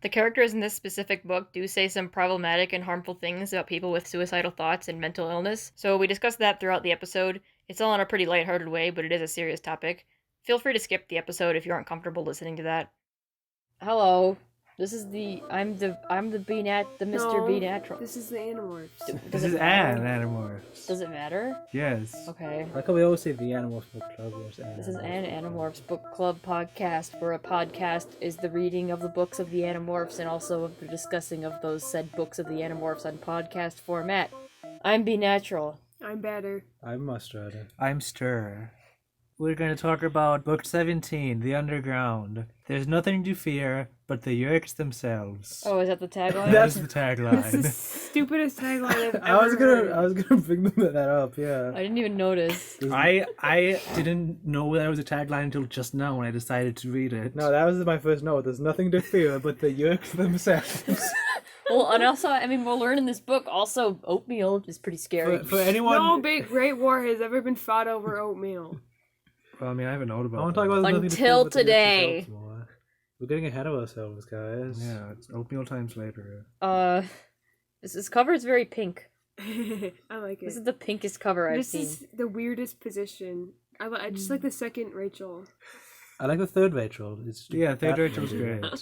The characters in this specific book do say some problematic and harmful things about people with suicidal thoughts and mental illness, so we discuss that throughout the episode. It's all in a pretty lighthearted way, but it is a serious topic. Feel free to skip the episode if you aren't comfortable listening to that. Hello. This is I'm the Mr. B Natural. This is the Animorphs. This is an Animorphs. Does it matter? Yes. Okay. Why can't we always say the Animorphs Book Club? This is an Animorphs Book Club podcast, where a podcast is the reading of the books of the Animorphs and also of the discussing of those said books of the Animorphs on podcast format. I'm B Natural. I'm Batter. I'm Mustard. I'm Stir. We're going to talk about Book 17, The Underground. There's nothing to fear but the Yerks themselves. Oh, is that the tagline? That's the That's the tagline. stupidest tagline I've ever I was heard. gonna bring that up. Yeah. I didn't even notice. I didn't know that was a tagline until just now when I decided to read it. No, that was my first note. There's nothing to fear but the Yerks themselves. Well, and also, I mean, we'll learn in this book, also, Oatmeal is pretty scary. For anyone... No big great war has ever been fought over oatmeal. Well, I mean, I have a note about I want that. to talk about nothing to fear Until but the Yerks today. themselves more. We're getting ahead of ourselves, guys. Yeah, it's Oatmeal times later. This cover is very pink. I like This it. is the pinkest cover I've This seen. is the weirdest position. I just like the second Rachel. I like the third Rachel. It's Yeah, third Bat Rachel's Lady. great.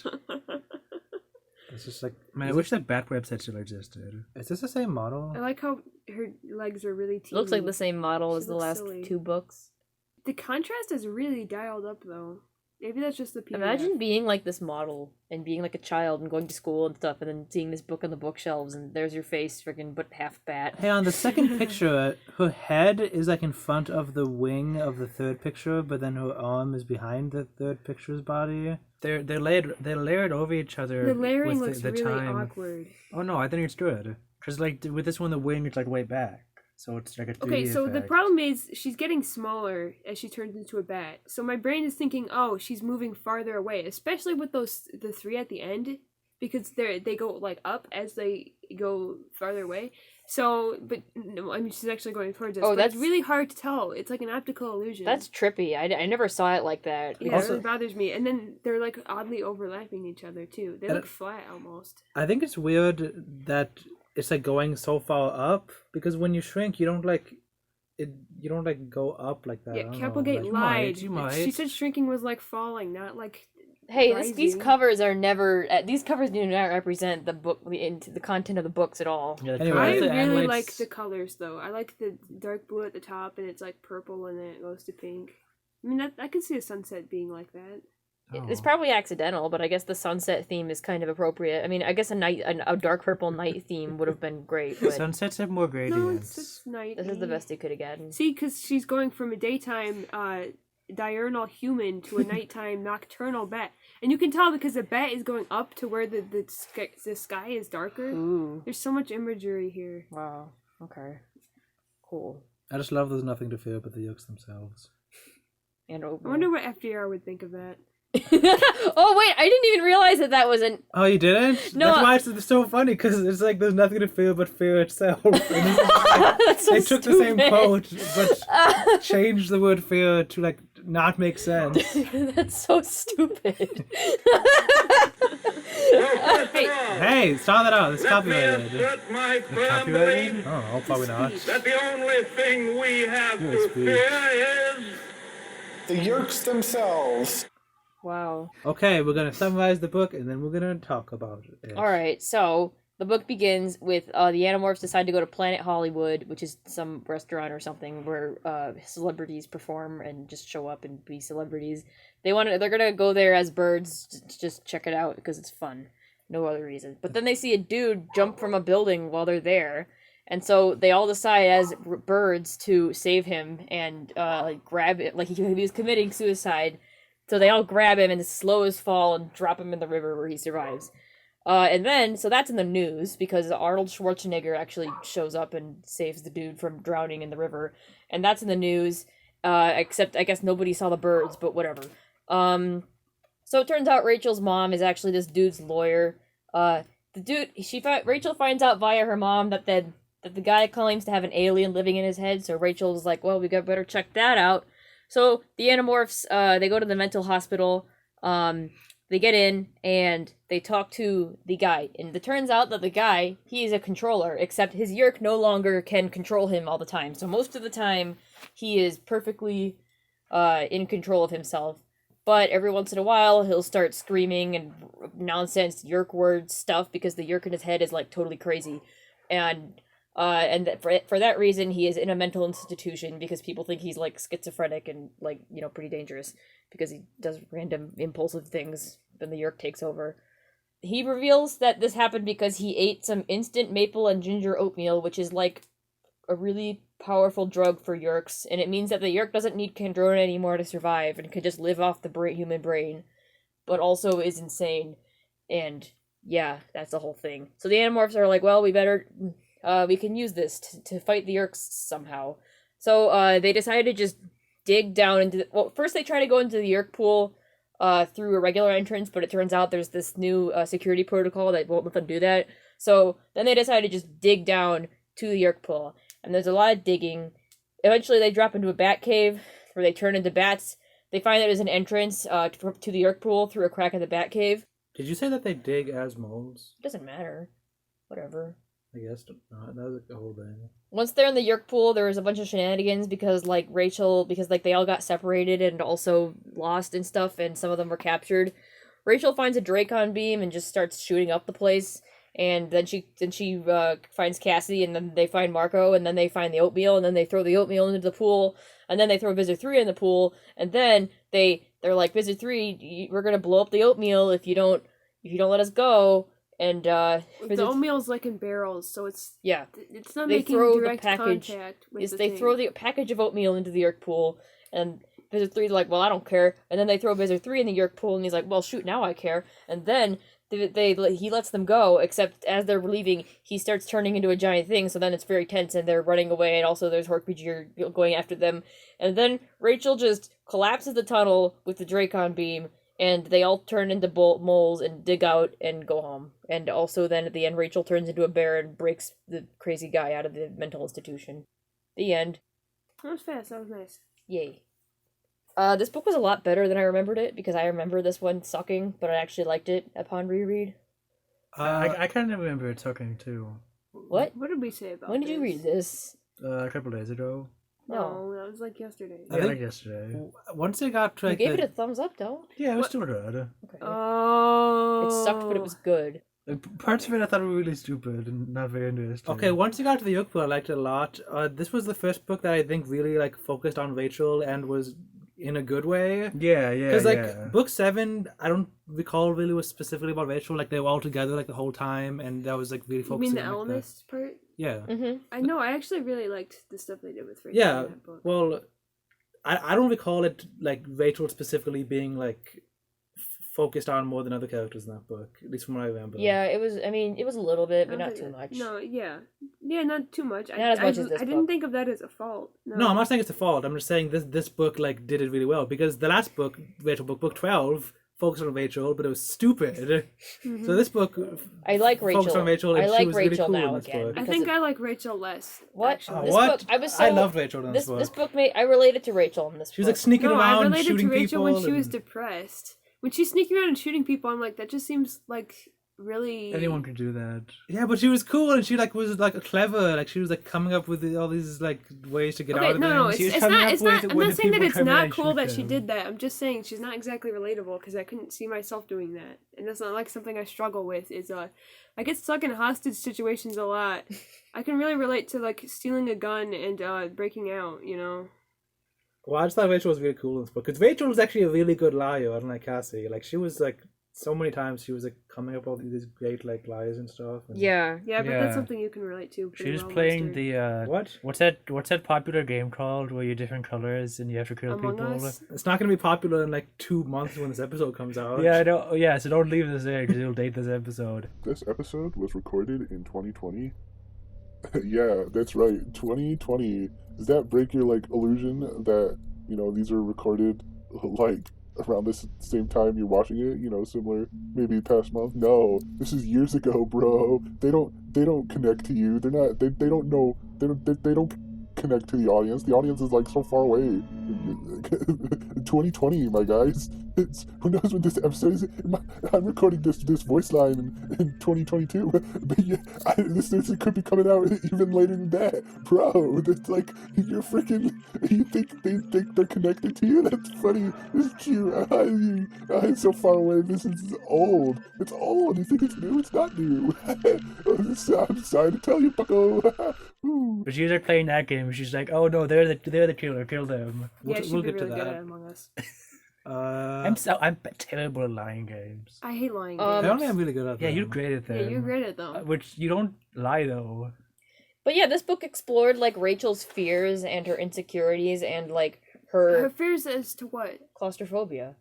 It's just like, Man, I wish that Bat website still existed. is this the same model? I like how her legs are really teeny. It looks like the same model She as the looks last silly. 2 books. The contrast is really dialed up though. Maybe that's just the PDF. Imagine being like this model and being like a child and going to school and stuff and then seeing this book on the bookshelves and there's your face freaking but half bat. Hey, on the second picture, her head is like in front of the wing of the third picture, but then her arm is behind the third picture's body. They're layered over each other. The layering with looks the really time. awkward. Oh no, I think it's good. Cause like with this one, the wing is like way back, so it's like a 3D Okay, so the effect. problem is she's getting smaller as she turns into a bat. So my brain is thinking, oh, she's moving farther away, especially with the 3 at the end, because they go like up as they go farther away. So, but no, I mean she's actually going towards us. Oh, but that's- it's really hard to tell. It's like an optical illusion. That's trippy. I never saw it like that. yeah, Also- it really bothers me. And then they're like oddly overlapping each other too. They And- look flat almost. I think it's weird that it's like going so far up, because when you shrink, you don't like go up like that. I Yeah, don't know, Capelgate like- lied. you might. She said shrinking was like falling, not like. Hey, these rising. covers are never. These covers do not represent the book, the content of the books at all. Yeah, the Anyway, I colors the and really lights- like the colors though. I like the dark blue at the top and it's like purple and then it goes to pink. I mean, I can see a sunset being like that. It's Oh. probably accidental, but I guess the sunset theme is kind of appropriate. I mean, I guess a dark purple night theme would have been great, but Sunsets have more No, gradients. it's just night. this is the best they could have gotten. See, because she's going from a daytime diurnal human to a nighttime nocturnal bat, and you can tell because the bat is going up to where the sky is darker. Ooh, There's so much imagery here. wow. Okay, cool. I just love there's nothing to fear but the Yerks themselves. And I oatmeal. wonder what FDR would think of that. Oh wait, I didn't even realize that was an. Oh, you didn't? No, That's why it's so funny, because it's like there's nothing to fear but fear itself. And it's like, That's so they took the same stupid. quote, but changed the word fear to like not make sense. That's so stupid. Hey, start that out. It's Let me copyrighted. assert my firm copyrighted? belief Oh, probably not. that the only thing we have Yeah, to it's weird. fear is The Yerks themselves. Wow. Okay, we're gonna summarize the book and then we're gonna talk about it. All right, so the book begins with the Animorphs decide to go to Planet Hollywood, which is some restaurant or something where celebrities perform and just show up and be celebrities. They're gonna go there as birds to just check it out because it's fun, no other reason. But then they see a dude jump from a building while they're there, and so they all decide as birds to save him and like grab it, like he was committing suicide. So they all grab him and slow his fall and drop him in the river where he survives. And then, so that's in the news because Arnold Schwarzenegger actually shows up and saves the dude from drowning in the river. And that's in the news, except I guess nobody saw the birds, but whatever. So it turns out Rachel's mom is actually this dude's lawyer. Rachel finds out via her mom that the guy claims to have an alien living in his head, so Rachel's like, well, we better check that out. So the Animorphs, they go to the mental hospital, they get in and they talk to the guy. And it turns out that the guy, he is a controller, except his Yerk no longer can control him all the time. So most of the time, he is perfectly in control of himself. But every once in a while, he'll start screaming and nonsense Yerk word stuff because the Yerk in his head is like totally crazy. And for that reason, he is in a mental institution because people think he's like schizophrenic and like, you know, pretty dangerous because he does random impulsive things. Then the Yerk takes over. He reveals that this happened because he ate some instant maple and ginger oatmeal, which is like a really powerful drug for Yerks, and it means that the Yerk doesn't need Kandrona anymore to survive and can just live off the human brain, but also is insane. And yeah, that's the whole thing. So the Animorphs are like, well, we can use this to fight the Yerks somehow. So they decided to just dig down into first they try to go into the Yerk pool through a regular entrance, but it turns out there's this new security protocol that won't let them do that. So then they decided to just dig down to the Yerk pool, and there's a lot of digging. Eventually they drop into a bat cave where they turn into bats. They find that there's an entrance to the Yerk pool through a crack in the bat cave. Did you say that they dig as moles? It doesn't matter. Whatever. I guess not. That was like the whole thing. Once they're in the Yerk pool, there was a bunch of shenanigans because they all got separated and also lost and stuff, and some of them were captured. Rachel finds a Dracon beam and just starts shooting up the place, and then she finds Cassie, and then they find Marco, and then they find the oatmeal, and then they throw the oatmeal into the pool, and then they throw Visitor 3 in the pool, and then they're like, Visitor 3, we're gonna blow up the oatmeal if you don't let us go. And the oatmeal's like in barrels, so it's not making direct contact with the they thing. throw the package of oatmeal into the Yerk pool, and Visitor 3's like, well, I don't care. And then they throw Visitor 3 in the Yerk pool, and he's like, well, shoot, now I care. And then he lets them go, except as they're leaving, he starts turning into a giant thing, so then it's very tense, and they're running away, and also there's Hork-Bajir going after them. And then Rachel just collapses the tunnel with the Dracon beam, and they all turn into moles and dig out and go home. And also then at the end, Rachel turns into a bear and breaks the crazy guy out of the mental institution. The end. That was fast. That was nice. Yay. This book was a lot better than I remembered it, because I remember this one sucking, but I actually liked it upon reread. I kind of remember it sucking too. What? What did we say about When did you read this? A couple days ago. No, that was like yesterday. Yeah, like yesterday. Once they got to You like gave it a thumbs up, though? Yeah, it was still good. Okay. Oh. It sucked, but it was good. Parts of it I thought were really stupid and not very interesting. Okay, once you got to the Yoke book, I liked it a lot. This was the first book that I think really like focused on Rachel and was in a good way. Yeah. Because book 7, I don't recall really was specifically about Rachel. Like they were all together like the whole time, and that was like really You focusing. mean the on, Elemist part? Yeah. Mm-hmm. I know. I actually really liked the stuff they did with Rachel Yeah. in that book. Well, I don't recall it like Rachel specifically being like focused on more than other characters in that book, at least from what I remember. Yeah, it was a little bit, but I not don't too think- much. No, yeah, not too much. Not as much as this I didn't book. think of that as a fault. No, I'm not saying it's a fault. I'm just saying this book like did it really well because the last book, Rachel book 12, focused on Rachel, but it was stupid. So this book, I like Rachel. focused on Rachel, and I she like was Rachel really cool now in this again. book. I because think of- I like Rachel less. What? Actually. This What? book, I was I loved Rachel in this book. This book I related to Rachel in this She was book. like sneaking No, I around, related shooting to Rachel people. when she was and depressed. When she's sneaking around and shooting people, I'm like, that just seems like really. Anyone could do that. Yeah, but she was cool and she like was like clever. Like she was like coming up with all these like ways to get out Okay, of no, things. She was it's coming not. up It's with not. I'm when not the saying that people it's come in not and cool shoot that she them. did that. I'm just saying she's not exactly relatable because I couldn't see myself doing that, and that's not like something I struggle with. Is I get stuck in hostage situations a lot. I can really relate to like stealing a gun and breaking out. You know. Well, I just thought Rachel was really cool in this book because Rachel was actually a really good liar, unlike Cassie. Like she was like so many times she was like coming up with all these great like lies and stuff. And... Yeah. Yeah, but Yeah. that's something you can relate to. She pretty was well, playing Lester. the What? what's that popular game called where you're different colors and you have to kill Among people? Us. It's not going to be popular in like 2 months when this episode comes out. Yeah, I know. Yeah, so don't leave this there because it'll date this episode. This episode was recorded in 2020. Yeah, that's right. 2020. Does that break your like illusion that, you know, these are recorded like around this same time you're watching it, you know, similar maybe past month? No. This is years ago, bro. They don't connect to you. They're not they don't know. They don't connect to the audience. The audience is like so far away. 2020, my guys. Who knows when this episode is? I'm recording this voice line in 2022, but yeah, this could be coming out even later than that, bro. That's like you're freaking. You think they're connected to you? That's funny. It's cute. I'm so far away. This is old. It's old. You think it's new? It's not new. I'm sorry to tell you, Bucko. But she's like playing that game. She's like, "Oh no, they're the killer. Kill them." Yeah, she'd we'll be get to really good that. at Among Us. I'm terrible at lying games. I hate lying. Um, games. I'm really good at Yeah, them. you're great at them. Yeah, you're great at them. Which you don't lie though. But yeah, this book explored like Rachel's fears and her insecurities and like Her her fears as to what? claustrophobia.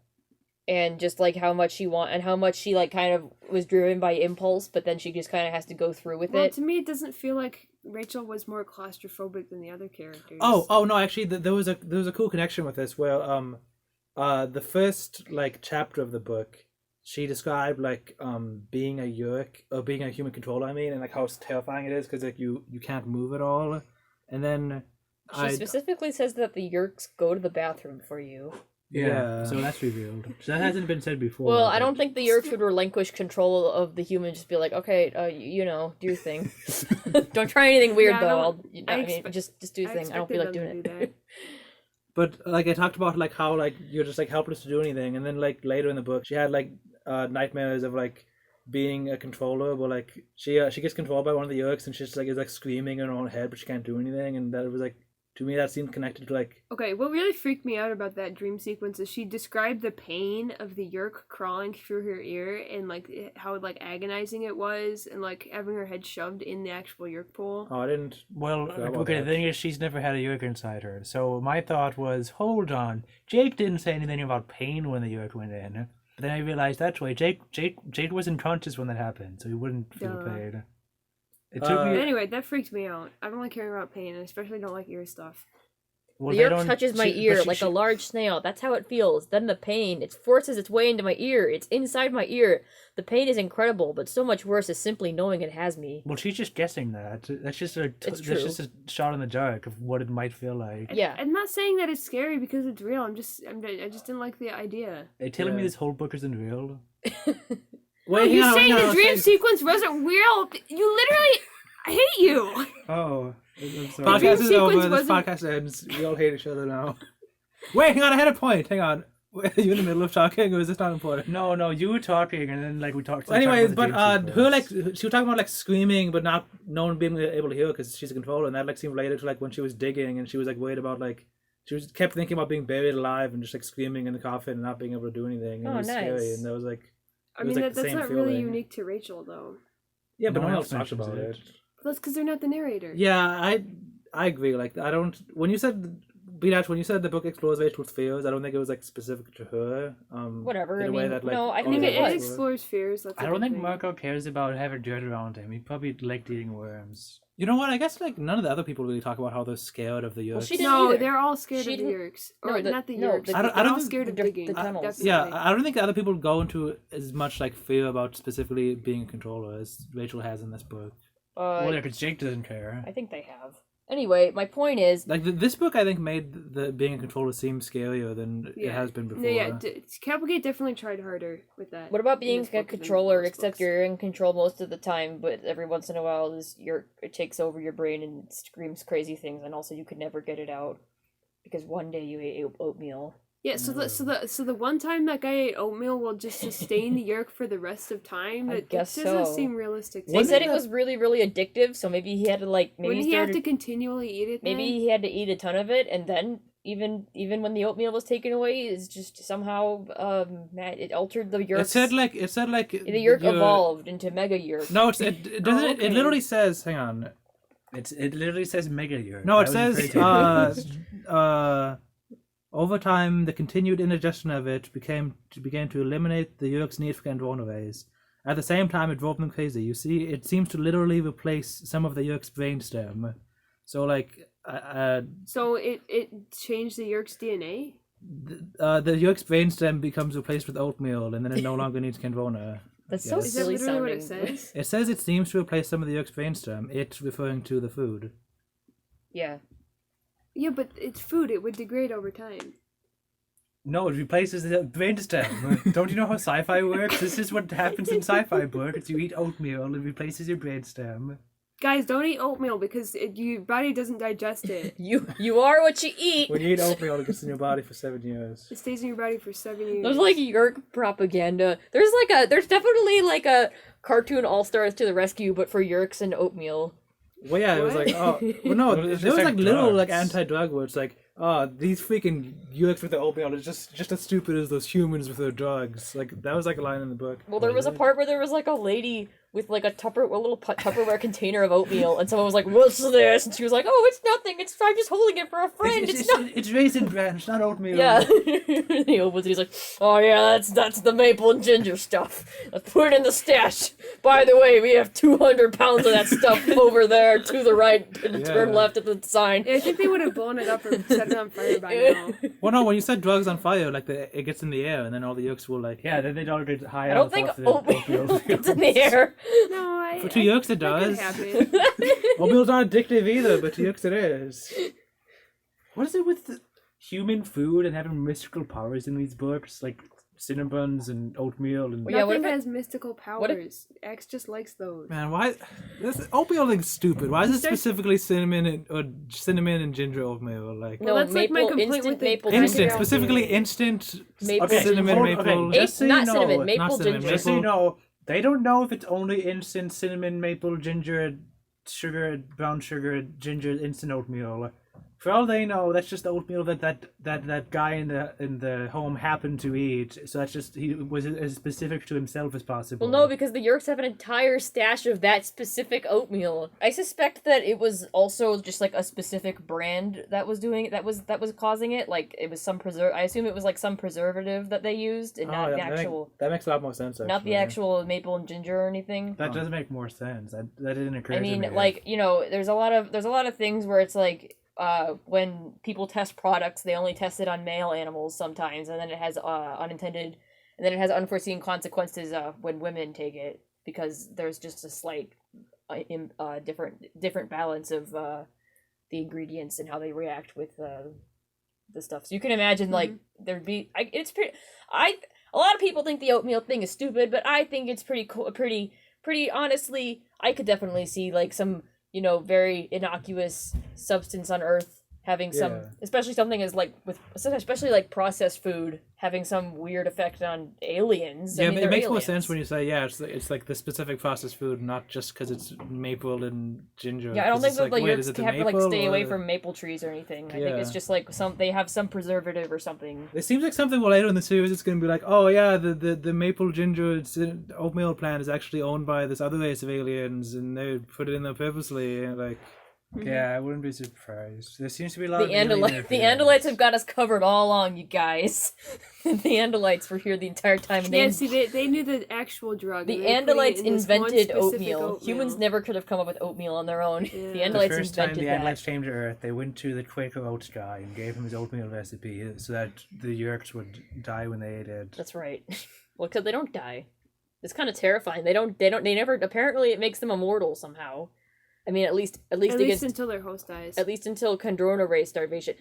And just like how much she and how much she like kind of was driven by impulse, but then she just kind of has to go through with Well, it. to me, it doesn't feel like Rachel was more claustrophobic than the other characters. Oh no! Actually, there was a cool connection with this where the first like chapter of the book, she described like being a Yeerk or being a human controller. I mean, and like how terrifying it is because like you can't move at all, and then She specifically says that the Yeerks go to the bathroom for you. Yeah. So that's revealed. So that hasn't been said before. Well, I but- don't think the Yeerks would relinquish control of the human. Just be like, okay, you know, do your thing. Don't try anything weird Yeah, though. I I mean, just do your thing. I don't feel like doing it. But like I talked about like how like you're just like helpless to do anything, and then like later in the book she had like nightmares of like being a controller, but like she gets controlled by one of the Yeerks and she's like is like screaming in her own head, but she can't do anything, and that was like to me that seemed connected to like Okay, what really freaked me out about that dream sequence is she described the pain of the Yeerk crawling through her ear and like how like agonizing it was, and like having her head shoved in the actual Yeerk pool. I didn't. Well, Forgot about okay, that. the thing is, she's never had a Yeerk inside her. So my thought was, hold on. Jake didn't say anything about pain when the Yeerk went in. But then I realized that's why Jake wasn't conscious when that happened, so he wouldn't feel Duh. pain. It took But me. anyway, that freaked me out. I don't like hearing about pain, and especially don't like ear stuff. Well, The they Yeerk don't- touches my she- ear but she- like a large snail. That's how it feels. Then the pain, it forces its way into my ear. It's inside my ear. The pain is incredible, but so much worse is simply knowing it has me. Well, she's just guessing that. That's just It's that's true. just a shot in the dark of what it might feel like. Yeah. I'm not saying that it's scary because it's real. I just didn't like the idea. Are you telling me Yeah. this whole book isn't real? Wait, You hang on, saying hang on, the dream hang- sequence wasn't real? You literally, I hate you. Oh, I'm sorry. Podcast dream is sequence over. This wasn't- podcast ends. We all hate each other now. Wait, hang on. I had a point. Hang on. Are you in the middle of talking, or is this not important? No, you were talking, and then like we talked. Well, anyways, about but the dream her like sequence. she was talking about like screaming, but not no one being able to hear because she's a controller, and that like seemed related to like when she was digging, and she was like worried about like she was kept thinking about being buried alive and just like screaming in the coffin and not being able to do anything. And Oh, it was scary, nice. and that was like I It was, mean, like, the that's same not really feeling. unique to Rachel, though. yeah, but No no one one else talked mentions about it. it. That's because they're not the narrator. Yeah, I agree. Like I don't when you said. Beat when you said the book explores Rachel's fears, I don't think it was like specific to her. Whatever, In I a way mean, that, like, no, I I all think the it others was. were. explores fears. That's a I don't good think thing. Marco cares about having dirt around him. He probably liked eating worms. You know what? I guess like none of the other people really talk about how they're scared of the Yeerks. Well, she didn't No, either. they're all scared She of the didn't- Yeerks. no, Or the- not the no, Yeerks. the- I don't They're all think- scared of the- digging. the tunnels. Definitely. Yeah, I don't think the other people go into as much like fear about specifically being a controller as Rachel has in this book. Well, yeah, because Jake doesn't care. I think they have. Anyway, my point is, Like this book, I think made the being a controller seem scarier than it has been before. No, yeah, Cavalcade definitely tried harder with that. what about in being this a book than controller? most Except books. you're in control most of the time, but every once in a while, it takes over your brain and screams crazy things, and also you could never get it out because one day you ate oatmeal. Yeah, so the one time that guy ate oatmeal will just sustain the Yeerk for the rest of time. I It guess doesn't so. seem realistic. To They me. said it was really, really addictive, so maybe he had to maybe Wouldn't he he have started, to continually eat it? maybe then? he had to eat a ton of it, and then even when the oatmeal was taken away, it's just somehow it altered the Yeerk. It said like the Yeerk evolved into Mega Yeerk. No, it doesn't. Oh, It okay. literally says. Hang on. It literally says Mega Year. No, it says over time the continued indigestion of it began to eliminate the Yeerk's need for Gandronaways. At the same time, it drove them crazy. You see, it seems to literally replace some of the Yeerk's brainstem. So like, So it changed the Yeerk's DNA. the Yeerk's brainstem becomes replaced with oatmeal, and then it no longer needs Gandrona. That's so Yes. Is that silly literally what sounding. it says? It says it seems to replace some of the Yeerk's brainstem. It referring to the food. Yeah. Yeah, but it's food. It would degrade over time. No, it replaces the brainstem. Don't you know how sci-fi works? This is what happens in sci-fi books. You eat oatmeal, it replaces your brainstem. Guys, don't eat oatmeal because your body doesn't digest it. You are what you eat. When you eat oatmeal, it gets in your body for 7 years. It stays in your body for 7 years. There's like Yerk propaganda. There's definitely like a cartoon All Stars to the rescue, but for Yerks and oatmeal. Well, yeah, it was What? like, oh, well, no, Well, it's there just was like like little drugs. like anti-drug where it's like, oh, these freaking yolks with the oatmeal is just as stupid as those humans with their drugs. Like that was like a line in the book. Well, there was a part where there was like a lady with like a little Tupperware container of oatmeal, and someone was like, "What's this?" And she was like, "Oh, it's nothing. I'm just holding it for a friend. It's raisin bran, it's not oatmeal. Yeah." And he opens it. He's like, "Oh yeah, that's the maple and ginger stuff. Let's put it in the stash. By the way, we have 200 pounds of that stuff over there to the right. And turn Yeah. left at the sign." Yeah, I think they would have blown it up or set it on fire by now. Well, no, when you set drugs on fire, like it gets in the air, and then all the yolks will like. Yeah, then they don't get high I don't off think of the oatmeal gets in the air. No, For two yolks, it that could does. happen. Oatmeal's not addictive either, but to yolks it is. What is it with the human food and having mystical powers in these books? Like Cinnabons and oatmeal and... Yeah, what Nothing if it- has mystical powers. X just likes those. Man, why? This oatmeal thing's stupid. Why is it specifically cinnamon and ginger oatmeal? Like No, that's like my maple, complaint instant with the maple instant, ginger. specifically instant Maple cinnamon ginger. maple. Okay, just so you Not know, cinnamon, maple not cinnamon, ginger. Just so you know, they don't know if it's only instant cinnamon, maple, ginger, sugar, brown sugar, ginger, instant oatmeal. For all they know, that's just the oatmeal that guy in the home happened to eat. So that's just he was as specific to himself as possible. Well, no, because the Yerks have an entire stash of that specific oatmeal. I suspect that it was also just like a specific brand that was doing it. That was causing it. Like it was some I assume it was like some preservative that they used, and not the actual, that makes a lot more sense. not the actual maple and ginger or anything. that does make more sense. That didn't occur I to mean, me. like, you know, there's a lot of things where it's like, when people test products, they only test it on male animals sometimes, and then it has unforeseen consequences when women take it, because there's just a slight different balance of the ingredients and how they react with the stuff. So you can imagine like there'd be a lot of people think the oatmeal thing is stupid, but I think it's pretty cool, pretty honestly. I could definitely see like some, you know, very innocuous substance on Earth having some, especially something as like especially like processed food having some weird effect on aliens. Yeah, I mean, it they're makes more aliens. sense when you say it's like the specific processed food, not just because it's maple and ginger. Yeah, I don't 'Cause think it's that the wait, Yerks is it the have to like maple stay away or- from maple trees or anything. I think Yeah. it's just like they have some preservative or something. It seems like something later in the series it's going to be like, oh yeah, the maple ginger oatmeal plant is actually owned by this other race of aliens, and they put it in there purposely. And like, yeah, I wouldn't be surprised. There seems to be a lot of The alien Andalites have got us covered all along, you guys. The Andalites were here the entire time. And Yeah, see, they knew the actual drug. the and they put it Andalites in this one invented specific oatmeal. Humans never could have come up with oatmeal on their own. The Yeah. The Andalites first time invented the that. Andalites came to Earth, they went to the Quaker Oats guy and gave him his oatmeal recipe so that the Yerks would die when they ate it. That's right. Well, because they don't die. It's kind of terrifying. They never. Apparently, it makes them immortal somehow. I mean, at least At least against, until their host dies. at least until Kandrona ray starvation.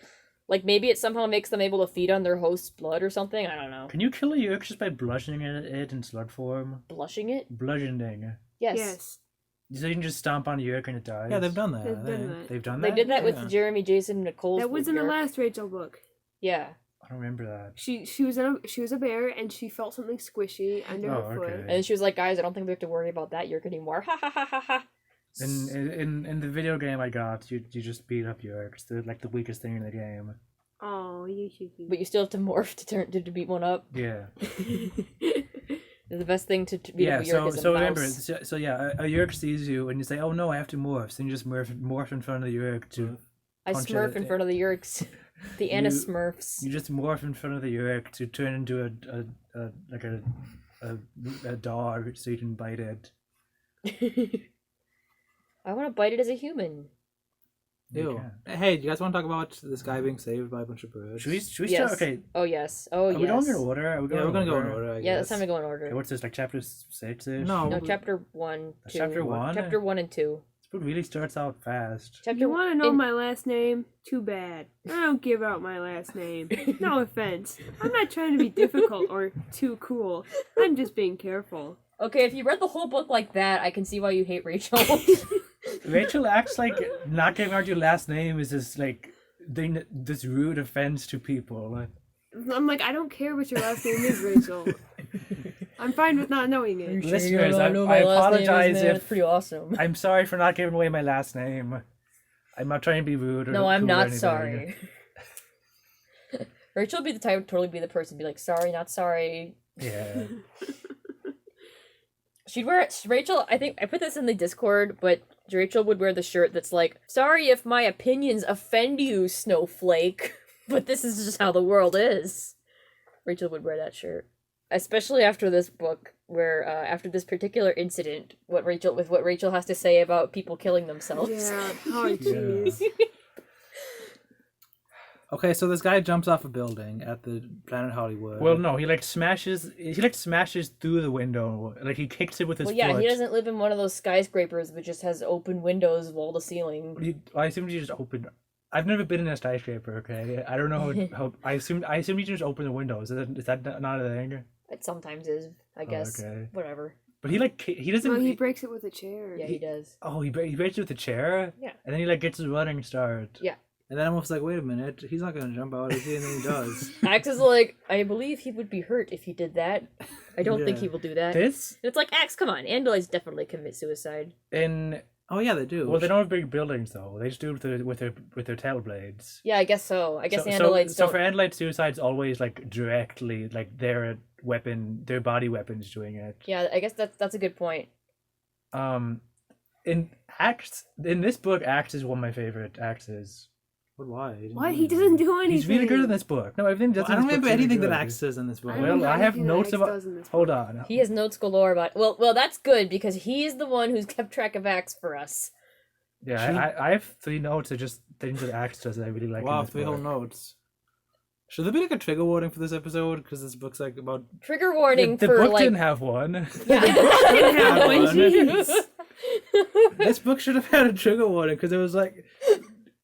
Like maybe it somehow makes them able to feed on their host's blood or something. I don't know. Can you kill a Yerk just by bludgeoning it in slug form? Blushing it? Bludgeoning. Yes. Yes. So you can just stomp on a Yerk and it dies? yeah, they've done that. They've done that. They've done They that? did that Yeah. with Jeremy Jason Nicole's. That was in the Yerk. last Rachel book. Yeah. I don't remember that. She was a bear and she felt something squishy under Oh, her foot. okay. And then she was like, "Guys, I don't think we have to worry about that Yerk anymore." Ha ha ha ha ha. In the video game I got, you just beat up Yerks. They're like the weakest thing in the game. Oh, you should be. But you still have to morph to beat one up. Yeah. The best thing to beat Yeah, up a Yerk is a so mouse. remember, so yeah, a Yerk sees you and you say, "Oh no, I have to morph." So you just morph in front of the Yerk to I punch smurf it. in front of the Yerks. The Anna Smurfs. You just morph in front of the Yerk to turn into a dog so you can bite it. I want to bite it as a human. Ew. can. Hey, do you guys want to talk about this guy being saved by a bunch of birds? Should we start? Yes. Okay. Oh yes. Oh Are yes. we going in order? Are we Yeah, we're gonna go in order. I Yeah, guess. that's time to go in order. Okay, what's this, like chapter 6 ish? No. No, chapter 1, 2. Chapter 1? Chapter 1 and 2. This book really starts out fast. If you want to know my last name? Too bad. I don't give out my last name. No offense. I'm not trying to be difficult or too cool. I'm just being careful. Okay, if you read the whole book like that, I can see why you hate Rachel. Rachel acts like not giving out your last name is this like this rude offense to people. I'm like, I don't care what your last name is, Rachel. I'm fine with not knowing it. Listeners, I apologize It's if pretty awesome. I'm sorry for not giving away my last name. I'm not trying to be rude. Or No, I'm cool or not anything. sorry. Rachel would be the type to totally be the person to be like, sorry, not sorry. Yeah. She'd wear Rachel. I think I put this in the Discord, but Rachel would wear the shirt that's like, "Sorry if my opinions offend you, snowflake, but this is just how the world is." Rachel would wear that shirt, especially after this book, where after this particular incident, what Rachel has to say about people killing themselves. Yeah. Oh, jeez. Okay, so this guy jumps off a building at the Planet Hollywood. Well, no, he smashes through the window. Like he kicks it with his Well, yeah, foot. he doesn't live in one of those skyscrapers which just has open windows wall to ceiling. I assume you just open. I've never been in a skyscraper. Okay, I don't know how. I assume you just open the windows. Is that not a thing? It sometimes is, I guess. okay. Whatever. But he doesn't. No, he breaks it with a chair. Yeah, he does. Oh, he breaks it with a chair. Yeah. And then he gets his running start. Yeah. And then I'm almost like, wait a minute, he's not going to jump out, is he? And then he does. Axe is like, I believe he would be hurt if he did that. I don't think Yeah. he will do that. This And it's like, Axe, come on. Andalites definitely commit suicide. in Oh, yeah, they do. well, they don't have big buildings though. They just do it with their tail blades. Yeah, I guess so. I guess so, Andalites so don't... for Andalite suicide's always like directly like their body weapons doing it. Yeah, I guess that's a good point. In this book, Axe is one of my favorite axes. But why? What? He doesn't do anything. He's really good in this book. No, everything does. Well, I don't remember anything that Axe says in this book. I don't Well, remember I have anything that notes Axe about. does in this Hold book. on. He has notes galore about... Well, that's good, because he's the one who's kept track of Axe for us. Yeah, I have 3 notes of just things that Axe does that I really like. in Wow, this 3 whole book. notes. Should there be like a trigger warning for this episode? Because this book's like about... Trigger warning The for, book like... didn't have one. Didn't have one, one. jeez. This book should have had a trigger warning because it was like...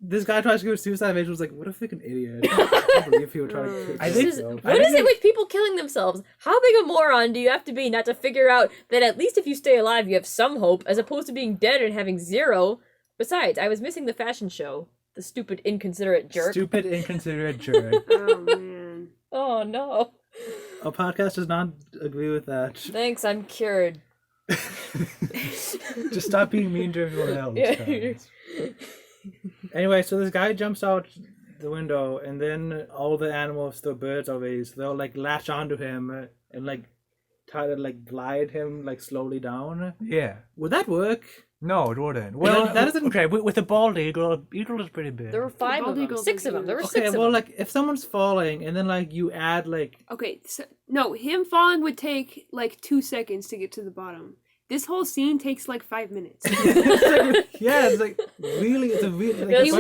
This guy tries to commit suicide and Rachel was like, what a freaking idiot. I can't believe he would try to kill I think- himself. What is it with people killing themselves? How big a moron do you have to be not to figure out that at least if you stay alive, you have some hope, as opposed to being dead and having zero? Besides, I was missing the fashion show. The stupid, inconsiderate jerk. Stupid, inconsiderate jerk. Oh, man. Oh, no. Our podcast does not agree with that. Thanks, I'm cured. Just stop being mean to everyone else. Yeah. guys. Anyway, so this guy jumps out the window, and then all the animals, the birds already, so they'll like latch onto him and like try to like glide him like slowly down. Yeah. Would that work? No, it wouldn't. Well, that isn't- okay. With a bald eagle is pretty big. There were 5 bald of them. eagles 6 are of them. There were huge. 6 Okay, of well, them. like if someone's falling and then like you add like Okay, so, no, him falling would take like 2 seconds to get to the bottom. This whole scene takes like 5 minutes. yeah, it's like really, it's a really. Like, He He He's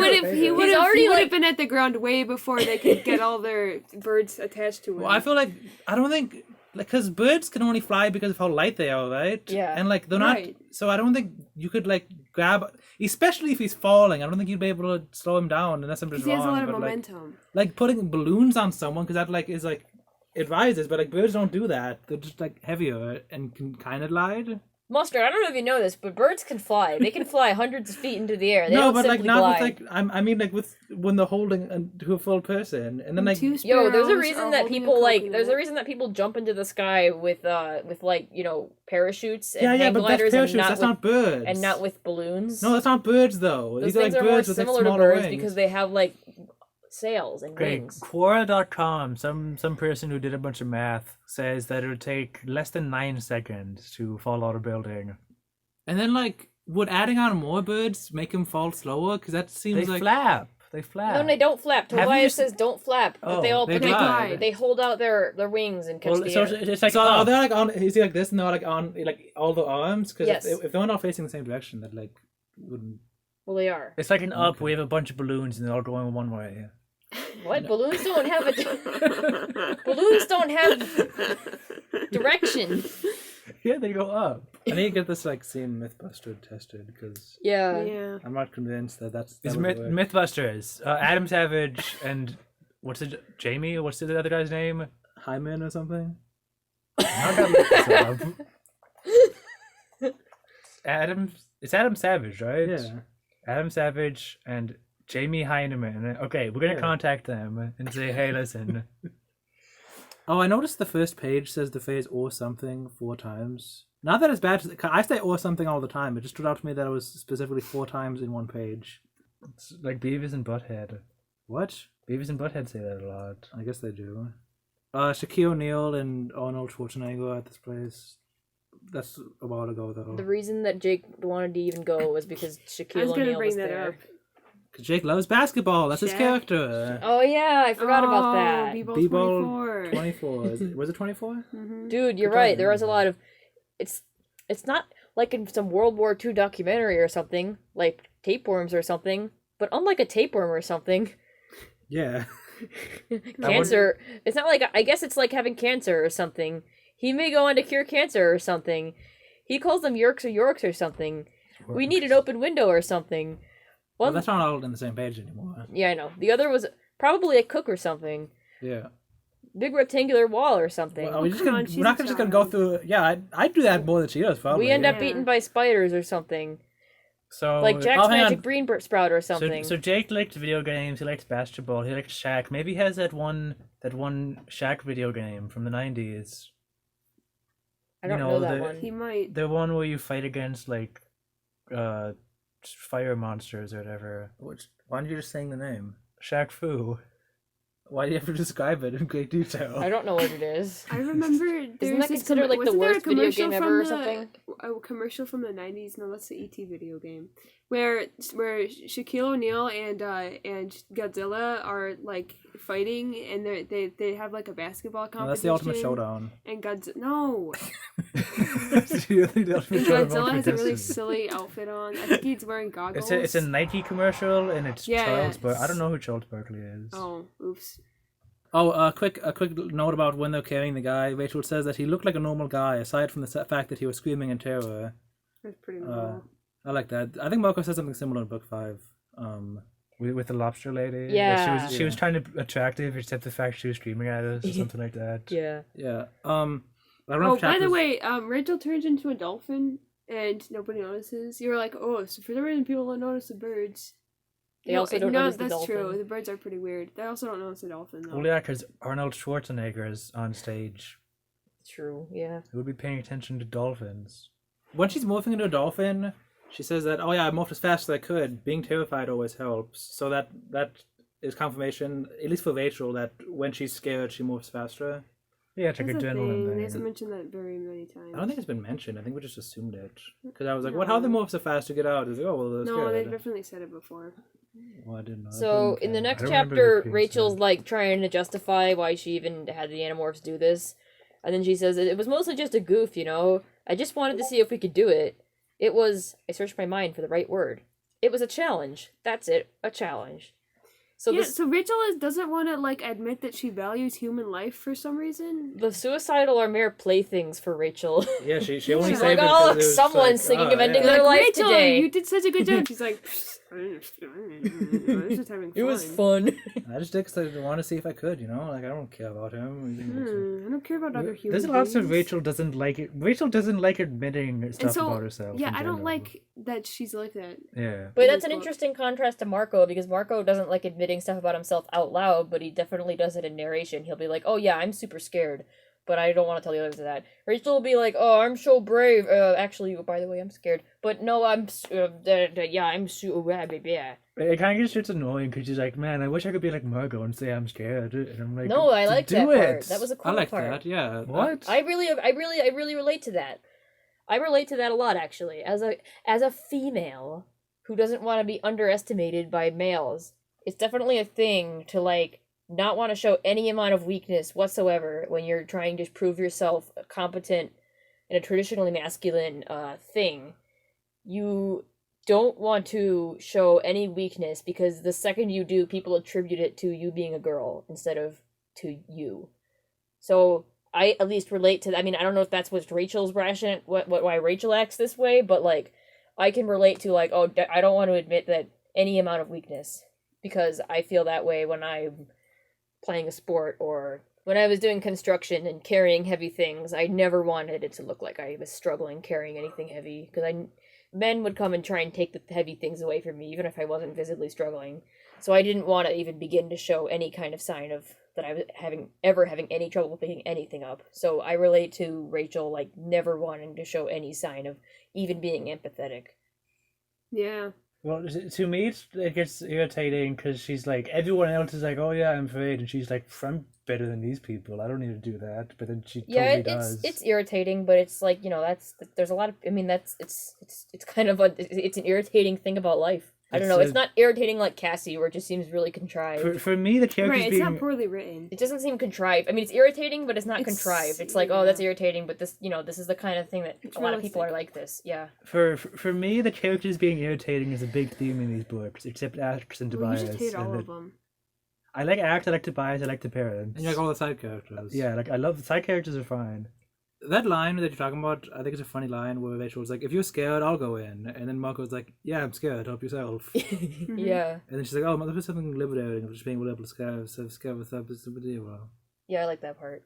would have already, like- been at the ground way before they could get all their birds attached to him. Well, I feel like I don't think like because birds can only fly because of how light they are, right? Yeah. And like they're Right. not. So I don't think you could like grab, especially if he's falling. I don't think you'd be able to slow him down unless I'm just because he has a wrong. lot of but, momentum. like putting balloons on someone because that like is like it rises, but like birds don't do that. They're just like heavier and can kind of glide. Mustard, I don't know if you know this, but birds can fly. They can fly hundreds of feet into the air. They no, don't but like simply not glide. with like I mean like with when they're holding to a full person and then like Two Yo, there's a sparrows reason are that holding a people like. coconut. There's a reason that people jump into the sky with like parachutes and yeah hang but that's gliders parachutes. and not That's with, not birds. and not with balloons. No, that's not birds though. Those These are things like are more birds with like similar to smaller birds wings. because they have like sails and Okay, wings. Quora.com, some person who did a bunch of math says that it would take less than 9 seconds to fall out of a building. And then, like, would adding on more birds make him fall slower? Because that seems They like flap. They flap. No, they don't flap. Have you Tobias seen- says don't flap, but they Oh, all they but glide. they hold out their wings and catch Well, the so air. it's like so. Are they like on? Is he like this, and they're like on like all the arms? Because Yes. if they're not facing the same direction, that like wouldn't. Well, they are. It's like an up. We have a bunch of balloons and they're all going one way. What? Balloons don't have a balloons don't have direction. Yeah, they go up. I need to get this like scene Mythbuster tested because Yeah. Yeah. I'm not convinced that that It's would work. Mythbusters. Adam Savage and what's it? Jamie? What's the other guy's name? Hyman or something. I gotta look this up. It's Adam Savage, right? Yeah. Adam Savage and Jamie Heineman. Okay, we're gonna Yeah. contact them and say, hey, listen. Oh, I noticed the first page says the phrase "or something" 4 times. Not that it's bad. I say "or something" all the time. It just stood out to me that it was specifically 4 times in one page. It's like Beavis and Butthead. What? Beavis and Butthead say that a lot. I guess they do. Shaquille O'Neal and Arnold Schwarzenegger at this place. That's a while ago, though. The reason that Jake wanted to even go was because I Shaquille was gonna O'Neal bring was that there. up. Because Jake loves basketball. That's his Shaq. character. Oh yeah, I forgot about that. B-Ball B-Ball 24. 24. Was it 24? Mm-hmm. Dude, you're Good right. time. There was a lot of. It's not like in some World War II documentary or something, like tapeworms or something. But unlike a tapeworm or something, Yeah. cancer. It's not like, I guess it's like having cancer or something. He may go on to cure cancer or something. He calls them Yerks or Yorks or something. We need an open window or something. Well, One, that's not all on the same page anymore. yeah, I know. The other was probably a cook or something. Yeah. Big rectangular wall or something. Well, we're come on, she's not a just gonna go child. through. Yeah, I'd do that more than she does. Probably. We end up Yeah. eaten by spiders or something. So Like Jack's hang Magic on. Green Sprout or something. So Jake liked video games. He liked basketball. He liked Shaq. Maybe he has that one Shaq video game from the 90s. I don't you know know, that the- one. He might. The one where you fight against like fire monsters or whatever. Why aren't you just saying the name? Shaq Fu. Why do you have to describe it in great detail? I don't know what it is. I remember there Isn't was that this considered, like, the wasn't there a worst video commercial game ever from or the- something? A commercial from the 90s. No, that's the ET video game where Shaquille O'Neal and Godzilla are like fighting, and they have like a basketball competition. No, that's the Ultimate Showdown. And no, You think the Ultimate Showdown Godzilla has a really competition? silly outfit on. I think he's wearing goggles. It's a Nike commercial and it's Yes. Charles, but I don't know who Charles Barkley is. Oh, oops. Oh, a quick note about when they're carrying the guy. Rachel says that he looked like a normal guy, aside from the fact that he was screaming in terror. That's pretty normal. I like that. I think Marco said something similar in book 5. With the lobster lady. Yeah. She was trying to be attractive, except the fact she was screaming at us or something like that. Yeah. Yeah. I don't know Oh, if by the chapters- way, Rachel turns into a dolphin and nobody notices. You're like, oh, so for the reason people don't notice the birds. They also don't notice the that's true. dolphin. The birds are pretty weird. They also don't notice the dolphin, though. Well, yeah, because Arnold Schwarzenegger is on stage. True, yeah. Who would be paying attention to dolphins? When she's morphing into a dolphin, she says that, oh yeah, I morphed as fast as I could. Being terrified always helps. So that is confirmation, at least for Rachel, that when she's scared, she moves faster. Yeah, it's like That's a adrenaline thing. They thing. hasn't mentioned that very many times. I don't think it's been mentioned. I think we just assumed it. Because I was like, what? How they morph so fast to get out? It's like, oh, well, they're No, they've scared. definitely said it before. Well, I didn't know. So, Okay. in the I next don't remember chapter, it being Rachel's, said. like, trying to justify why she even had the Animorphs do this. And then she says, it was mostly just a goof, you know? I just wanted to see if we could do it. It was... I searched my mind for the right word. It was a challenge. That's it. A challenge. So Yeah, this, so Rachel doesn't want to, like, admit that she values human life for some reason. the suicidal are mere playthings for Rachel. Yeah, she Yeah. only She's saved like, it oh, 'cause look, it was someone's like, thinking oh, of ending yeah. their Like, life Rachel, today. you did such a good job. She's like, I'm just having fun. It was fun. I just did because I want to see if I could, you know? Like, I don't care about him. I don't care about other humans. There's lots of Rachel doesn't like it. Rachel doesn't like admitting stuff And so, about herself. yeah, in I don't general. like that she's like that. Yeah. But that's an Well- interesting contrast to Marco, because Marco doesn't like admitting stuff about himself out loud, but he definitely does it in narration. He'll be like, oh yeah, I'm super scared, but I don't want to tell the others that. Rachel will be like, oh, I'm so brave. Actually, by the way, I'm scared. But no, I'm so... yeah. It kind of gets annoying because she's like, man, I wish I could be like Margot and say I'm scared. And I'm like, No, I like do that it. part. That was a cool I like part. that, yeah. What? I really relate to that. I relate to that a lot, actually. As a female who doesn't want to be underestimated by males, it's definitely a thing to, like, not want to show any amount of weakness whatsoever when you're trying to prove yourself competent in a traditionally masculine thing. You don't want to show any weakness, because the second you do, people attribute it to you being a girl instead of to you. So I at least relate to. I mean, I don't know if that's what Rachel's why Rachel acts this way, but like, I can relate to like, oh, I don't want to admit that any amount of weakness because I feel that way when I'm playing a sport or when I was doing construction and carrying heavy things. I never wanted it to look like I was struggling carrying anything heavy because men would come and try and take the heavy things away from me, even if I wasn't visibly struggling. So I didn't want to even begin to show any kind of sign of that I was having any trouble picking anything up. So I relate to Rachel like never wanting to show any sign of even being empathetic. Yeah. Well, to me, it gets irritating because she's like, everyone else is like, oh yeah, I'm afraid, and she's like, I'm better than these people. I don't need to do that, but then she totally does. It's irritating, but it's like, you know, there's a lot of. I mean, it's kind of it's an irritating thing about life. I don't know. It's not irritating like Cassie, where it just seems really contrived. For me, the characters Right, it's not poorly written. It doesn't seem contrived. I mean, it's irritating, but it's not contrived. It's like, oh, that's irritating, but this, you know, this is the kind of thing that a lot of people are like this. Yeah. For me, the characters being irritating is a big theme in these books, except Ax and Tobias. You just hate all of them. I like Ax, I like Tobias, I like the parents. And you like all the side characters. Yeah, like I love the side characters are fine. That line that you're talking about, I think it's a funny line where Rachel's like, if you're scared, I'll go in. And then Marco's like, yeah, I'm scared, help yourself. Yeah. And then she's like, oh, there's something liberating of just being able to scare with up is the deal. Yeah, I like that part.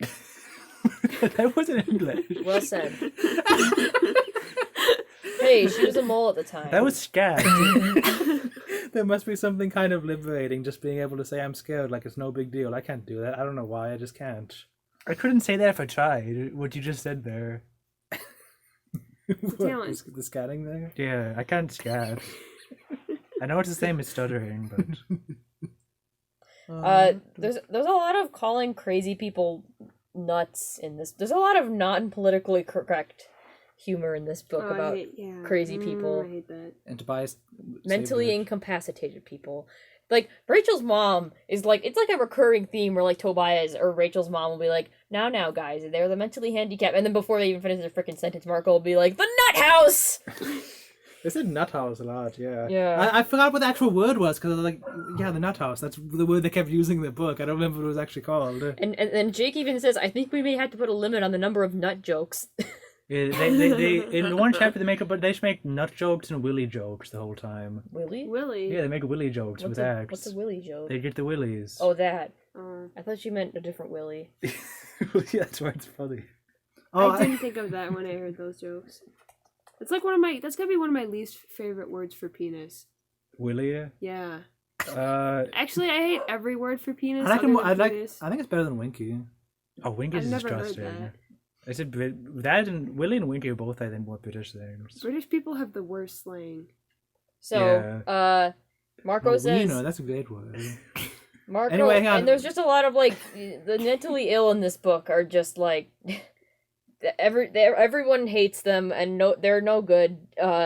That wasn't English. Well said. Hey, she was a mole at the time. That was scared. There must be something kind of liberating just being able to say I'm scared like it's no big deal. I can't do that. I don't know why, I just can't. I couldn't say that if I tried, what you just said there. Talent. The scatting there? Yeah, I can't scat. I know it's the same as stuttering, but... There's a lot of calling crazy people nuts in this. There's a lot of non-politically correct humor in this book about crazy people. I hate that. And Tobias... Mentally incapacitated people. Like, Rachel's mom is like, it's like a recurring theme where like Tobias or Rachel's mom will be like, now guys, they're the mentally handicapped, and then before they even finish their freaking sentence, Marco will be like, the nut house! They said nut house a lot, yeah. Yeah. I forgot what the actual word was, because I was like, yeah, the nut house, that's the word they kept using in the book. I don't remember what it was actually called. And then Jake even says, I think we may have to put a limit on the number of nut jokes. Yeah, they in one chapter they just make nut jokes and willy jokes the whole time. Willy? Willy? Yeah, they make willy jokes with Ax. What's a willy joke? They get the willies. Oh, that. I thought you meant a different Willy. Yeah, that's why it's funny. Oh, I didn't think of that when I heard those jokes. It's like that's gotta be one of my least favorite words for penis. Willy? Yeah. Actually, I hate every word for penis. I think it's better than Winky. Oh, Winky is I've never disgusting. heard that. Is it that and Willy and Winky are both, I think, more British things. British people have the worst slang. So, Marco says... You know, that's a great word. Marco, anyway, hang on. and there's just a lot of, like, the mentally ill in this book are just, like... Everyone hates them, and they're no good.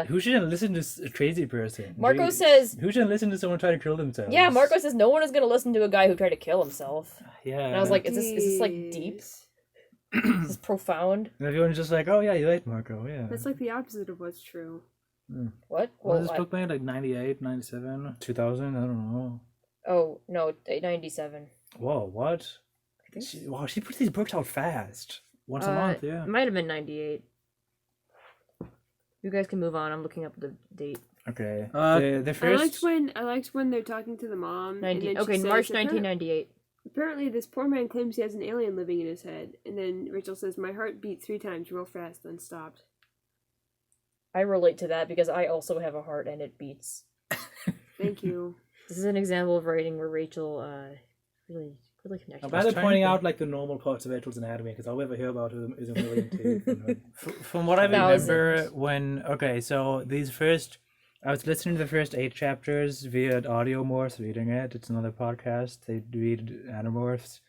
Who shouldn't listen to a crazy person? Marco says... Who shouldn't listen to someone try to kill themselves? Yeah, Marco says no one is going to listen to a guy who tried to kill himself. Yeah. And I was like, is this like, deep? Is this profound? And everyone's just like, oh yeah, you're right, Marco, yeah. That's like the opposite of what's true. What? What was this book made? Like 98, 97? 2000? I don't know. Oh, no, 97. Whoa, what? I think She puts these books out fast. Once a month, yeah. It might have been 98. You guys can move on. I'm looking up the date. Okay. The first... I liked when they're talking to the mom. March says, 1998. Apparently, this poor man claims he has an alien living in his head. And then Rachel says, my heart beat 3 times real fast, then stopped. I relate to that because I also have a heart and it beats. Thank you. This is an example of writing where Rachel really connected. I'm rather pointing out like the normal parts of Rachel's anatomy because all we ever hear about is a million teeth. From what I remember, so these first... I was listening to the first 8 chapters via Audiomorphs, reading it. It's another podcast. They read Animorphs.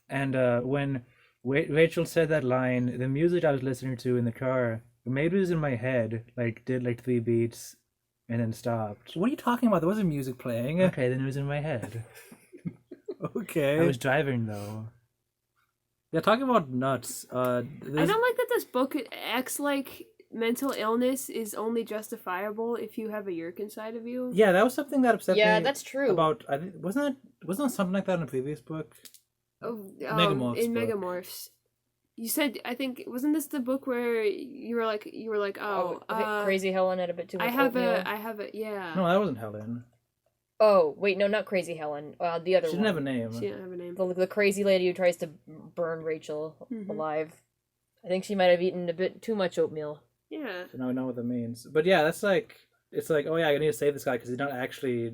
And when Rachel said that line, the music I was listening to in the car, maybe it was in my head, did 3 beats and then stopped. What are you talking about? There wasn't music playing. Okay, then it was in my head. Okay. I was driving, though. Yeah, talking about nuts. I don't like that this book acts like mental illness is only justifiable if you have a yerk inside of you. Yeah, that was something that upset me. Yeah, that's true. About I think wasn't that something like that in a previous book? Oh, Megamorphs in book. Megamorphs. You said, I think, wasn't this the book where you were like, I think Crazy Helen had a bit too much oatmeal. yeah. No, that wasn't Helen. Oh, wait, no, not Crazy Helen. The other She one. didn't have a name. She didn't have a name. The crazy lady who tries to burn Rachel alive. I think she might have eaten a bit too much oatmeal. Yeah. So now we know what that means. But yeah, that's like, it's like, oh yeah, I need to save this guy because he's not actually,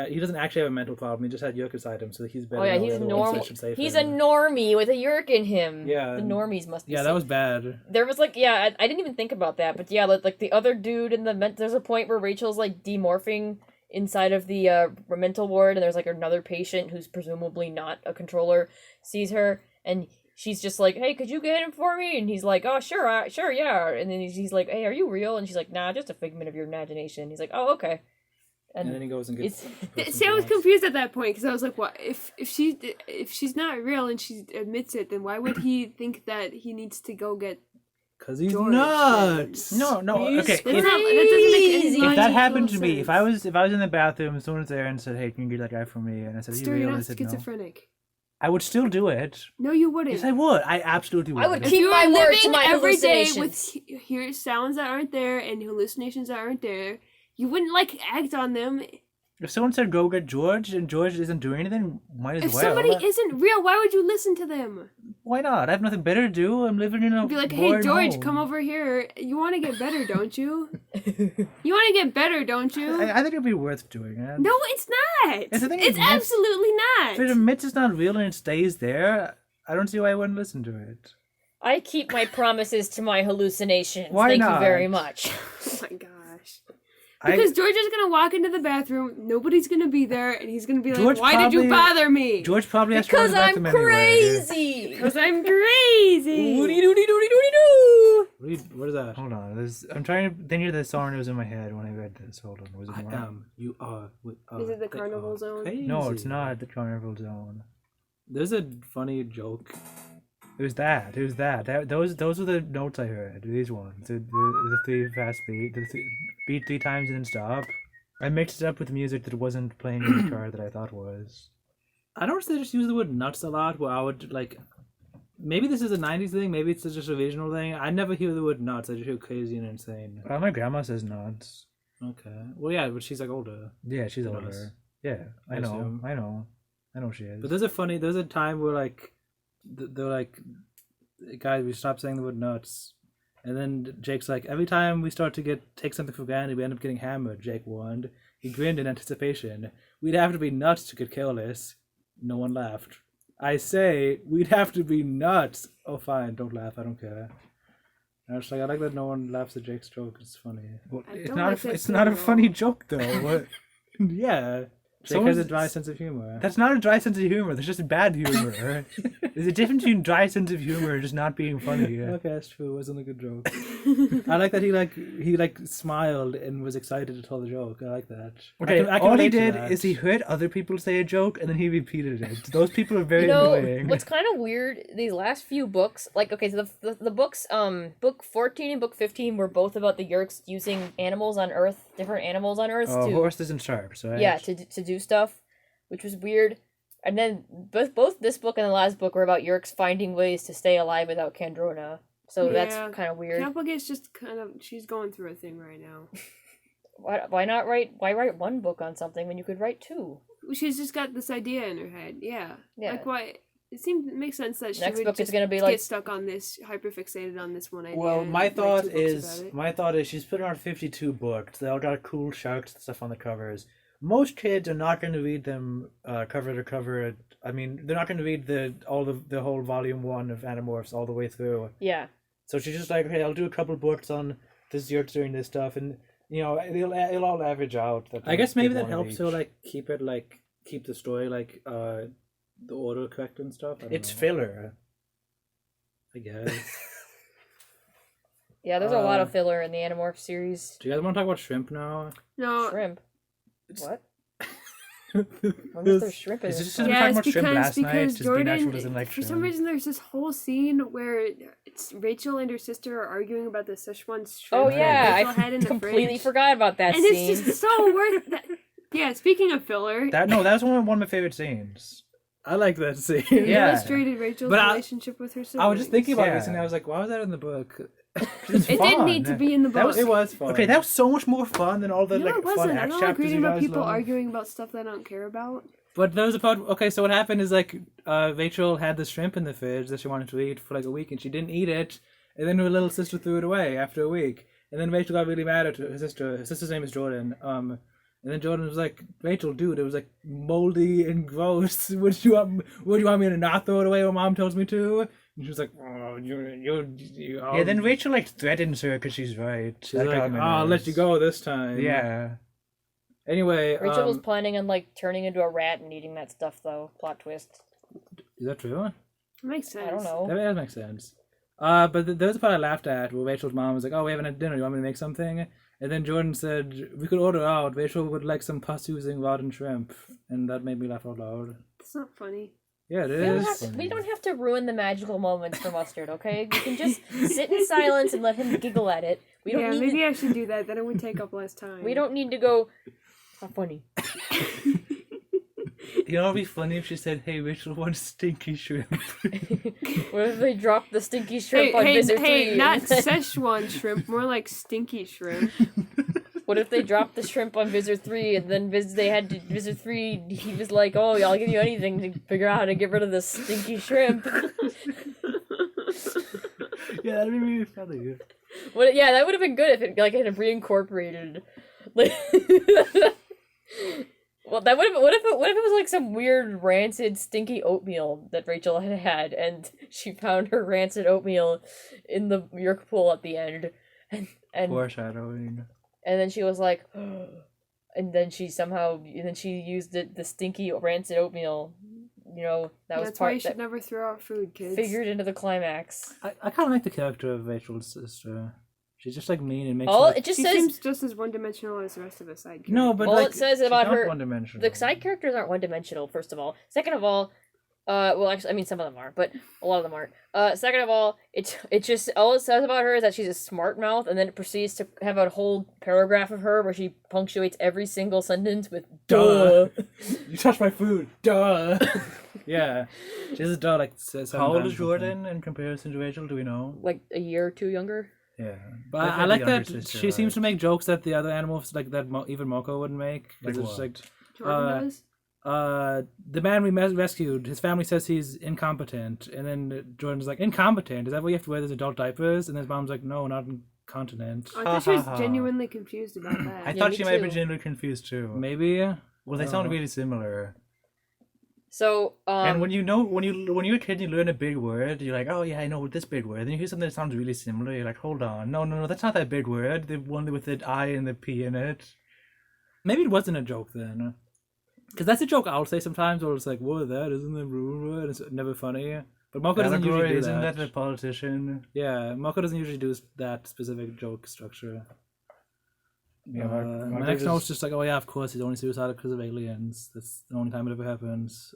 he doesn't actually have a mental problem. He just had yolk inside him, so he's better. Oh yeah, than all he's the other ones, so I normal. should save He's him. a normie with a yerk in him. Yeah. The normies must be. Yeah, that was bad. There was like, yeah, I didn't even think about that, but yeah, like the other dude in the there's a point where Rachel's like demorphing inside of the mental ward, and there's like another patient who's presumably not a controller sees her, and she's just like, hey, could you get him for me? And he's like, oh, sure, sure, yeah. And then he's like, hey, are you real? And she's like, nah, just a figment of your imagination. He's like, oh, okay. And then he goes and gets. See, I was confused at that point because I was like, "What if she's not real and she admits it? Then why would he think that he needs to go get?" Because he's George, nuts. No, He's okay. That doesn't make any If that logical happened to me, sense. if I was in the bathroom, someone was there and said, "Hey, can you get that guy for me?" and I said, "Are you Still, you're real?" not I said, "No." schizophrenic. I would still do it. No, you wouldn't. Yes, I would. I absolutely would. I would If keep you my are word to living my every day hallucinations. with hear sounds that aren't there and hallucinations that aren't there, you wouldn't like act on them. If someone said go get George and George isn't doing anything, might as If well. somebody isn't real, why would you listen to them? Why not? I have nothing better to do. I'm living in a Be like, hey, boring George, home. come over here. You want to get better, don't you? You want to get better, don't you? I think it'd be worth doing it. No, it's not. It's the thing, It's it admits- absolutely If it not. admits it's not real and it stays there, I don't see why I wouldn't listen to it. I keep my promises to my hallucinations. Why Thank not? you very much. Oh my gosh. Because George is gonna walk into the bathroom, nobody's gonna be there, and he's gonna be like, George "Why did you probably- bother me?" George probably has to go to Because the I'm bathroom anyway. crazy. Because I'm crazy. Doody doody doody doody doo. What is that? Hold on, I'm trying to then hear the song that was in my head when I read this. Hold on, was it I more? am. You are. Is it the Carnival Zone? No, it's not the Carnival Zone. There's a funny joke. It was that. Those are the notes I heard. These ones. The three fast beat. Beat 3 times and then stop. I mixed it up with music that wasn't playing in the car that I thought was. I don't say just use the word nuts a lot. Where I would like. Maybe this is a '90s thing. Maybe it's just a regional thing. I never hear the word nuts. I just hear crazy and insane. My grandma says nuts. Okay. Well, yeah, but she's like older. Yeah, she's Than older. us. Yeah, I know. assume. I know she is. But there's a time where like they're like, guys, we stop saying the word nuts, and then Jake's like, every time we start to take something for granted, we end up getting hammered. Jake warned. He grinned in anticipation. We'd have to be nuts to get careless. No one laughed. I say we'd have to be nuts. Oh, fine, don't laugh. I don't care. And I was like, I like that no one laughs at Jake's joke. It's funny. Well, I it's don't not. like that It's not a at all. funny joke though. What? Yeah. Jake Someone's- has a dry sense of humor. That's not a dry sense of humor. That's just bad humor. There's a difference between dry sense of humor and just not being funny. Okay, that's true. It wasn't a good joke. I like that he smiled and was excited to tell the joke. I like that. Okay, I can all he relate to did that. is he heard other people say a joke and then he repeated it. Those people are very You know, annoying. what's kind of weird, these last few books, like, okay, so the books, book 14 and book 15 were both about the Yeerks using animals on Earth, different animals on Earth to, horses and sharks, right? yeah, to do stuff, which was weird. And then both this book and the last book were about Yeerks finding ways to stay alive without Kandrona. So Yeah. that's kind of weird. Campbellgate's just kind of, she's going through a thing right now. Why write one book on something when you could write 2? She's just got this idea in her head. Yeah. Yeah. Like, why? It makes sense that she Next would book is just gonna be get like- stuck on this, hyperfixated on this one idea. Well, and my write thought 2 books about it. is she's putting out 52 books. They all got cool sharks and stuff on the covers. Most kids are not going to read them cover to cover. I mean, they're not going to read the whole volume 1 of Animorphs all the way through. Yeah. So she's just like, hey, I'll do a couple books on this Yeerks doing this stuff, and it'll all average out. That I guess they maybe get that one of helps her each. keep the story the order correct and stuff. I don't It's know. filler. I guess. Yeah, there's a lot Uh, of filler in the Animorph series. Do you guys want to talk about shrimp now? No. Shrimp. What? When When was there shrimp in Is this this book? just- Yeah, talking it's about shrimp because last night, just being Jordan, actual doesn't like for some shrimp. reason, there's this whole scene where it's Rachel and her sister are arguing about the Szechuan shrimp. Oh that yeah, Rachel I had in the completely fridge. forgot about that And scene. it's just so worth that. Yeah, speaking of filler, That was one of my favorite scenes. I like that scene. It Yeah. illustrated Rachel's But relationship with her siblings. I was just thinking about it Yeah. recently. I was like, why was that in the book? It's It didn't need to fun. be in the That book. was- It was fun. Okay, that was so much more fun than all the No, like it fun wasn't. I act don't like chapters reading you about guys people love. arguing about stuff they don't care about. But there was a part. Okay, so what happened is like Rachel had the shrimp in the fridge that she wanted to eat for like a week, and she didn't eat it, and then her little sister threw it away after a week, and then Rachel got really mad at her sister. Her sister's name is Jordan. And then Jordan was like, "Rachel, dude, it was like moldy and gross. Would you want me to not throw it away when Mom tells me to?" And she was like, "Oh, you." Yeah, then Rachel like threatens her because she's right. she's like, "Oh, I'll let you go this time." Yeah. Anyway, Rachel was planning on like turning into a rat and eating that stuff though. Plot twist. is that true? Makes sense. I don't know. That makes sense. But there was a part I laughed at where Rachel's mom was like, "Oh, we haven't had dinner. You want me to make something?" And then Jordan said, "We could order out. Rachel would like some pus-oozing rotten shrimp," and that made me laugh out loud. It's not funny. Yeah, it We don't have to ruin the magical moments for Mustard, okay? We can just sit in silence and let him giggle at it. We don't Yeah, need maybe to, I should do that. Then it would take up less time. we don't need to go. Not funny. You know, it'd be funny if she said, "Hey, Rachel wants stinky shrimp." What if they drop the stinky shrimp Hey, on hey, Visit hey! 3? Not Szechuan shrimp, more like stinky shrimp. What if they dropped the shrimp on Visit 3 and then Visit 3, he was like, "Oh, I'll give you anything to figure out how to get rid of this stinky shrimp." Yeah, that'd be really funny. Well, yeah, that would have been good if it like had reincorporated. Like, well, that would have. What if it was like some weird rancid, stinky oatmeal that Rachel had had, and she found her rancid oatmeal in the Yerk pool at the end, and Foreshadowing. and then she was like, and then she used the stinky rancid oatmeal. You know, that was That's why you part should that never throw out food, kids. figured into the climax. I kind of like the character of Rachel's sister. She's just like mean and makes. All like, it just She says. seems just as one-dimensional as the rest of the side characters. no, but all like it says She's about not her. one-dimensional. The side characters aren't one-dimensional, first of all. Second of all, well, actually, I mean, some of them are, but a lot of them aren't. Second of all, it just, all it says about her is that she's a smart mouth, and then it proceeds to have a whole paragraph of her where she punctuates every single sentence with Duh. duh. You touched my food. Duh. Yeah. She has a duh like says. How old is Jordan in comparison to Rachel? Do we know? Like a year or two younger. Yeah, But Like I the like younger that sister, she seems right? to make jokes that the other animals like that even Moko wouldn't make. 'Cause Like it's what? Jordan does? the man we rescued, his family says he's incompetent, and then Jordan's like, incompetent? Is that why you have to wear those adult diapers? And his mom's like, no, not incontinent. I thought she was Ha, ha, ha. genuinely confused about that. I Yeah, thought me she might have been too. genuinely confused too. Maybe. Well, they I don't sound know. really similar. So, And when you're a kid, you learn a big word. You're like, oh yeah, I know this big word. Then you hear something that sounds really similar. You're like, hold on, no, that's not that big word. The one with the I and the P in it. Maybe it wasn't a joke then. Because that's a joke I'll say sometimes, where it's like, what, that isn't the rude word? It's never funny. But Moko doesn't usually Allegory, do isn't that. that a politician? Yeah, Moko doesn't usually do that specific joke structure. Yeah, My next note's just like, oh yeah, of course, he's only suicidal because of aliens. That's the only time it ever happens.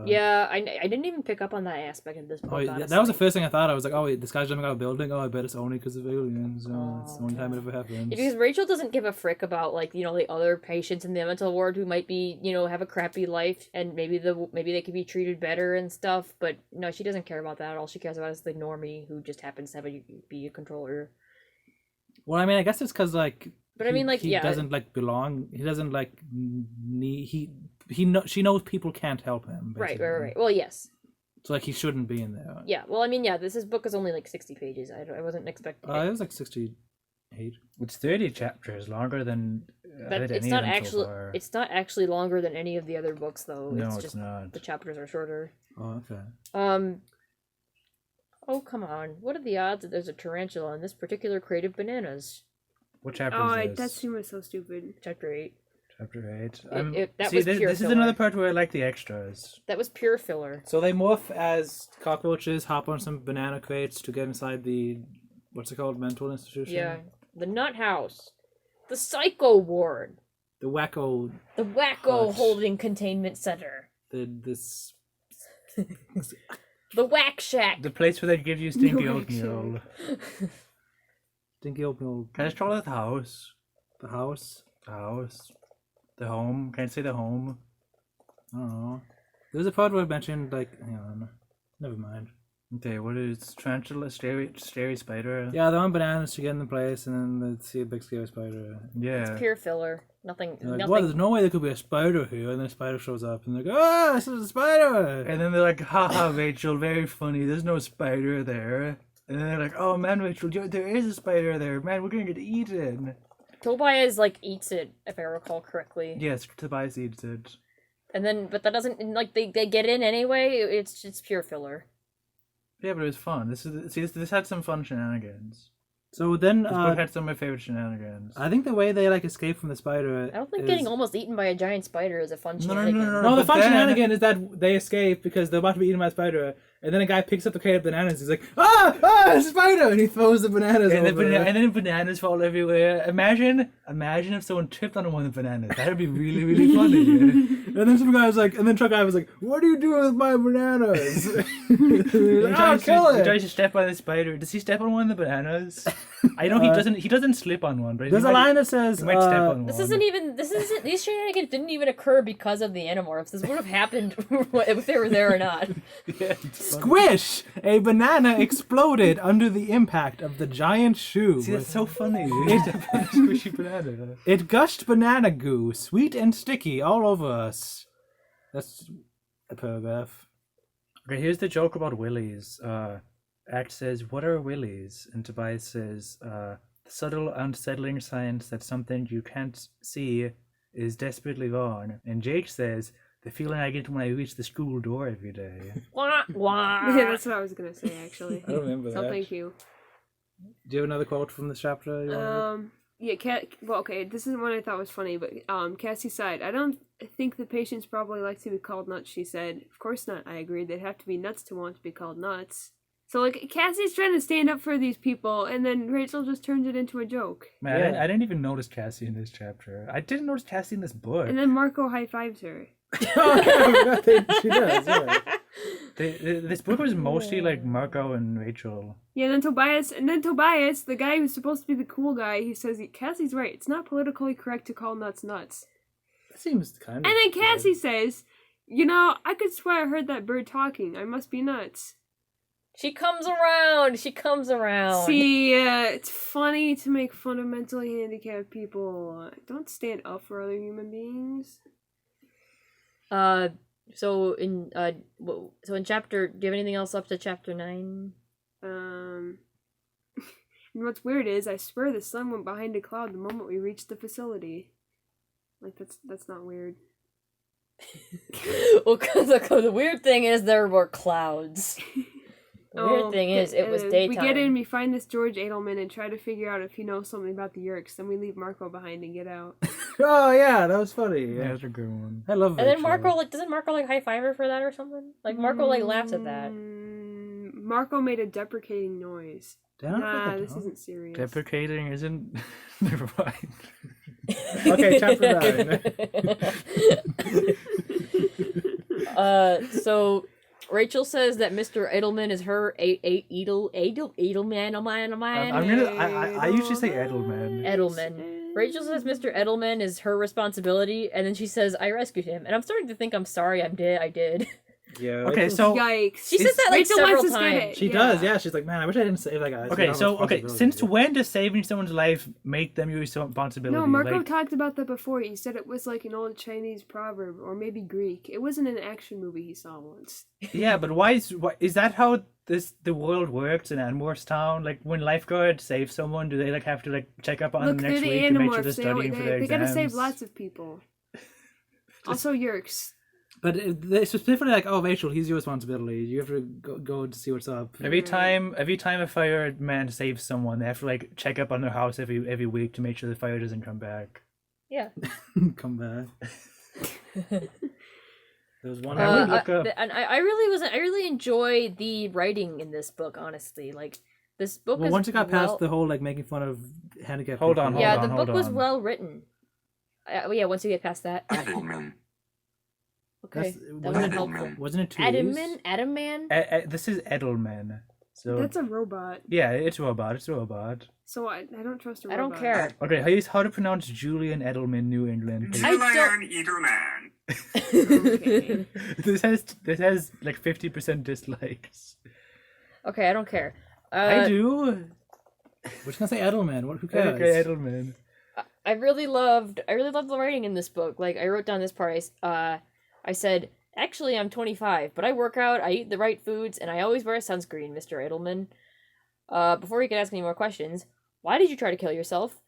yeah, I didn't even pick up on that aspect of this book. Oh, yeah, that was the honestly. first thing I thought. I was like, oh, wait, this guy's jumping out of a building. Oh, I bet it's only because of aliens. It's the only time it ever happens. Because Rachel doesn't give a frick about like the other patients in the mental ward who might be have a crappy life and maybe they could be treated better and stuff. But no, she doesn't care about that. All she cares about is the normie who just happens to be a controller. Well, I mean, I guess it's because like. But I mean, like, he yeah. doesn't like belong. He doesn't like need. She knows people can't help him. Right. basically. Well, yes. So like he shouldn't be in there. Yeah. Well, I mean, yeah. This book is only like 60 pages. I wasn't expecting. It was like 68. It's 30 chapters, longer than. But it's not actually. It's not actually longer than any of the other books, though. No, it's it's just not. the chapters are shorter. Oh, okay. Oh come on! What are the odds that there's a tarantula in this particular crate of bananas? What chapter Oh, is this? that scene was so stupid. Chapter 8. Chapter 8. That See, was this pure is filler. another part where I like the extras. That was pure filler. So they morph as cockroaches, hop on some banana crates to get inside the what's it called, mental institution? Yeah. The Nut House. The Psycho Ward. The wacko. The Wacko Hut. Holding Containment Center. This. The Whack Shack. The place where they give you stinky No, oatmeal. Stinky oatmeal. Can I just call it the house? The house. The house. The home. Can I say the home? I don't know. There's a part where I mentioned, like, hang on. Never mind. Okay, what is tarantula, scary spider? Yeah, they want bananas to get in the place, and then they see a big scary spider. Yeah. It's pure filler. Nothing. They're like, nothing. well, there's no way there could be a spider here, and then a spider shows up, and they're like, ah, this is a spider! And then they're like, haha, Rachel, very funny. There's no spider there. And then they're like, oh man, Rachel, there is a spider there. Man, we're gonna get eaten. Tobias like eats it, if I recall correctly. Yes, Tobias eats it. And then, but that doesn't like they get in anyway. It's pure filler. Yeah, but it was fun. This had some fun shenanigans. So then, This book had some of my favorite shenanigans. I think the way they, like, escape from the spider I don't think is... getting almost eaten by a giant spider is a fun No, shenanigan. No, the but fun then- shenanigan is that they escape because they're about to be eaten by a spider, and then a guy picks up the crate of bananas. He's like, a spider! And he throws the bananas And, over. and then bananas fall everywhere. Imagine if someone tripped on one of the bananas. That'd be really, really funny. And then some guy was like, and then truck guy was like, what are you doing with my bananas? He Kill he it! tries to step on the spider. Does he step on one of the bananas? I know he doesn't. He doesn't slip on one, but There's he a might- line that says, he might step on This one. isn't even. These shenanigans didn't even occur because of the Animorphs. This would have happened if they were there or not. Yeah, it's funny. squish! A banana exploded under the impact of the giant shoe. See, that's so funny. He stepped on a squishy banana. It gushed banana goo, sweet and sticky, all over us. That's a paragraph. Okay, here's the joke about willies. Act says, "What are willies?" And Tobias says, "The subtle, unsettling science that something you can't see is desperately wrong." And Jake says, "The feeling I get when I reach the school door every day." Wah, wah. Yeah, that's what I was gonna say actually. I don't remember So that. thank you. Do you have another quote from this chapter? You wanna read? Yeah, well, okay, this isn't one I thought was funny, but Cassie sighed. I don't think the patients probably like to be called nuts, she said. Of course not, I agreed. They'd have to be nuts to want to be called nuts. So, like, Cassie's trying to stand up for these people, and then Rachel just turns it into a joke. Man, Yeah. I didn't even notice Cassie in this chapter. I didn't notice Cassie in this book. And then Marco high-fives her. Oh, yeah, I forgot that she does, yeah. This book was mostly like Marco and Rachel. Yeah, and then Tobias, the guy who's supposed to be the cool guy, he says, Cassie's right, it's not politically correct to call nuts nuts. That seems kind of... And then Cassie says, you know, I could swear I heard that bird talking. I must be nuts. She comes around. She comes around. See, it's funny to make fun of mentally handicapped people. Don't stand up for other human beings. So in chapter, do you have anything else up to chapter 9? And what's weird is, I swear the sun went behind a cloud the moment we reached the facility. Like, that's not weird. Well, cause the weird thing is there were clouds. The weird thing is it was daytime. We get in, we find this George Edelman and try to figure out if he knows something about the Yerks. Then we leave Marco behind and get out. Oh, yeah, that was funny. Yeah, Yeah. that's a good one. I love And then Rachel. Marco doesn't Marco high five her for that or something? Like Marco laughs at that. Marco made a deprecating noise. Did I not Nah, put that this down? isn't serious. Deprecating isn't. Never mind. Okay, chapter 9. So Rachel says that Mr. Edelman is her Edelman. I usually say Edelman. Edelman. Rachel says Mr. Edelman is her responsibility, and then she says, "I rescued him," and I'm starting to think I'm sorry. I did. Yeah. Okay, Rachel's- so Yikes. She says that like Rachel several wants to skip times. it. She does, yeah. She's like, man, I wish I didn't save that guy. okay, since when does saving someone's life make them your responsibility? No, Marco Like, talked about that before. He said it was like an old Chinese proverb, or maybe Greek. It wasn't an action movie he saw once. yeah, but why is that how the world works in Animorphs Town? Like when lifeguards save someone, do they like have to like check up on Look, them they're next the week to make sure they're Animorphs. studying for their They gotta exams? save lots of people. Also, Yerks. But they specifically like, oh, Rachel, he's your responsibility. You have to go to see what's up. Every time a fireman saves someone, they have to like check up on their house every week to make sure the fire doesn't come back. Yeah. Come back. There was one. I would look up. And I really enjoy the writing in this book. Honestly, like this book. Well, is once it got past well- the whole like making fun of handicapped. Hold people- on, yeah, hold the on, book was on. well written. Yeah, once you get past that. Edelman. Okay, That's- that would have been Edelman. helpful. Wasn't it two Adam Man. This is Edelman. So That's a robot. yeah, it's a robot. It's a robot. So I don't trust a I robot. don't care. Okay, how to pronounce Julian Edelman, New England? please? I don't- Edelman. Okay. This has like 50% dislikes. Okay, I don't care. I do. We're just gonna say Edelman. Who Eric cares? Edelman. I really loved the writing in this book. Like, I wrote down this part. I said, actually, I'm 25, but I work out, I eat the right foods, and I always wear sunscreen, Mr. Edelman. Before he could ask any more questions, why did you try to kill yourself?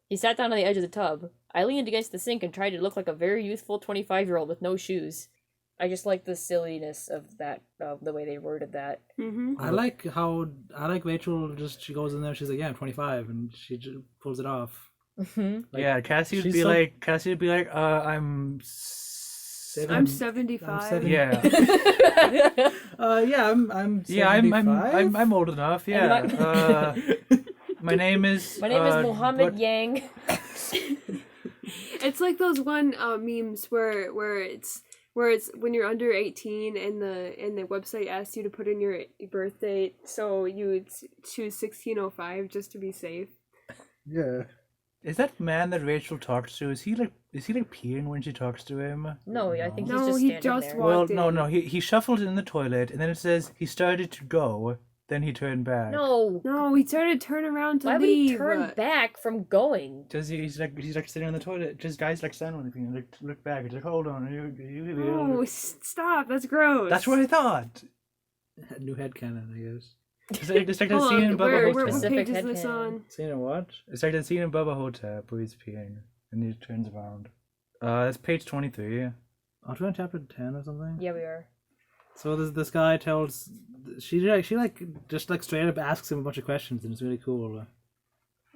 He sat down on the edge of the tub. I leaned against the sink and tried to look like a very youthful 25-year-old with no shoes. I just like the silliness of that, the way they worded that. Mm-hmm. I like Rachel. She goes in there. She's like, yeah, I'm 25, and she just pulls it off. Like, Yeah, Cassie would she's be so- like, I'm. I'm 75. seven- Yeah, yeah, I'm. yeah, 75? I'm old enough. Yeah. My name is. My name is Mohammed what- Yang. It's like those one memes where it's when you're under 18 and the website asks you to put in your birth date, so you would choose 1605 just to be safe. Yeah. Is that man that Rachel talks to? Is he like peeing when she talks to him? No, I think he's No, just he standing just there. walked Well, in. no. He shuffled in the toilet, and then it says he started to go. Then he turned back. No. No, he started to turn around to Why would leave. he turn back from going? Does he's like sitting on the toilet. Just guys like standing on the thing. Like look back. He's like, hold on. You No, stop. That's gross. That's what I thought. New headcanon, I guess. It's like that Hold scene in on, Bubba where Hotep. what Specific page is this headcanon. on? Seen it what? It's like that scene in Bubba Hotep where he's peeing and he turns around. That's page 23. Aren't we on chapter 10 or something? Yeah, we are. So this guy tells she just straight up asks him a bunch of questions, and it's really cool.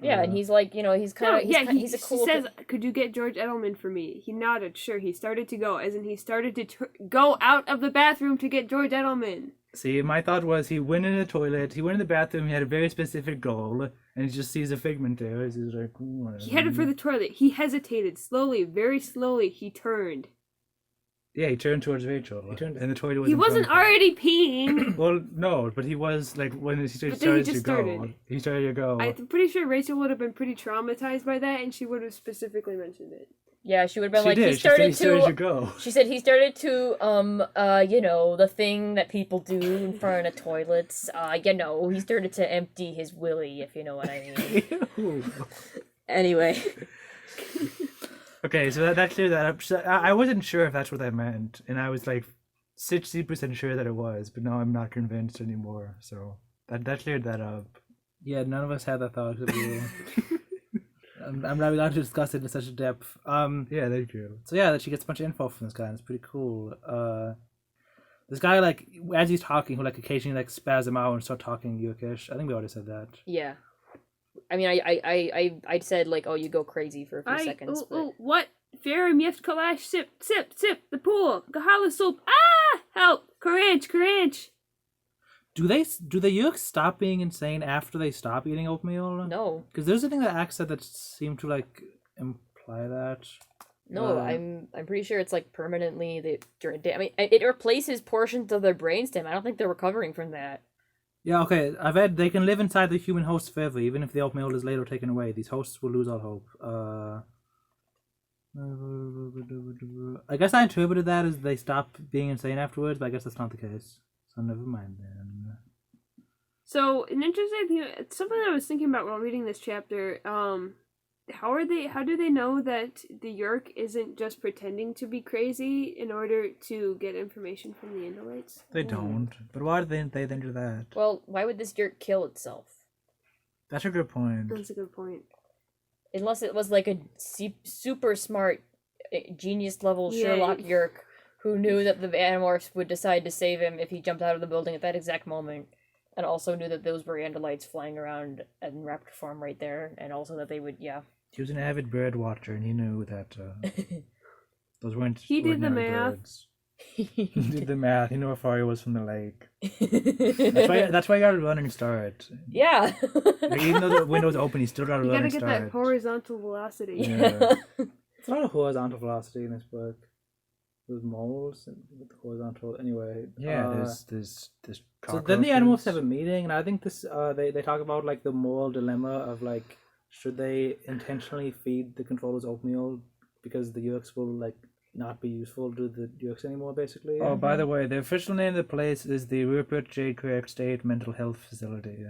Yeah, and he's like, he's kind No, of, yeah, he's a cool. He says, "Could you get George Edelman for me?" He nodded. Sure. He started to go, as in he started to go out of the bathroom to get George Edelman. See, my thought was he went in the toilet, he went in the bathroom, he had a very specific goal, and he just sees a figment there. He's like, He headed for the toilet. He hesitated. Slowly, very slowly, he turned. Yeah, he turned towards Rachel. And the toilet was He in front wasn't of him. already peeing. Well, no, but he was like when he then he started just to go. started. He started to go. I'm pretty sure Rachel would have been pretty traumatized by that, and she would have specifically mentioned it. Yeah, she would have been She like, did. he She said started he started to. to go. She said he started to, the thing that people do in front of toilets. He started to empty his willy, if you know what I mean. Anyway. Okay, so that cleared that up. So I wasn't sure if that's what that meant, and I was like 60% sure that it was, but now I'm not convinced anymore. So that cleared that up. Yeah, none of us had that thought. Except you. I'm not allowed to discuss it in such a depth. Yeah, thank you. So yeah, that she gets a bunch of info from this guy, and it's pretty cool. This guy, like, as he's talking, he'll like occasionally like spasm out and start talking Yurkish. I think we already said that. Yeah. I mean, I said, like, oh, you go crazy for a few seconds. But... What? Farum Yeft Kalash, sip, the pool, Gahala soup, help, Courage. Do the Yurks stop being insane after they stop eating oatmeal? No. Because there's a thing that Axe said that seemed to like imply that. No, I'm pretty sure it's like permanently I mean, it replaces portions of their brainstem. I don't think they're recovering from that. Yeah, okay. I've read they can live inside the human host forever, even if the oatmeal is later taken away. These hosts will lose all hope. I guess I interpreted that as they stop being insane afterwards, but I guess that's not the case. So never mind then. So, an interesting thing, it's something I was thinking about while reading this chapter, how do they know that the Yerk isn't just pretending to be crazy in order to get information from the Indolites? They don't. But why did they then do that? Well, why would this Yerk kill itself? That's a good point. That's a good point. Unless it was like a super smart, genius level Yeah. Sherlock Yerk who knew that the Animorphs would decide to save him if he jumped out of the building at that exact moment, and also knew that those were Andalites flying around in raptor form right there, and also that they would, yeah. He was an avid bird watcher, and he knew that those weren't. He did the ordinary math. birds. He did the math. He knew how far he was from the lake. That's why you got a running start. Yeah. Like, even though the window's open, you still got a You running gotta get start. that horizontal velocity. Yeah. It's a lot of horizontal velocity in this book. There's moles and with the horizontal. Anyway. Yeah, there's So then the animals have a meeting, and I think this they talk about like the moral dilemma of like should they intentionally feed the controllers oatmeal because the Yerks will like not be useful to the Yerks anymore, basically. Oh, by the way, the official name of the place is the Rupert J. Craig State Mental Health Facility.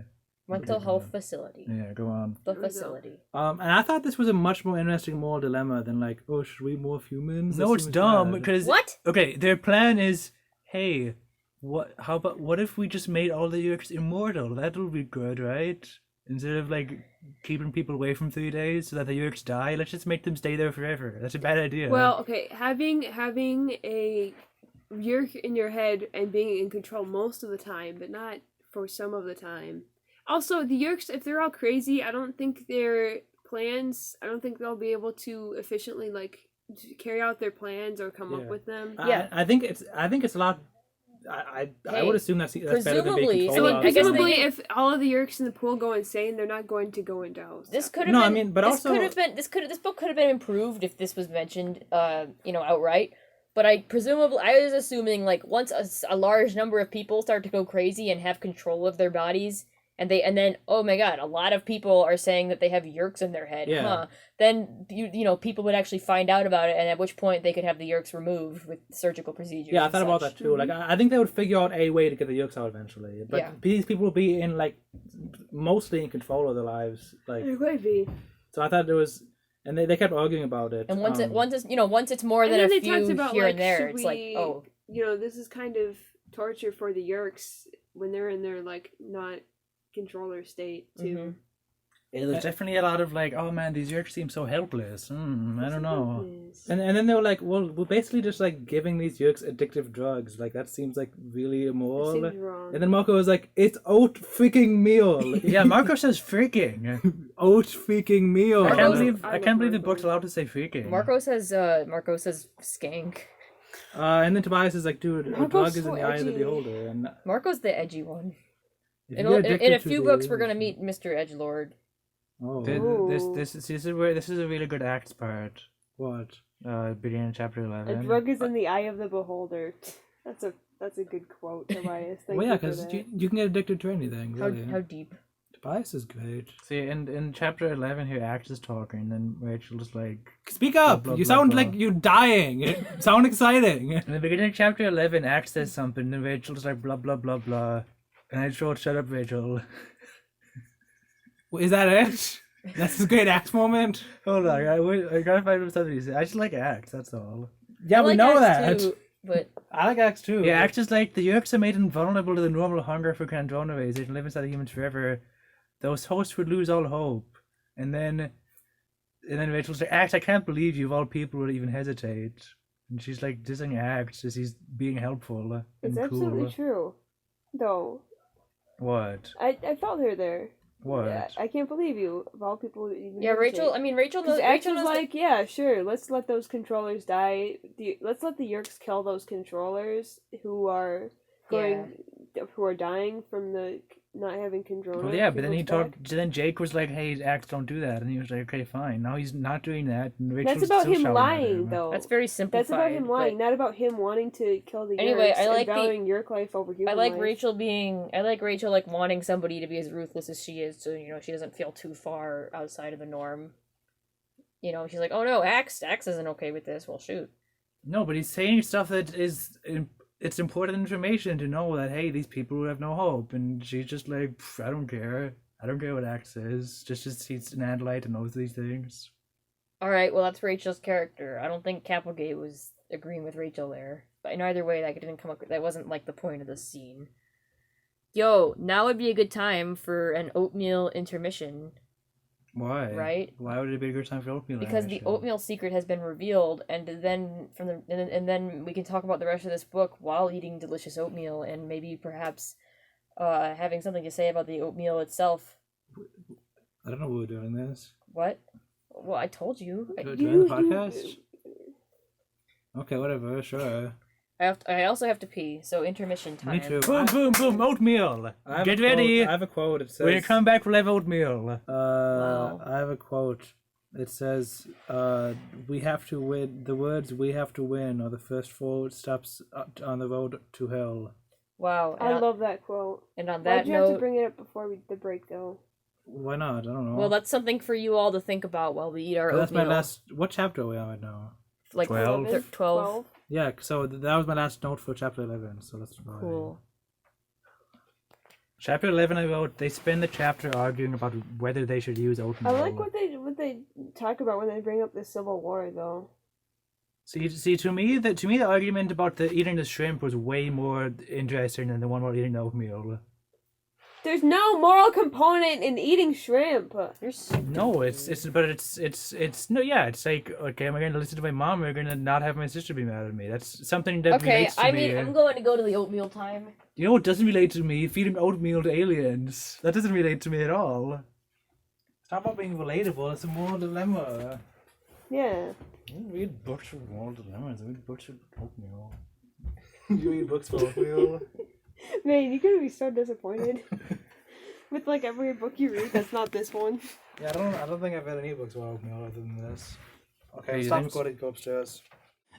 Mental health facility. Yeah, go on. The facility. And I thought this was a much more interesting moral dilemma than like, oh, should we morph humans? No, That it's seems dumb bad. because What? Okay, their plan is, hey, what if we just made all the Yerks immortal? That'll be good, right? Instead of like keeping people away from 3 days so that the Yerks die, let's just make them stay there forever. That's a bad idea. Well, okay, having a yerk in your head and being in control most of the time, but not for some of the time. Also, the yerks, if they're all crazy, I don't think their plans. I don't think they'll be able to efficiently like carry out their plans or come up Yeah. with them. Yeah. I think it's a lot. I Hey, would assume that's better than being presumably- controlled. So I mean, by- I guess they presumably, didn't- if all of the yerks in the pool go insane, they're not going to go into house. This could have No, I been. mean, but this also- could have been. This book could have been improved if this was mentioned, outright. But I was assuming like once a large number of people start to go crazy and have control of their bodies, and then oh my god, a lot of people are saying that they have yerks in their head. Yeah. Huh? Then people would actually find out about it, and at which point they could have the yerks removed with surgical procedures. Yeah, I and thought about such. that too. Like, I think they would figure out a way to get the Yerks out eventually. But Yeah. these people will be in like mostly in control of their lives. Like, It could be. so I thought there was, and they kept arguing about it. And once it's more And than then a they few talked about here like, and there, should it's like we- oh. this is kind of torture for the yerks when they're in their like not controller state too. Mhm. Yeah, there's definitely a lot of like, oh man, these Yerks seem so helpless. I don't know. And then they were like, well, we're basically just like giving these Yerks addictive drugs. Like that seems like really immoral. Seems wrong. And then Marco was like, it's oat freaking meal. Yeah, Marco says freaking. Oat freaking meal. I Marco's- can't believe I I love can't believe the Marco. book's allowed to say freaking. Marco says skank. And then Tobias is like, dude, a Marco's drug is so in the eye of the edgy. beholder. And Marco's the edgy one. if In you're a addicted to few books, we're these- gonna meet Mr. Edgelord. Oh, This is where this is a really good acts part. what? Beginning in chapter A 11. drug is in the eye of the beholder. That's a good quote, Tobias. Thank Well, yeah, you for because that. you can get addicted to anything, really. How deep? Tobias is great. See, in chapter 11, here Axe is talking, and then Rachel is like, Speak up! Blah, blah, you blah, sound blah. like you're dying. Sound exciting. in the beginning of chapter 11, Axe says something, and then Rachel's like, blah, blah, blah, blah. And I wrote, shut up, Rachel. Is that it? That's a great axe moment. Hold on, I gotta find something he said. I just like Axe, that's all. Yeah, I we like know Axe that. too, but I like axe too. Yeah, Axe is like, the Yerks are made invulnerable to the normal hunger for Candronaves. They can live inside the humans forever. Those hosts would lose all hope. And then Rachel's like, Axe, I can't believe you of all people would even hesitate. And she's like dissing Axe as he's being helpful and It's cool. absolutely true. Though. What? I felt her there. What? Yeah, I can't believe you of all people who even yeah, Rachel. I hesitate. mean, Rachel knows. Because Axe Rachel was knows. like, yeah, sure, let's let those controllers die. Let's let the Yerks kill those controllers who are who are dying from the not having control. Well, yeah, but then he talked. Then Jake was like, "Hey, Axe, don't do that," and he was like, "Okay, fine." Now he's not doing that. And Rachel's That's about still him shouting at lying, him. though. That's very simplified. That's about him lying, but not about him wanting to kill the Anyway, Yerks I like and the- valuing Yerk life over human I like life. Rachel being. I like Rachel like wanting somebody to be as ruthless as she is, so she doesn't feel too far outside of the norm. She's like, "Oh no, Axe isn't okay with this." Well, shoot. No, but he's saying stuff that is. It's important information to know that hey, these people have no hope, and she's just like, I don't care. I don't care what Axe is. Just he's an Andalite and knows these things. All right, well that's Rachel's character. I don't think Capelgate was agreeing with Rachel there, but in either way, that didn't come up. That wasn't like the point of the scene. Yo, now would be a good time for an oatmeal intermission, Why? right? Why would it be a good time for oatmeal? Because the oatmeal secret has been revealed, and then and then we can talk about the rest of this book while eating delicious oatmeal, and maybe perhaps having something to say about the oatmeal itself. I don't know why we're doing this. What? Well, I told you. Do it during the podcast? Okay, whatever, sure. I also have to pee, so intermission time. Me too. Boom, boom, boom! Oatmeal. I have Get a quote. ready. I have a quote. It says, When you come back, we'll have oatmeal. Wow. I have a quote. It says, "We have to win." The words "we have to win" are the first 4 steps on the road to hell. Wow. And I on, love that quote. and on Why'd that you have to note, bring it up before the break, though? Why not? I don't know. well, that's something for you all to think about while we eat our That's my oatmeal. last. What chapter are we on right now? like 12. 12. 12. Yeah, so that was my last note for chapter 11. So that's fine. Cool. Chapter 11, I wrote, they spend the chapter arguing about whether they should use I oatmeal. like what they talk about when they bring up the Civil War, though. See, to me, the argument about the eating the shrimp was way more interesting than the one about eating the oatmeal. There's no moral component in eating shrimp. You're stupid. No, it's no, yeah, it's like, okay, am I going to listen to my mom, or am I going to not have my sister be mad at me? That's something that Okay, relates to I me. mean, I'm going to go to the oatmeal time. You know what doesn't relate to me? Feeding oatmeal to aliens. That doesn't relate to me at all. It's not about being relatable, it's a moral dilemma. Yeah. I don't read books for moral dilemmas, I read books for oatmeal. You read books for oatmeal? Man, you're gonna be so disappointed. With like every book you read that's not this one. Yeah, I don't think I've read any books about oatmeal other than this. Okay, You stop think- recording, go upstairs.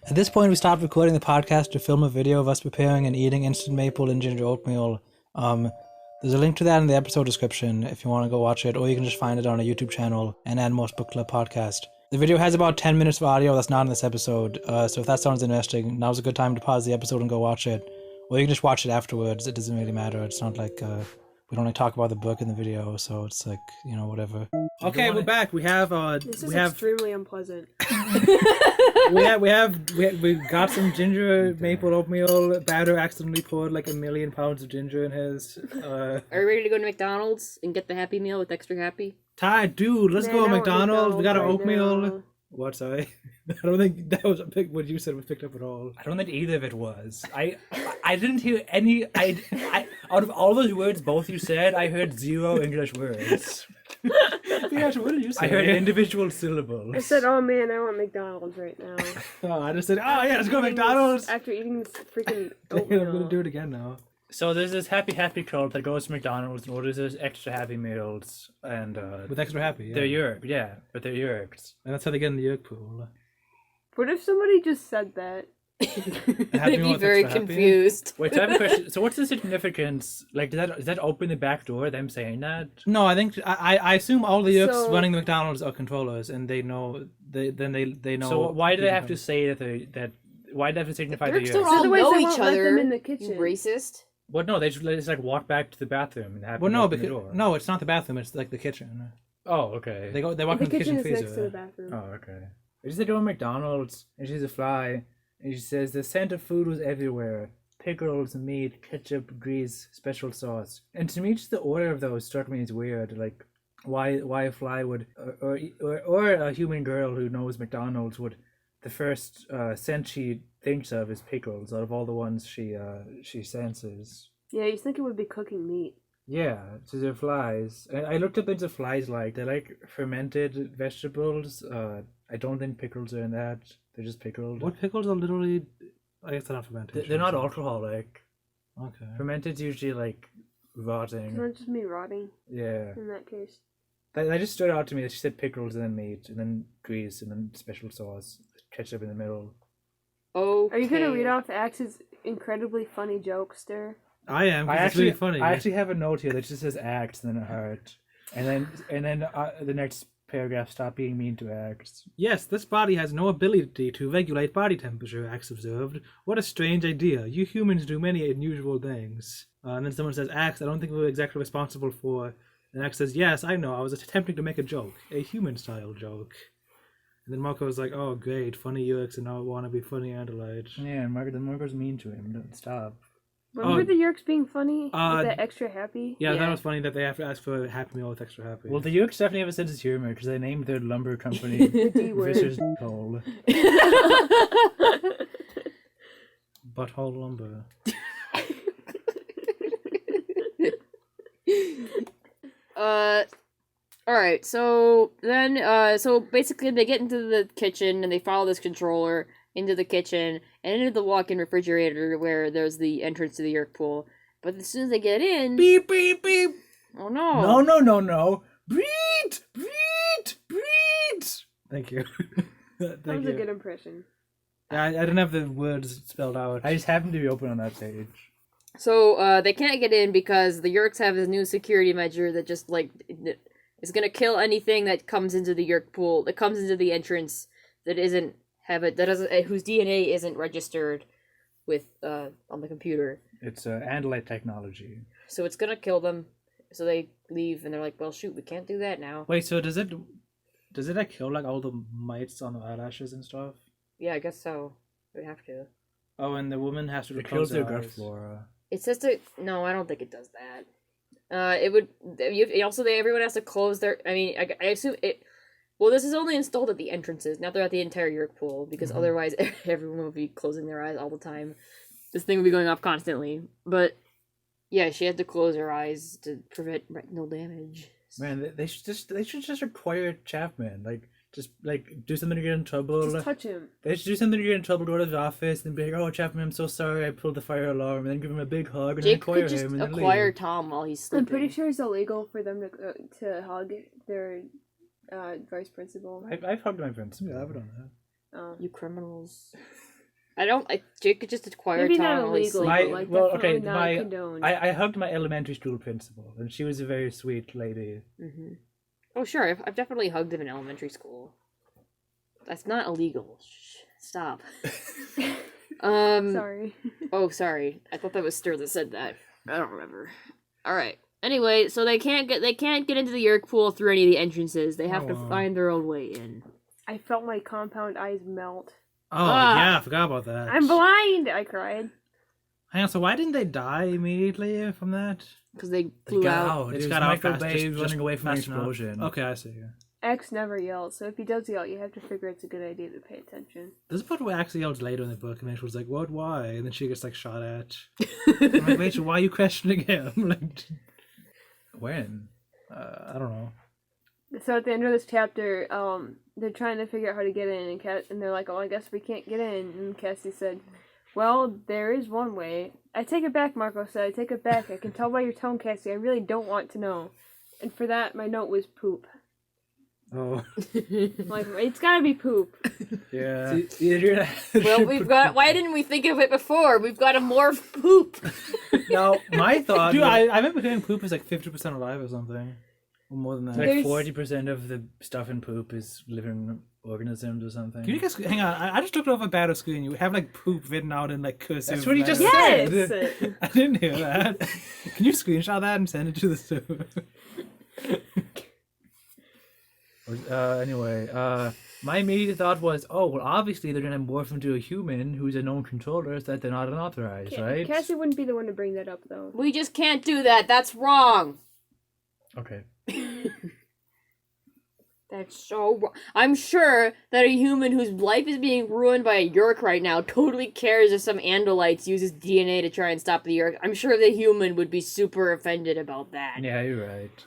At this point, we stopped recording the podcast to film a video of us preparing and eating instant maple and ginger oatmeal. There's a link to that in the episode description if you want to go watch it, or you can just find it on a YouTube channel and Most Book Club podcast. The video has about 10 minutes of audio that's not in this episode, so if that sounds interesting, now's a good time to pause the episode and go watch it. Or you can just watch it afterwards, it doesn't really matter. It's not like, we don't like talk about the book in the video, so it's like, you know, whatever. Okay, we're back. We have, This is extremely unpleasant. we got some ginger maple oatmeal batter. Accidentally poured like 1,000,000 pounds of ginger in his. Are you ready to go to McDonald's and get the Happy Meal with extra happy? Ty, dude, let's Man, go I to want McDonald's. We got our McDonald's right oatmeal. now. What? Sorry, I don't think that was what you said was picked up at all. I don't think either of it was. I didn't hear any. I out of all those words both you said, I heard 0 English words. Yeah, what did you say? I heard individual syllables. I said, oh man, I want McDonald's right now. Oh, I just said, oh yeah, let's go to McDonald's. After eating this freaking I'm oatmeal. gonna do it again now. So there's this happy club that goes to McDonald's and orders those extra happy meals, and With extra happy. Yeah. they're yerked, yeah, but they're yerked. And that's how they get in the yolk pool. What if somebody just said that? They'd Meal be with very extra happy? confused. Wait, so I have a question. So what's the significance? Like, does that open the back door? Them saying that? No, I think I assume all the yolks So- running the McDonald's are controllers, and they know they know. So why do they have to people say that? Why do they have to signify the Yerks don't yerks? all Otherwise know they each won't let other. them in the You kitchen. racist. Well, no, they just like walk back to the bathroom and have Well, them no, open the because door. no, it's not the bathroom. It's like the kitchen. Oh, okay. They walk The in the kitchen kitchen is freezer. next to the bathroom. Oh, okay. She's like going to McDonald's and she's a fly and she says the scent of food was everywhere. Pickles, meat, ketchup, grease, special sauce. And to me, just the order of those struck me as weird. Like, why a fly would or a human girl who knows McDonald's would the first scent she thinks of is pickles out of all the ones she senses. Yeah, you think it would be cooking meat. Yeah, so they're flies. And I looked up into flies like they're like fermented vegetables. I don't think pickles are in that. They're just pickled. What pickles are literally? I guess they're not fermented. They're not alcoholic. Okay. Fermented's usually like rotting. It's not just me rotting Yeah. in that case. That just stood out to me that she said pickles and then meat and then grease and then special sauce, ketchup in the middle. Okay. Are you gonna read off Axe's incredibly funny jokes there? I am. 'Cause it's really funny. I actually have a note here that just says act and then a heart, and then the next paragraph, stop being mean to Axe. Yes, this body has no ability to regulate body temperature, Axe observed. What a strange idea. You humans do many unusual things. And then someone says, Axe, I don't think we're exactly responsible for... And Axe says, yes, I know, I was attempting to make a joke. A human-style joke. And then Marco was like, oh, great, funny Yerks, and now I want to be funny and alive. Yeah, and Marco's mean to him. Don't stop. Remember the Yerks being funny? With uh, that extra happy? Yeah, Yeah. that was funny that they have to ask for a Happy Meal with extra happy. Well, the Yerks definitely have a sense of humor because they named their lumber company D word. Vicious Hole. Butthole lumber. Alright, so then, so basically they get into the kitchen and they follow this controller into the kitchen and into the walk-in refrigerator where there's the entrance to the Yerk pool. But as soon as they get in... Beep, beep, beep. Oh no. No. Breed! Thank you. That was a good impression. I didn't have the words spelled out. I just happened to be open on that page. So, they can't get in because the Yerks have this new security measure that just, like, is gonna kill anything that comes into the Yerk pool, that comes into the entrance that isn't have it that doesn't whose DNA isn't registered with on the computer. It's andalite technology. So it's gonna kill them. So they leave and they're like, well, shoot, we can't do that now. Wait, so does it like kill like all the mites on the eyelashes and stuff? Yeah, I guess so. We have to. Oh, and the woman has to It close kills their their gut eyes. flora. It says to no, I don't think it does that. It would. Everyone has to close their. I mean, I assume it. Well, this is only installed at the entrances, not throughout the entire Yerk pool, because otherwise everyone would be closing their eyes all the time. This thing would be going off constantly. But yeah, she had to close her eyes to prevent retinal damage. Man, they should just require Chapman. Just do something to get in trouble. Just touch him. They should do something to get in trouble, go to his office, and be like, "Oh, Chapman, I'm so sorry, I pulled the fire alarm," and then give him a big hug, and Jake then acquire could just him, and then acquire leave. Tom while he's sleeping. I'm pretty sure it's illegal for them to hug their vice principal. I've hugged my friends. Yeah, I've done that. You criminals. Jake could just acquire Maybe Tom not while he's illegal, sleeping. but definitely not condoned. I hugged my elementary school principal, and she was a very sweet lady. Mm-hmm. Oh, sure. I've definitely hugged him in elementary school. That's not illegal. Shh, stop. Sorry. Oh, sorry. I thought that was Stir that said that. I don't remember. All right. Anyway, so they can't get into the Yerk pool through any of the entrances. They have to find their own way in. I felt my compound eyes melt. Oh, yeah, I forgot about that. I'm blind! I cried. Hang on, so why didn't they die immediately from that? Because they flew out. It It's was got out Michael fast, Bay just running away from an fast enough. explosion. Okay, I see. Yeah. X never yells, so if he does yell, you have to figure it's a good idea to pay attention. There's a part where Axie yells later in the book, and Rachel's like, "What? Why?" And then she gets like shot at. I'm like, Rachel, why are you questioning him? Like, When? I don't know. So at the end of this chapter, they're trying to figure out how to get in, and they're like, "Oh, I guess we can't get in." And Cassie said, "Well, there is one way." I take it back, Marco said. I take it back. I can tell by your tone, Cassie. I really don't want to know. And for that, my note was poop. Oh, Like, it's gotta be poop. yeah. Well, we've got. Why didn't we think of it before? We've got to morph poop. No, my thought. Dude, was- I remember hearing poop is like 50% alive or something. Or more than that. Like There's- 40% of the stuff in poop is living organisms or something. Can you guys hang on? I just looked over a battle screen. You have like poop written out in like cursive. That's what he just letters. said. Yes! I didn't hear that. Can you screenshot that and send it to the server? Anyway, my immediate thought was, oh, well, obviously they're going to morph into a human who's a known controller so that they're not unauthorized, right? Cassie wouldn't be the one to bring that up, though. We just can't do that. That's wrong. Okay. That's so wrong. I'm sure that a human whose life is being ruined by a Yerk right now totally cares if some Andalites uses DNA to try and stop the Yerk. I'm sure the human would be super offended about that. Yeah, you're right.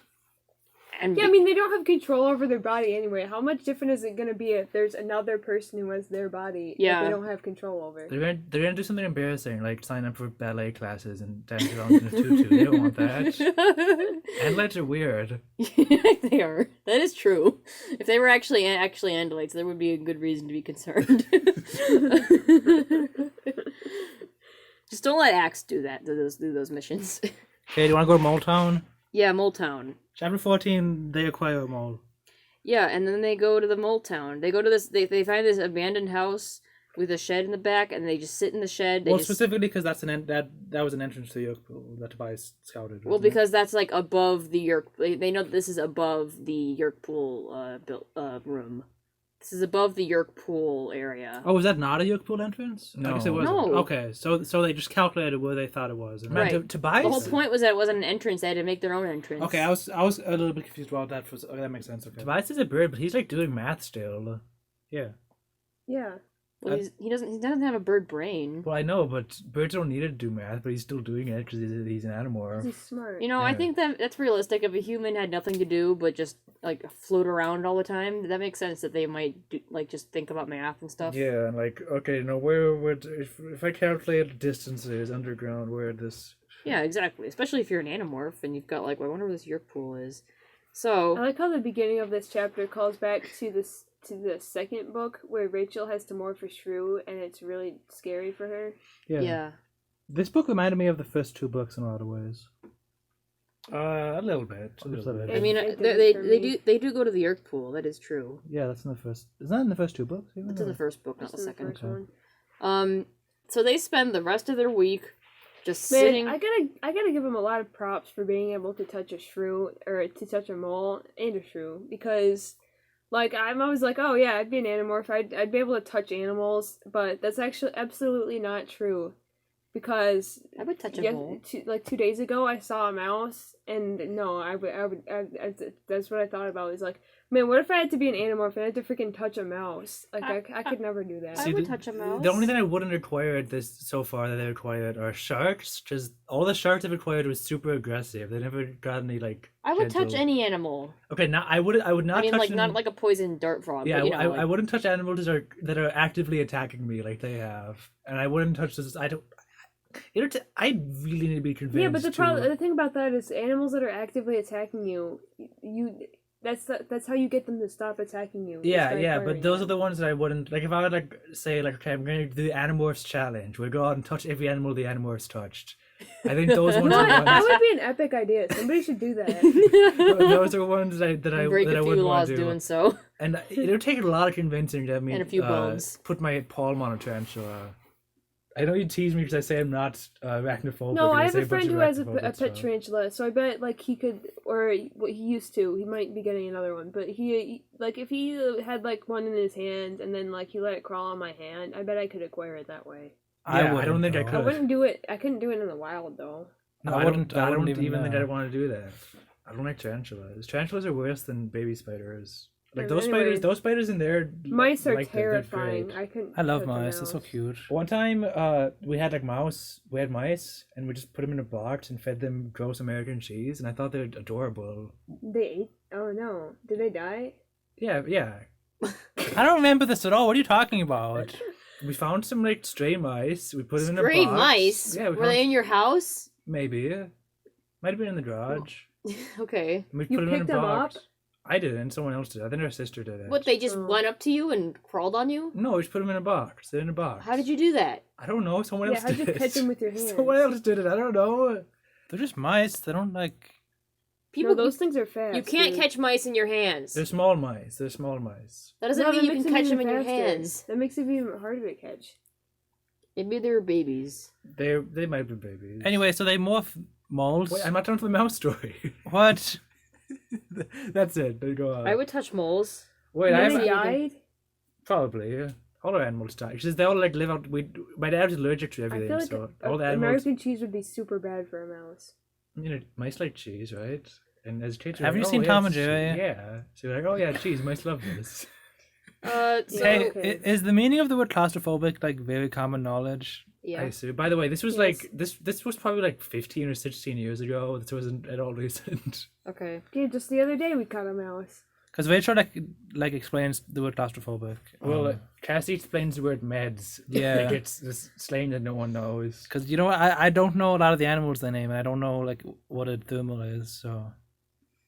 And Yeah, I mean, they don't have control over their body anyway. How much different is it gonna be if there's another person who has their body that Yeah. they don't have control over? They're gonna do something embarrassing, like sign up for ballet classes and dance around in a tutu. They don't want that. And lights are weird. they are. That is true. If they were actually Andalites, there would be a good reason to be concerned. Just don't let Axe do that. Do those missions. Hey, do you want to go to Mole Town? Yeah, Mole Town. Chapter 14, they acquire a mole. Yeah, and then they go to the Mole Town. They go to this. They find this abandoned house with a shed in the back, and they just sit in the shed. Well, specifically because that's that was an entrance to the Yerk pool that Tobias scouted. Well, wasn't it? because that's like above the Yerk. They know that this is above the Yerk pool room. This is above the Yerk pool area. Oh, was that not a Yerk pool entrance? No. I guess it wasn't. No. Okay, so they just calculated where they thought it was. and- Man, Right. Tobias. The whole point was that it wasn't an entrance. They had to make their own entrance. Okay, I was a little bit confused about that. Okay, that makes sense. Okay. Tobias is a bird, but he's like doing math still. Yeah. Yeah. Well, he doesn't have a bird brain. Well, I know, but birds don't need to do math, but he's still doing it because he's an animorph. He's smart. You know, I Yeah. think that's realistic. If a human had nothing to do but just like float around all the time, that makes sense that they might just think about math and stuff. Yeah, and like, okay, no, where would if I calculate distances underground, where this? Yeah, exactly. Especially if you're an animorph and you've got like, well, I wonder where this Yerk pool is. So I like how the beginning of this chapter calls back to the second book where Rachel has to morph a shrew and it's really scary for her. Yeah. yeah. This book reminded me of the first two books in a lot of ways. A little bit. A little bit. I mean, It they didn't for me. they do go to the Yerk pool. That is true. Yeah, that's in the first. Is that in the first two books? Even? That's in the first book, not That's the the second. first one. So they spend the rest of their week just Man, sitting. I gotta give him a lot of props for being able to touch a shrew or to touch a mole and a shrew because, like, I'm always like, oh yeah, I'd be an animorph. I'd be able to touch animals, but that's actually absolutely not true, because I would touch a yeah, mole. 2 days ago I saw a mouse, and no, that's what I thought about. Is like, man, what if I had to be an animorph and I had to freaking touch a mouse? Like, I could never do that. I would touch a mouse. The only thing I wouldn't require at this so far that they required are sharks. Just all the sharks I've acquired was super aggressive. They never got any like. I would touch gentle- any animal. Okay, now I would not. I mean, touch like them- not like a poison dart frog. Yeah, but, you know, I wouldn't touch animals that are actively attacking me like they have, and I wouldn't touch this. I don't. I really need to be convinced. Yeah, but the thing about that is animals that are actively attacking you, that's how you get them to stop attacking you. is by Yeah, but acquiring those them. are the ones that I wouldn't like. If I would like say like, okay, I'm going to do the Animorphs challenge. We'll go out and touch every animal the Animorphs touched. I think those ones No, are the that ones. would be an epic idea. Somebody should do that. Those are ones that I break that I a few wouldn't laws want to do. doing so. And it would take a lot of convincing to have me And a few bones. put my palm on a tarantula. I know you tease me because I say I'm not arachnophobic. No, and I have say a friend bunch who of has a arachnophobic pet stuff. tarantula, so I bet like he could, or what he used to. He might be getting another one, but he like if he had like one in his hand and then like he let it crawl on my hand, I bet I could acquire it that way. Yeah, I don't think I I could. wouldn't do it. I couldn't do it in the wild though. No, I wouldn't even think know. I'd want to do that. I don't like tarantulas. Tarantulas are worse than baby spiders. Like Yeah, those anyway. those spiders in there. Mice are like them, they're terrifying. great. I couldn't. I love touch a mice. They're so mouse. cute. One time, we had mice, and we just put them in a box and fed them gross American cheese, and I thought they're adorable. They ate. Oh no! Did they die? Yeah. I don't remember this at all. What are you talking about? We found some like stray mice. We put them in a Stray box. mice? Yeah, Were they in your house? maybe. Might have been in the garage. Okay. We You put them in a picked them box. up? I didn't. Someone else did. I think our sister did it. What, they just Oh. went up to you and crawled on you? No, we just put them in a box. They're in a box. How did you do that? I don't know. Someone Yeah, else how'd did you it. catch them with your hands? Someone else did it. I don't know. They're just mice. They don't like. People, No, those things are fast. you can't dude. catch mice in your hands. They're small mice. They're small mice. That doesn't No, mean that you makes can catch them in even your faster. hands. That makes it even harder to catch. Maybe they're babies. They might be babies. Anyway, so they morph moles. Wait, I'm not done with the mouse story. What? That's it. They go on. I would touch moles. Wait, And I then they have died. probably. Yeah. All our animals die because they all like live out. My dad's allergic to I everything, feel like so all the animals. American cheese would be super bad for a mouse. You know, mice like cheese, right? And as kids, Have you're you like, seen oh, Tom it's and Jerry? cheese. Yeah. So you're like, oh yeah, cheese. Mice love this. So, Hey, okay. is the meaning of the word claustrophobic like very common knowledge? yeah. I see. By the way, this was Yes. like this was probably like 15 or 16 years ago. This wasn't at all recent. Okay. Yeah, just the other day we caught a mouse. Because Rachel like explains the word claustrophobic. Well, Cassie explains the word meds. Yeah. Like it's this slang that no one knows. Because you know what, I don't know a lot of the animals they name, and I don't know like what a thermal is. So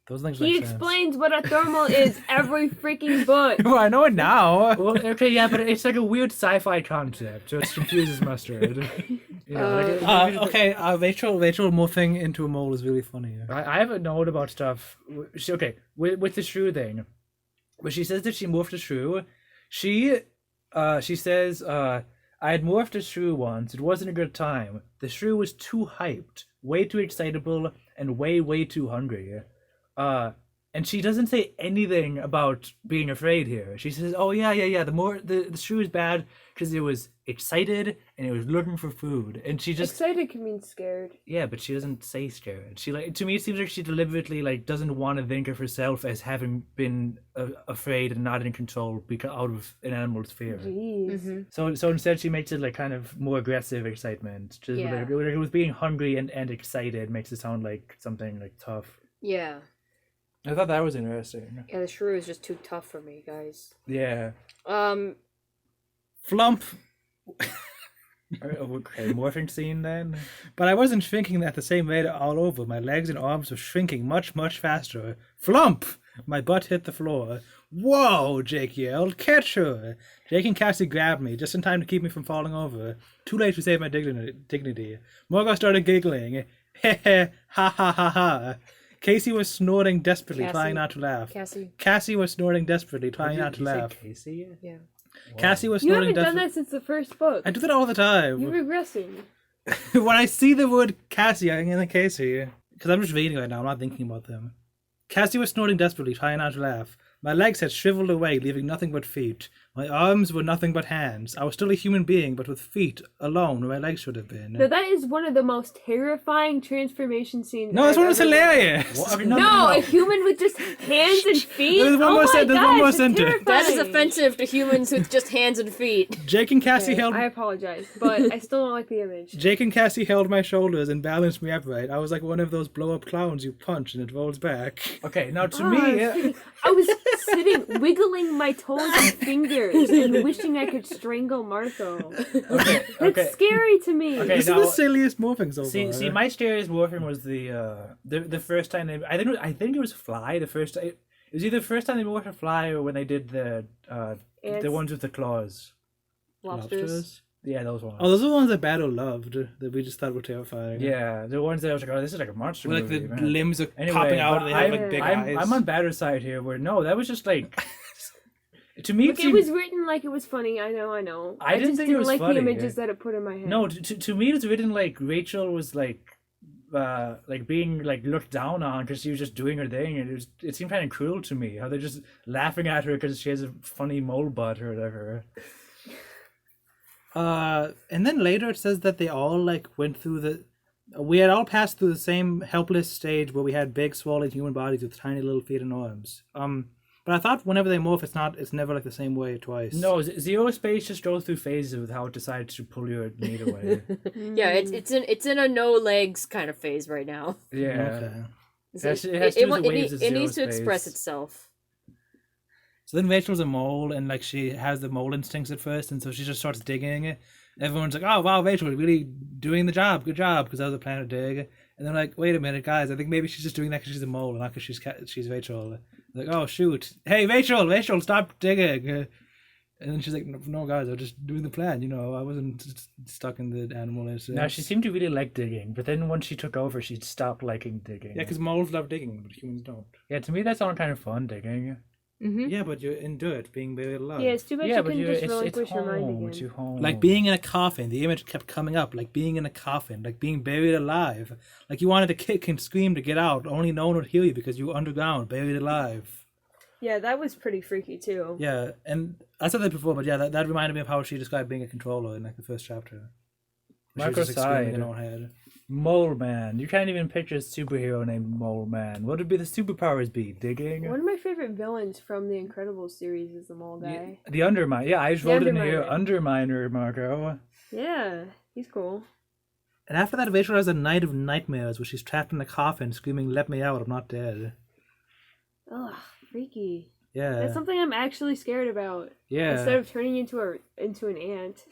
those things. He make explains what a thermal is every freaking book. sense. Well, I know it now. Well, okay, yeah, but it's like a weird sci-fi concept, so it confuses mustard. You know, like, Okay, Rachel morphing into a mole is really funny. I have a note about stuff. Okay, with the shrew thing, when she says that she morphed a shrew, she says, I had morphed a shrew once. It wasn't a good time. The shrew was too hyped, way too excitable, and way too hungry. And she doesn't say anything about being afraid here. She says, "Oh yeah. The shrew is bad because it was excited and it was looking for food." And she just Excited can mean scared. yeah, but she doesn't say scared. She like to me it seems like she deliberately like doesn't want to think of herself as having been afraid and not in control because out of an animal's fear. Jeez. So instead she makes it like kind of more aggressive excitement. Just Yeah. like it was being hungry and excited makes it sound like something like tough. Yeah. I thought that was interesting. Yeah, the shrew is just too tough for me, guys. Yeah. Flump. Okay, morphing scene then. But I wasn't shrinking at the same rate all over. My legs and arms were shrinking much faster. Flump! My butt hit the floor. Whoa, Jake yelled. Catch her! Jake and Cassie grabbed me, just in time to keep me from falling over. Too late to save my dignity. Morgo started giggling. Ha ha ha ha. Casey was snorting desperately, Cassie. trying not to laugh. Cassie. Cassie was snorting desperately, trying not to You say laugh. Casey? Yeah. Cassie was You snorting haven't done desperately. that since the first book. I do that all the time. You're regressing. When I see the word Cassie, I'm in the Casey. Because I'm just reading right now, I'm not thinking about them. Cassie was snorting desperately, trying not to laugh. My legs had shriveled away, leaving nothing but feet. My arms were nothing but hands. I was still a human being, but with feet alone where my legs should have been. No, that is one of the most terrifying transformation scenes. No, this I've one was ever read. hilarious. What? No, a human with just hands and feet. There's one oh more my sen- there's one gosh, more it's sentence. terrifying. That is offensive to humans with just hands and feet. Jake and Cassie Okay, held I apologize, but I still don't like the image. Jake and Cassie held my shoulders and balanced me upright. I was like one of those blow-up clowns you punch and it rolls back. Okay, now to Ah, me, I was sitting, wiggling my toes and fingers, and wishing I could strangle Marco. okay, That's scary to me. Okay, This now- is the silliest morphing so See, far. my scariest morphing was the first time they. I think it was Fly. The first time it was either the first time they morphed a fly or when they did the Ants. ones with the claws. Lobsters. Yeah, those ones. Oh, those are the ones that Battle loved that we just thought were terrifying. Yeah, the ones that I was like, oh, this is like a monster Where, like movie. the man. limbs are Anyway, popping out but and they have like big eyes. I'm on Batter's side here. Where no, that was just like. To me, Look, it was written like it was funny. I know. I didn't just think it didn't was like funny. the images that it put in my head. No, to me, it's written like Rachel was like being like looked down on because she was just doing her thing, and it seemed kind of cruel to me how they're just laughing at her because she has a funny mole butt or whatever. And then later it says that they all like went through we had all passed through the same helpless stage where we had big swollen human bodies with tiny little feet and arms. But I thought whenever they morph, it's never like the same way twice. No, Zero Space just goes through phases with how it decides to pull your meat away. Yeah, it's in a no legs kind of phase right now. Yeah. Okay. It has to do with the waves of it Zero needs to express Space. itself. So then Rachel's a mole, and like she has the mole instincts at first, and so she just starts digging. Everyone's like, "Oh wow, Rachel, you're really doing the job. Good job," because that was a plan to dig. And they're like, "Wait a minute, guys. I think maybe she's just doing that because she's a mole, and not because she's Rachel." They're like, "Oh shoot, hey Rachel, stop digging." And then she's like, "No, guys, I'm just doing the plan. You know, I wasn't stuck in the animal instinct." Now she seemed to really like digging, but then once she took over, she stopped liking digging. Yeah, because moles love digging, but humans don't. Yeah, to me that sounded kind of fun digging. Mm-hmm. Yeah, but you're into it, being buried alive. Yeah, it's too bad Yeah, you but couldn't just it's relinquish your mind home. again. It's your home. Like being in a coffin. The image kept coming up, like being in a coffin, like being buried alive. Like you wanted to kick and scream to get out, only no one would hear you because you were underground, buried alive. Yeah, that was pretty freaky too. Yeah, and I said that before, but yeah, that reminded me of how she described being a controller in like the first chapter. She was just, like, screaming in her own head. Mole Man. You can't even picture a superhero named Mole Man. What would be the superpowers be? Digging? One of my favorite villains from the Incredibles series is the mole guy. The Underminer. Yeah, I just The wrote in here Underminer. Underminer, Marco. Yeah, he's cool. And after that, Rachel has a night of nightmares where she's trapped in a coffin screaming, "Let me out, I'm not dead." Ugh, freaky. Yeah. That's something I'm actually scared about. Yeah. Instead of turning into an ant.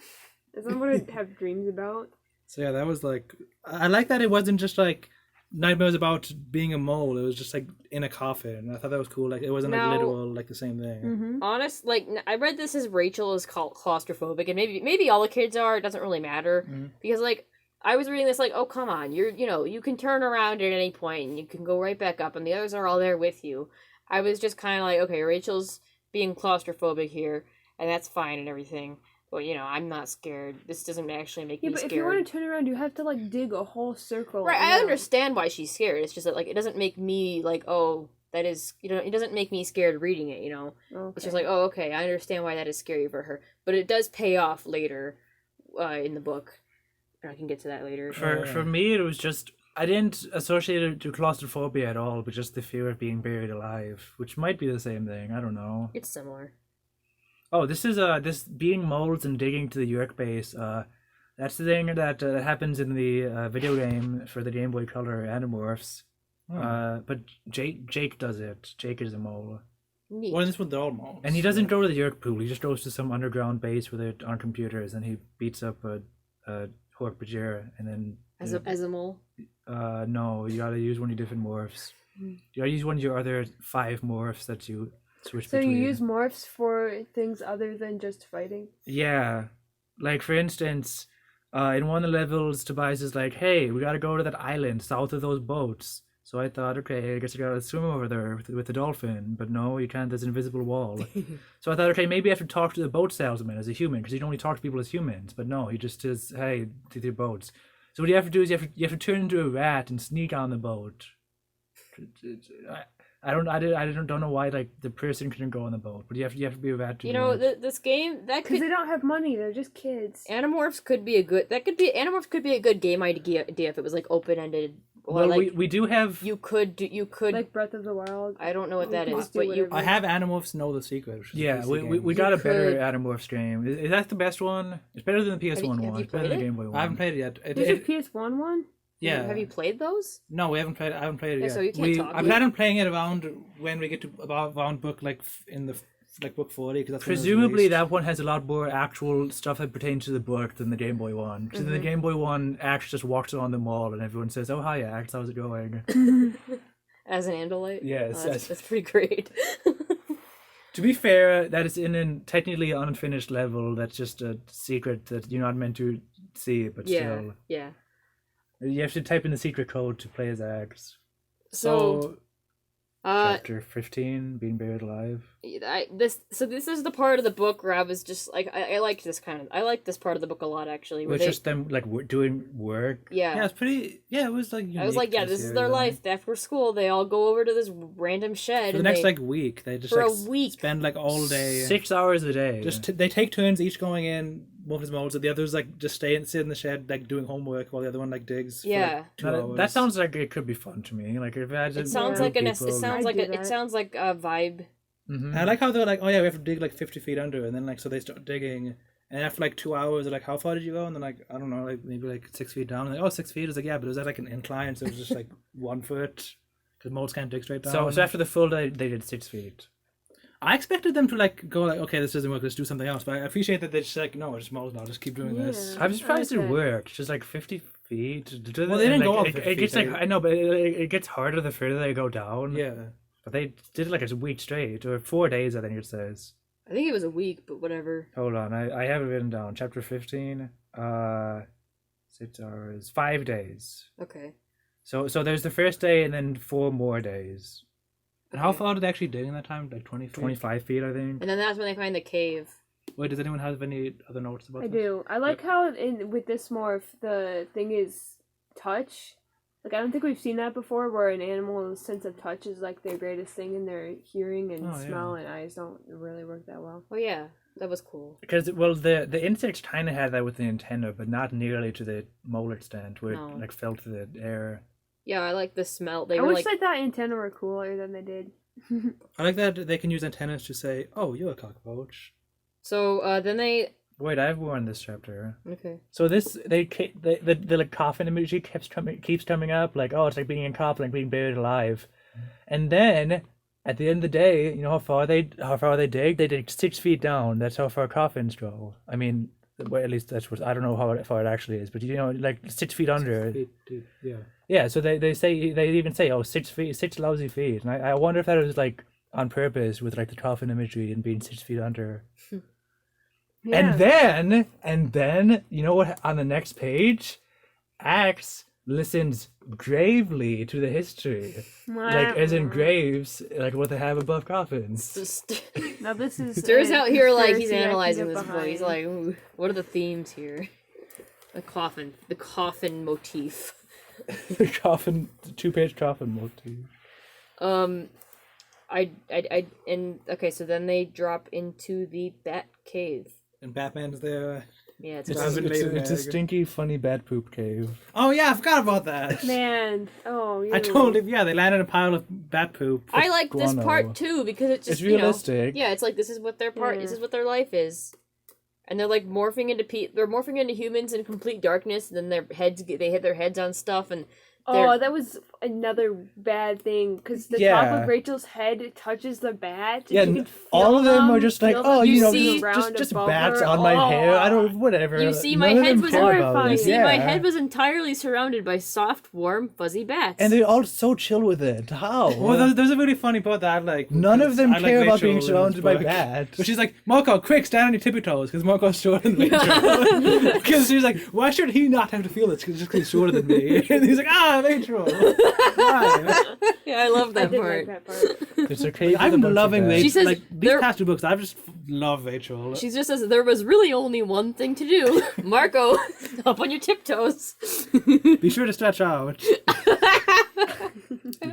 That's not what I have dreams about. So yeah, that was like, I like that it wasn't just like nightmares about being a mole. It was just like in a coffin. I thought that was cool. Like it wasn't like Now- literal, like the same thing. Mm-hmm. Honest, like I read this as Rachel is claustrophobic, and maybe all the kids are. It doesn't really matter because like I was reading this like, oh come on, you can turn around at any point and you can go right back up, and the others are all there with you. I was just kind of like, okay, Rachel's being claustrophobic here, and that's fine and everything. But I'm not scared. This doesn't actually make Yeah, me but scared. if you want to turn around, you have to like dig a whole circle. Right, I around. understand why she's scared. It's just that like it doesn't make me like, oh, that is it doesn't make me scared reading it. Okay. It's just like, oh, okay, I understand why that is scary for her. But it does pay off later, in the book. I can get to that later. For me, it was just I didn't associate it to claustrophobia at all, but just the fear of being buried alive, which might be the same thing. I don't know. It's similar. Oh, this is this being moles and digging to the York base. That's the thing that happens in the video game for the Game Boy Color Animorphs. But Jake does it. Jake is a mole, Neat. Well, in this one, they're all moles. and he doesn't go to the York pool. He just goes to some underground base where they're on computers, and he beats up a Hork-Bajir, and then As a mole. no, you gotta use one of your different morphs. You gotta use one of your other 5 morphs that you switch So between. you use morphs for things other than just fighting? Yeah. Like, for instance, In one of the levels, Tobias is like, "Hey, we gotta go to that island south of those boats." So I thought, okay, I guess I gotta swim over there with the dolphin. But no, you can't. There's an invisible wall. So I thought, okay, maybe I have to talk to the boat salesman as a human, because you can only talk to people as humans. But no, he just says, "Hey, to your boats." So what you have to do is you have to turn into a rat and sneak on the boat. I don't know why like the person couldn't go on the boat, but you have to be a rat. To You do know, it. this game that Because could they don't have money. They're just kids. Animorphs could be a good Animorphs could be a good game idea if it was like open ended. Well, we do have. you could Like Breath of the Wild. I don't know what that You is, can but do you whatever. I have Animorphs Know the Secret. Which is a Yeah, PC we game. got a You better could- Animorphs game. Is that the best one? It's better than the PS1 have one. you It's better than the played it? Game Boy one. I haven't played it yet. There's a PS1 one? Yeah. have you played those? No, we haven't played it. I haven't played it Yeah, yet. so you can't talk. I plan on playing it around when we get to around book in the book 40 because that's when it was Presumably released. that one has a lot more actual stuff that pertains to the book than the Game Boy one. Because in the Game Boy one, Axe just walks on the mall and everyone says, "Oh hi Axe, how's it going?" As an Andalite? Yes, That's pretty great. To be fair, that is in a technically unfinished level. That's just a secret that you're not meant to see, but yeah, still. yeah. You have to type in the secret code to play as Axe. So, Chapter 15, being buried alive. this is the part of the book where I was just like, I like this part of the book a lot actually. It Where was just them like doing work. Yeah, it's pretty. Yeah, it was like. I was like, yeah, this is their life. After school, they all go over to this random shed. For the and next they, like week, they just for like a week. spend like all day. 6 hours a day. Just they take turns each going in. One of his molds, and the others like just sit in the shed like doing homework while the other one like digs. Yeah. For, like, 2 hours. That sounds like it could be fun to me. Like if I It sounds like it sounds like a vibe. Mm-hmm. And I like how they're like, oh yeah, we have to dig like 50 feet under, and then like so they start digging, and after like 2 hours, they're like, how far did you go? And then like I don't know, like maybe like 6 feet down. And like, oh, 6 feet. It's like yeah, but it was at like an incline, so it was just like 1 foot because molds can't dig straight down. So after the full day, they did 6 feet. I expected them to like go like, okay, this doesn't work, let's do something else. But I appreciate that they're just like, no, it's molds now, just keep doing this. Yeah. I'm surprised Okay. it worked. Just like 50 feet. Well, they didn't go up It 50 gets feet. like I know, but it gets harder the further they go down. Yeah. But they did it like a week straight, or 4 days. I think it says. I think it was a week, but whatever. Hold on, I have it written down. Chapter 15. 6 hours. 5 days. Okay. So there's the first day and then 4 more days. And how far did they actually dig in that time? Like 20 feet? 25 feet, I think. And then that's when they find the cave. Wait, does anyone have any other notes about I this? do. I like how with this morph, the thing is touch. Like, I don't think we've seen that before, where an animal's sense of touch is like their greatest thing, and their hearing and Oh, yeah. smell and eyes don't really work that well. Oh yeah, that was cool. Because well, the insects kind of had that with the antenna, but not nearly to the mole extent where No. it like felt the air. Yeah, I like the smell. They I were wish like, I thought antenna were cooler than they did. I like that they can use antennas to say, oh, you're a cockroach. so then they Wait, I have more in this chapter. okay. So this the like coffin imagery keeps coming up, like oh, it's like being in a coffin, like being buried alive, and then at the end of the day, you know how far they dig? They dig 6 feet down. That's how far coffins go. I mean, well, at least that's what I don't know how far it actually is, but you know, like 6 feet under. Yeah. Yeah, so they even say 6 feet, 6 lousy feet, and I wonder if that was like on purpose with like the coffin imagery and being 6 feet under. Yeah. And then you know what? On the next page, Axe listens gravely to the history, like as in graves, like what they have above coffins. Now this is Stuart's out here like he's conspiracy I can analyzing get this book. He's behind. like, ooh, what are the themes here? The coffin motif. The coffin, the 2-page coffin motif. Okay, so then they drop into the Bat Cave. And Batman's there. Yeah, it's It's, gross. it's a stinky, funny bat poop cave. Oh yeah, I forgot about that. Man, oh, I told him, yeah, they landed in a pile of bat poop. I like this guano. part too because it just It's realistic. Yeah, it's like this is what their part. Yeah. This is what their life is, and they're like morphing into they're morphing into humans in complete darkness. And then their heads they hit their heads on stuff, and Oh, that was another bad thing because the top Yeah. of Rachel's head touches the bat. Yeah, and you can all of feel them are just like, feel oh, them You you know, see- around just above bats her. on my Oh. hair. I don't, whatever. You see, None my of head them was care about horrifying. it. You see, yeah. my head was entirely surrounded by soft, warm, fuzzy bats. And they're all so chill with it. How? Well, there's a really funny part that I like. None of because them I like care about Rachel being in this surrounded by book. bats. But she's like, Marco, quick, stand on your tippy toes, because Marco's shorter than Rachel. Because she's like, why should he not have to feel this? Just because he's shorter than me. And he's like, Rachel. Why? Yeah, I love I that did part. like that part. It's okay with a I'm bunch of loving bats. Rachel. She says like, these there- past two books, I just love Rachel. She just says there was really only one thing to do. Marco, up on your tiptoes. Be sure to stretch out.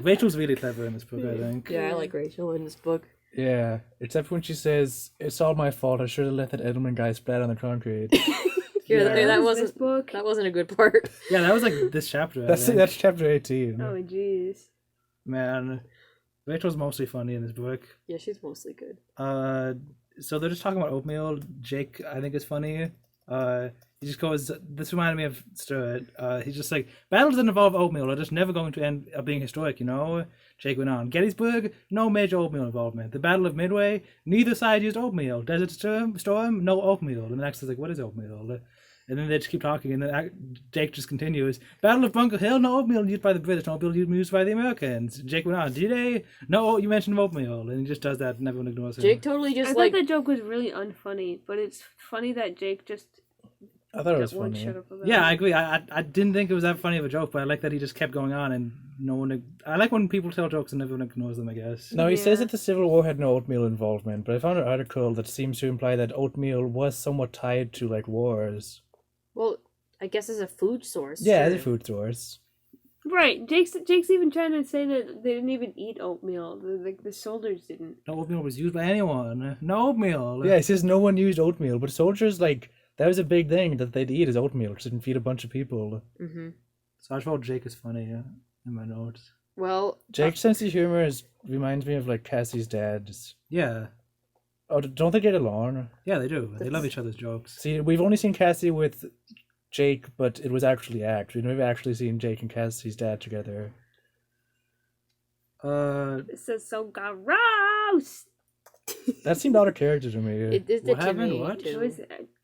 Rachel's really clever in this book, I think. Yeah, I like Rachel in this book. Yeah, except when she says, it's all my fault, I should have let that Edelman guy splat on the concrete. Yeah, Yeah. that was this wasn't book. that wasn't a good part. Yeah, that was like this chapter. I think. That's chapter 18. Oh jeez. Man, Rachel's mostly funny in this book. Yeah, she's mostly good. So they're just talking about oatmeal. Jake, I think, is funny. He just goes, this reminded me of Stuart. He's just like, battles that involve oatmeal are just never going to end up being historic, you know? Jake went on. Gettysburg, no major oatmeal involvement. The Battle of Midway, neither side used oatmeal. Desert Storm, no oatmeal. And the next is like, what is oatmeal? And then they just keep talking, and then Jake just continues. Battle of Bunker Hill, no oatmeal used by the British, no oatmeal used by the Americans. Jake went on. D-Day, no, you mentioned oatmeal. And he just does that, and everyone ignores him. Jake totally I just thought like that joke was really unfunny, but it's funny that Jake just I thought it was won't funny. shut up about Yeah, I it. agree. I didn't think it was that funny of a joke, but I like that he just kept going on and no one. I like when people tell jokes and everyone ignores them, I guess. Now, he says Yeah. that the Civil War had no oatmeal involvement, but I found an article that seems to imply that oatmeal was somewhat tied to, like, wars. well, I guess as a food source. Yeah, as a sure. food source. Right, Jake's even trying to say that they didn't even eat oatmeal. The soldiers didn't. No oatmeal was used by anyone. No oatmeal. Yeah, he says no one used oatmeal, but soldiers, like, that was a big thing that they'd eat is oatmeal, because it didn't feed a bunch of people. Mm-hmm. So I just wrote Jake is funny in my notes. Well, Jake's sense of humor reminds me of, like, Cassie's dad's. Yeah. Oh, don't they get along? Yeah, they do. They love each other's jokes. See, we've only seen Cassie with Jake, but it was actually act. We've never actually seen Jake and Cassie's dad together. This is so gross. That seemed out of character to me. it did What to happened? me What? too. It was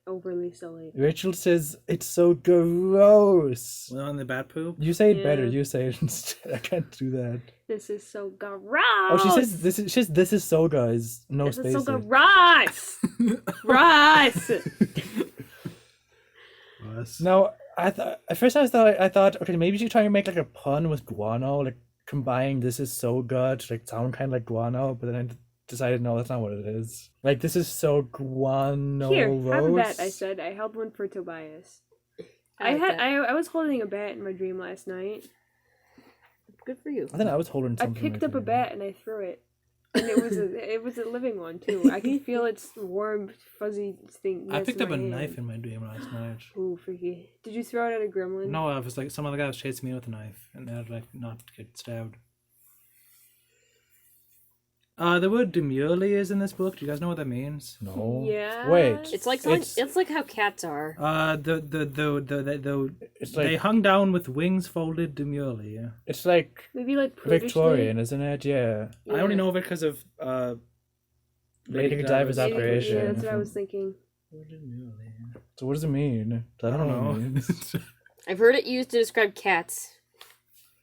overly silly. Rachel says, it's so gross. Well, on the bat poop. You say it better. Yeah. You say it instead. I can't do that. This is so gross. Oh, she says this is so, guys. No This is spaces. so gross. Gross. Us. Now, at first I thought, okay, maybe she's trying to make like a pun with guano, like combining this is so good to like sound kind of like guano, but then I decided no, that's not what it is. Like this is so guano. Here, have a bat. I said. I held one for Tobias. I like that. I was holding a bat in my dream last night. Good for you. I think I was holding I something. picked like up a that. bat and I threw it, and it was a living one too. I can feel its warm, fuzzy thing. I next picked to up my a hand. knife in my dream last night. Ooh, freaky! Did you throw it at a gremlin? No, I was like, some other guy was chasing me with a knife, and I had like not get stabbed. The word demurely is in this book. Do you guys know what that means? No. Yeah. Wait. It's like It's- it's like how cats are. It's They like hung down with wings folded demurely. Yeah. it's like Maybe like previously. Victorian, isn't it? Yeah. I only know of it because of Lady Godiva's Maybe- operation. Yeah, that's what I was thinking. Demurely. So what does it mean? I don't know. What it means. I've heard it used to describe cats.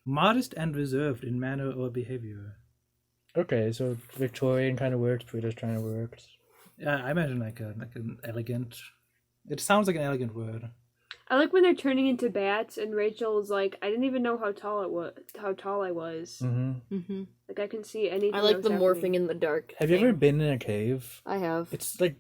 Modest and reserved in manner or behavior. Okay, so Victorian kind of works, British kind of works. Yeah, I imagine like an elegant. It sounds like an elegant word. I like when they're turning into bats, and Rachel's like, "I didn't even know how tall I was. Mm-hmm. Mm-hmm. Like I can see anything." I like that the was morphing happening. in the dark. Have you ever thing. been in a cave? I have. It's like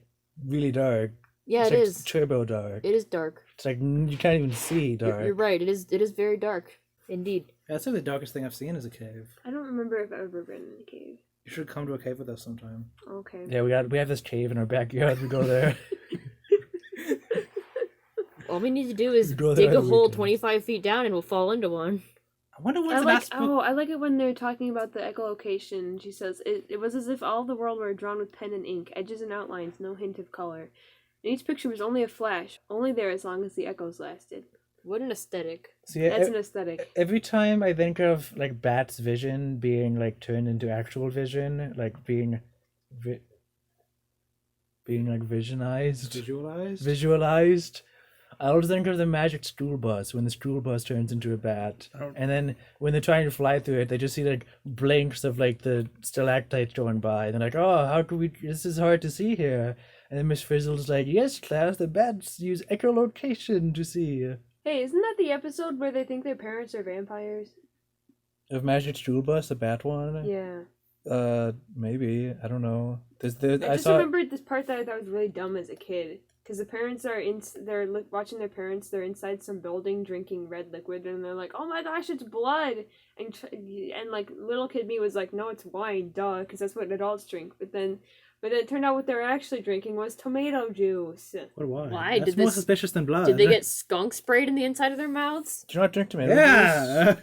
really dark. Yeah, It's it like is. turbo dark. It is dark. It's like you can't even see dark. You're right. It is very dark. Indeed. That's like the darkest thing I've seen is a cave. I don't remember if I've ever been in a cave. You should come to a cave with us sometime. Okay. Yeah, we have this cave in our backyard. We go there. All we need to do is We go there dig a every hole weekend. 25 feet down and we'll fall into one. I wonder I what's the like last book. I like it when they're talking about the echolocation. She says it was as if all of the world were drawn with pen and ink, edges and outlines, no hint of color. And each picture was only a flash, only there as long as the echoes lasted. What an aesthetic. See, That's an aesthetic. every time I think of like Bat's vision being like turned into actual vision, like being like visualized, I always think of the magic school bus when the school bus turns into a bat, and then when they're trying to fly through it, they just see like blinks of like the stalactites going by, and they're like, "Oh, how could we? This is hard to see here." And then Miss Frizzle's like, "Yes, class, the bats use echolocation to see." Hey, isn't that the episode where they think their parents are vampires? Of Magic School Bus, the bat one? Yeah. Maybe, I don't know. I just remembered this part that I thought was really dumb as a kid. Because the parents are watching their parents. They're inside some building drinking red liquid, and they're like, "Oh my gosh, it's blood!" And like little kid me was like, "No, it's wine, duh," because that's what adults drink. But then it turned out what they were actually drinking was tomato juice. What wine? Why? That's Did more this- suspicious than blood. Did they get skunk sprayed in the inside of their mouths? Do you not drink tomato juice? Yeah.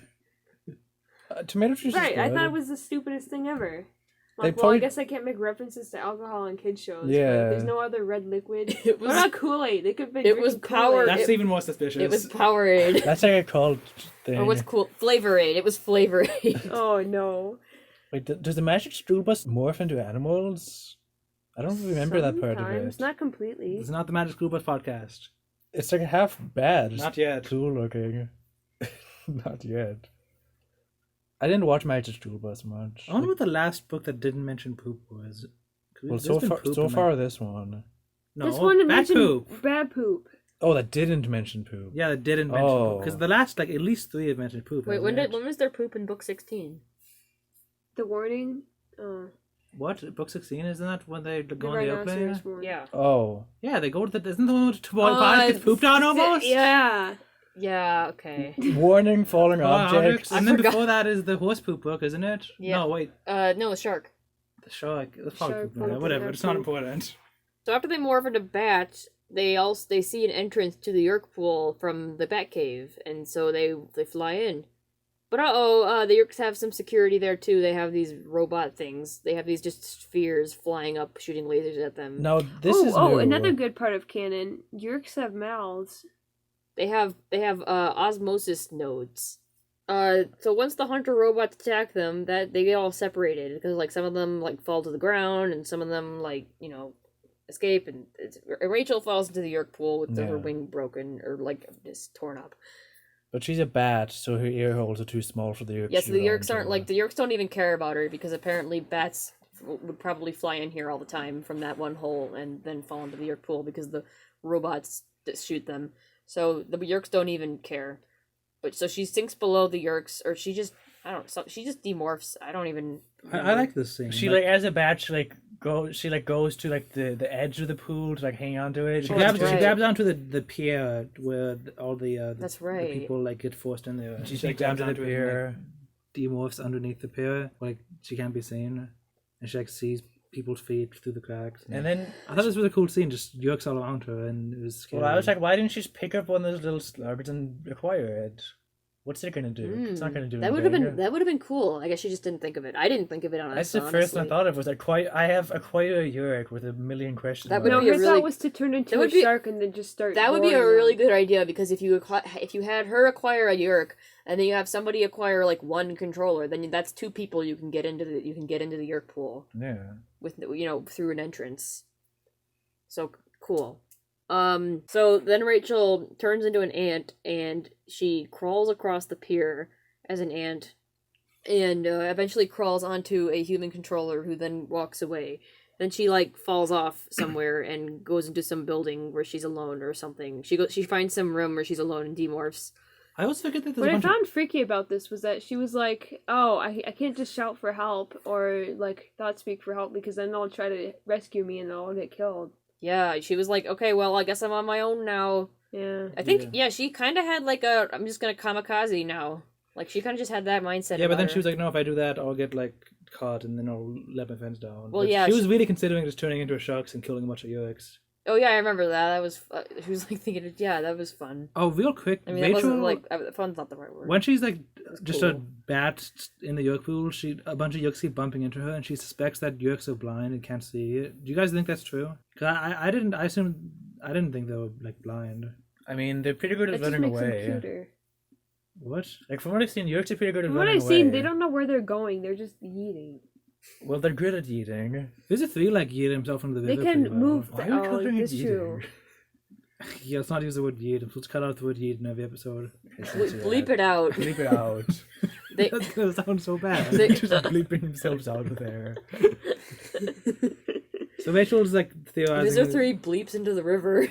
Tomato juice Right, is I good. thought it was the stupidest thing ever. They Like, well, probably- I guess I can't make references to alcohol on kids shows. But Yeah. there's no other red liquid. It What was about Kool-Aid? They could have been it was drinking power- Kool-Aid. That's It- even more suspicious. it was Powerade. That's like a cult thing. Or what's cool? Flavor Aid. It was Flavor Aid. Oh no. Wait, does the Magic School Bus morph into animals? I don't remember that part of Sometimes, it. not completely. It's not the Magic School Bus podcast. It's like half bad. Not yet. Cool looking. Not yet. I didn't watch Magic School Bus much. I wonder what the last book that didn't mention poop was. Well, There's so been far, poop so in far that. this one. No, This one bad mentioned poop. bad poop. Oh, that didn't mention poop. Yeah, that didn't mention Oh. poop. Because the last, like, at least 3 have mentioned poop. Wait, hasn't it? when was there poop in book 16? The warning. What? Book 16? Isn't that when they The go on the airplane? rhinoceros warning. Yeah. Oh. Yeah, they go to the... Isn't the one with the bodies get pooped on almost? Yeah. Yeah, okay. Warning falling Oh, objects. And then forgot. before that is the horse poop book, isn't it? Yeah. No, wait. No, shark. The shark. The Shark poop. poop, Whatever. yeah, It's not poop. important. So after they morph into bats, they see an entrance to the Yerk pool from the Bat Cave, and so they fly in. But the Yerks have some security there too. They have these robot things. They have these just spheres flying up, shooting lasers at them. No, this is new. Another good part of canon. Yerks have mouths. They have osmosis nodes. So once the hunter robots attack them, that they get all separated because like some of them like fall to the ground and some of them like escape and Rachel falls into the Yerk pool with her Yeah. wing broken or like just torn up. But she's a bat, so her ear holes are too small for the Yerks. Yes, to the go Yerks into. aren't like the Yerks don't even care about her because apparently bats would probably fly in here all the time from that one hole and then fall into the Yerk pool because the robots shoot them. So the Yerks don't even care. But so she sinks below the Yerks, or she just she just demorphs. I don't even. I like this scene. She like as a bat, she goes to like the edge of the pool to like hang on to it. She Oh, grabs, that's she right. grabs onto the pier where all the That's the right. people like get forced in there. She like, sneaks down to the onto it and, pier. like, demorphs underneath the pier, like she can't be seen, and she like sees people's feet through the cracks. And then, I thought this was a cool scene, just Yerks all around her, and it was scary. well, I was like, why didn't she just pick up one of those little slugs and acquire it? What's it gonna do? It's not gonna do That anything. would have been cool. I guess she just didn't think of it. I didn't think of it on That's the first thing I thought of was I have acquire a Yerk with a million questions. That marks. would No, be a her really- thought was to turn into that a would be- shark and then just start. That would be a goring really them. good idea because if you had her acquire a Yerk and then you have somebody acquire like one controller, then that's 2 people you can get into the Yerk pool Yeah. with through an entrance. So cool. So then Rachel turns into an ant and she crawls across the pier as an ant and eventually crawls onto a human controller who then walks away. Then she like falls off somewhere and goes into some building where she's alone or something. She finds some room where she's alone and demorphs. I also forget that there's What a I bunch of found freaky about this was that she was like, "Oh, I can't just shout for help or like thought speak for help because then they'll try to rescue me and I'll get killed." Yeah, she was like, okay, well, I guess I'm on my own now. Yeah. I think, yeah, she kind of had like I'm just gonna kamikaze now. Like, she kind of just had that mindset. yeah, but about then her. she was like, no, if I do that, I'll get like caught and then I'll let my friends down. Well, But yeah, she she- was really considering just turning into a shark and killing a bunch of Yerks. Oh yeah, I remember that. That was she was like thinking, yeah, that was fun. Oh, real quick, I mean, that Rachel, wasn't like fun's not the right word. when she's like just a cool. bat in the Yerk pool, a bunch of Yerks keep bumping into her, and she suspects that Yerks are blind and can't see. Do you guys think that's true? Because I didn't think they were like blind. I mean, they're pretty good at That just running makes them away. cuter. What? Like from what I've seen, Yerks are pretty good at From what running I've away. seen, they don't know where they're going. They're just eating. Well, they're good at eating. There's a three like yeet himself into the They river can pretty well. move. Why are you calling it that's eating? true. Yeah, let's not use the word yeet. I'm supposed to cut out the word yeet in every episode. Bleep it out. Bleep it out. They, That's gonna sound so bad. they, Just bleeping themselves out of there. So Rachel's like theorizing. these are 3 bleeps into the river.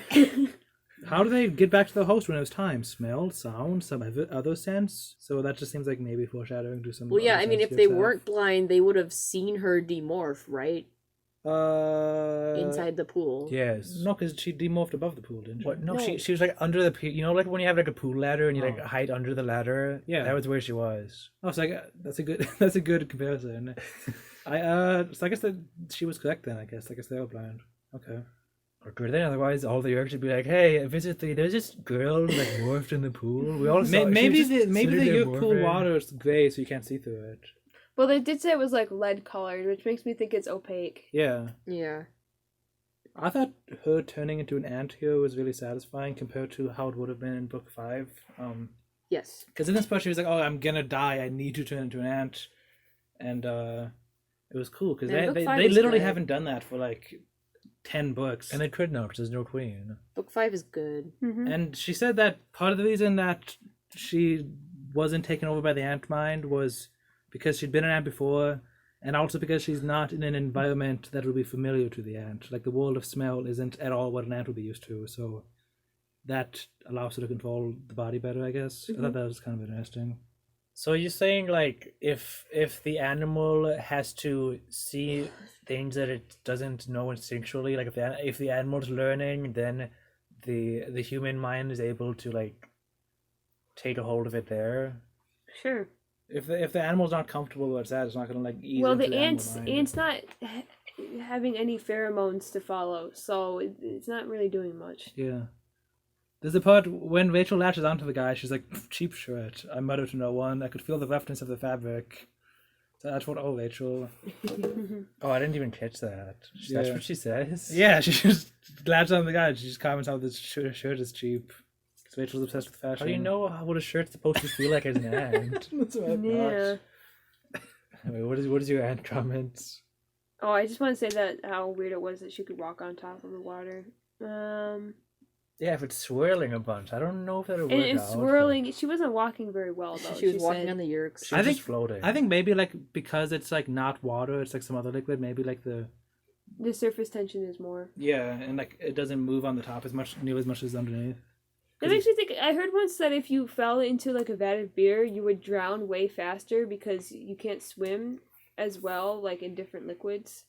How do they get back to the host when it was time? Smell, sound, some other sense? So that just seems like maybe foreshadowing to some. Well, yeah, other I mean, sense if they yourself. weren't blind, they would have seen her demorph, right? Inside the pool. Yes. No, because she demorphed above the pool, didn't she? What? No, No. she was like under the pool. You know, like when you have like a pool ladder and you like Oh. hide under the ladder. Yeah. that was where she was. Oh, so that's a good that's a good comparison. So I guess that she was correct then. I guess they were blind. Okay. Or could they? Otherwise, all the Yerks would be like, "Hey, visit the. There's this girl like morphed in the pool. We all saw. Maybe the Yerk Yerk pool water is gray, so you can't see through it. Well, they did say it was like lead colored, which makes me think it's opaque. Yeah. Yeah. I thought her turning into an ant here was really satisfying compared to how it would have been in book 5. Yes. Because in this part she was like, "Oh, I'm gonna die. I need to turn into an ant," and it was cool because Yeah, book they 5 they is literally good. haven't done that for like 10 books. And they could not because there's no queen. Book 5 is good. Mm-hmm. And she said that part of the reason that she wasn't taken over by the ant mind was because she'd been an ant before, and also because she's not in an environment that would be familiar to the ant. Like the world of smell isn't at all what an ant would be used to, so that allows her to control the body better, I guess. I thought that was kind of interesting. So you're saying like if the animal has to see things that it doesn't know instinctually, like if the animal's learning, then the human mind is able to like take a hold of it there. Sure. If the animal's not comfortable with that, it's not gonna like ease Well, into the animal mind. ants not having any pheromones to follow, so it's not really doing much. Yeah. There's a part when Rachel latches onto the guy, she's like, "Cheap shirt. I muttered to no one. I could feel the roughness of the fabric." So that's what, oh, Rachel. Oh, I didn't even catch that. That's Yeah. what she says. Yeah, she just latches on the guy. She just comments how this shirt is cheap. Because Rachel's obsessed with fashion. How do you know what a shirt's supposed to feel like as an ant? That's what I thought. Yeah. Wait, what is your ant comments? Oh, I just want to say that how weird it was that she could walk on top of the water. Yeah, if it's swirling a bunch, I don't know if that'll work And it's out. swirling. She wasn't walking very well though. She was walking said. on the Yerks. She's I think- just floating. I think maybe like because it's like not water, it's like some other liquid. Maybe like the The surface tension is more. yeah, and like it doesn't move on the top nearly as much as underneath. That makes me think. I heard once that if you fell into like a vat of beer, you would drown way faster because you can't swim as well, like in different liquids.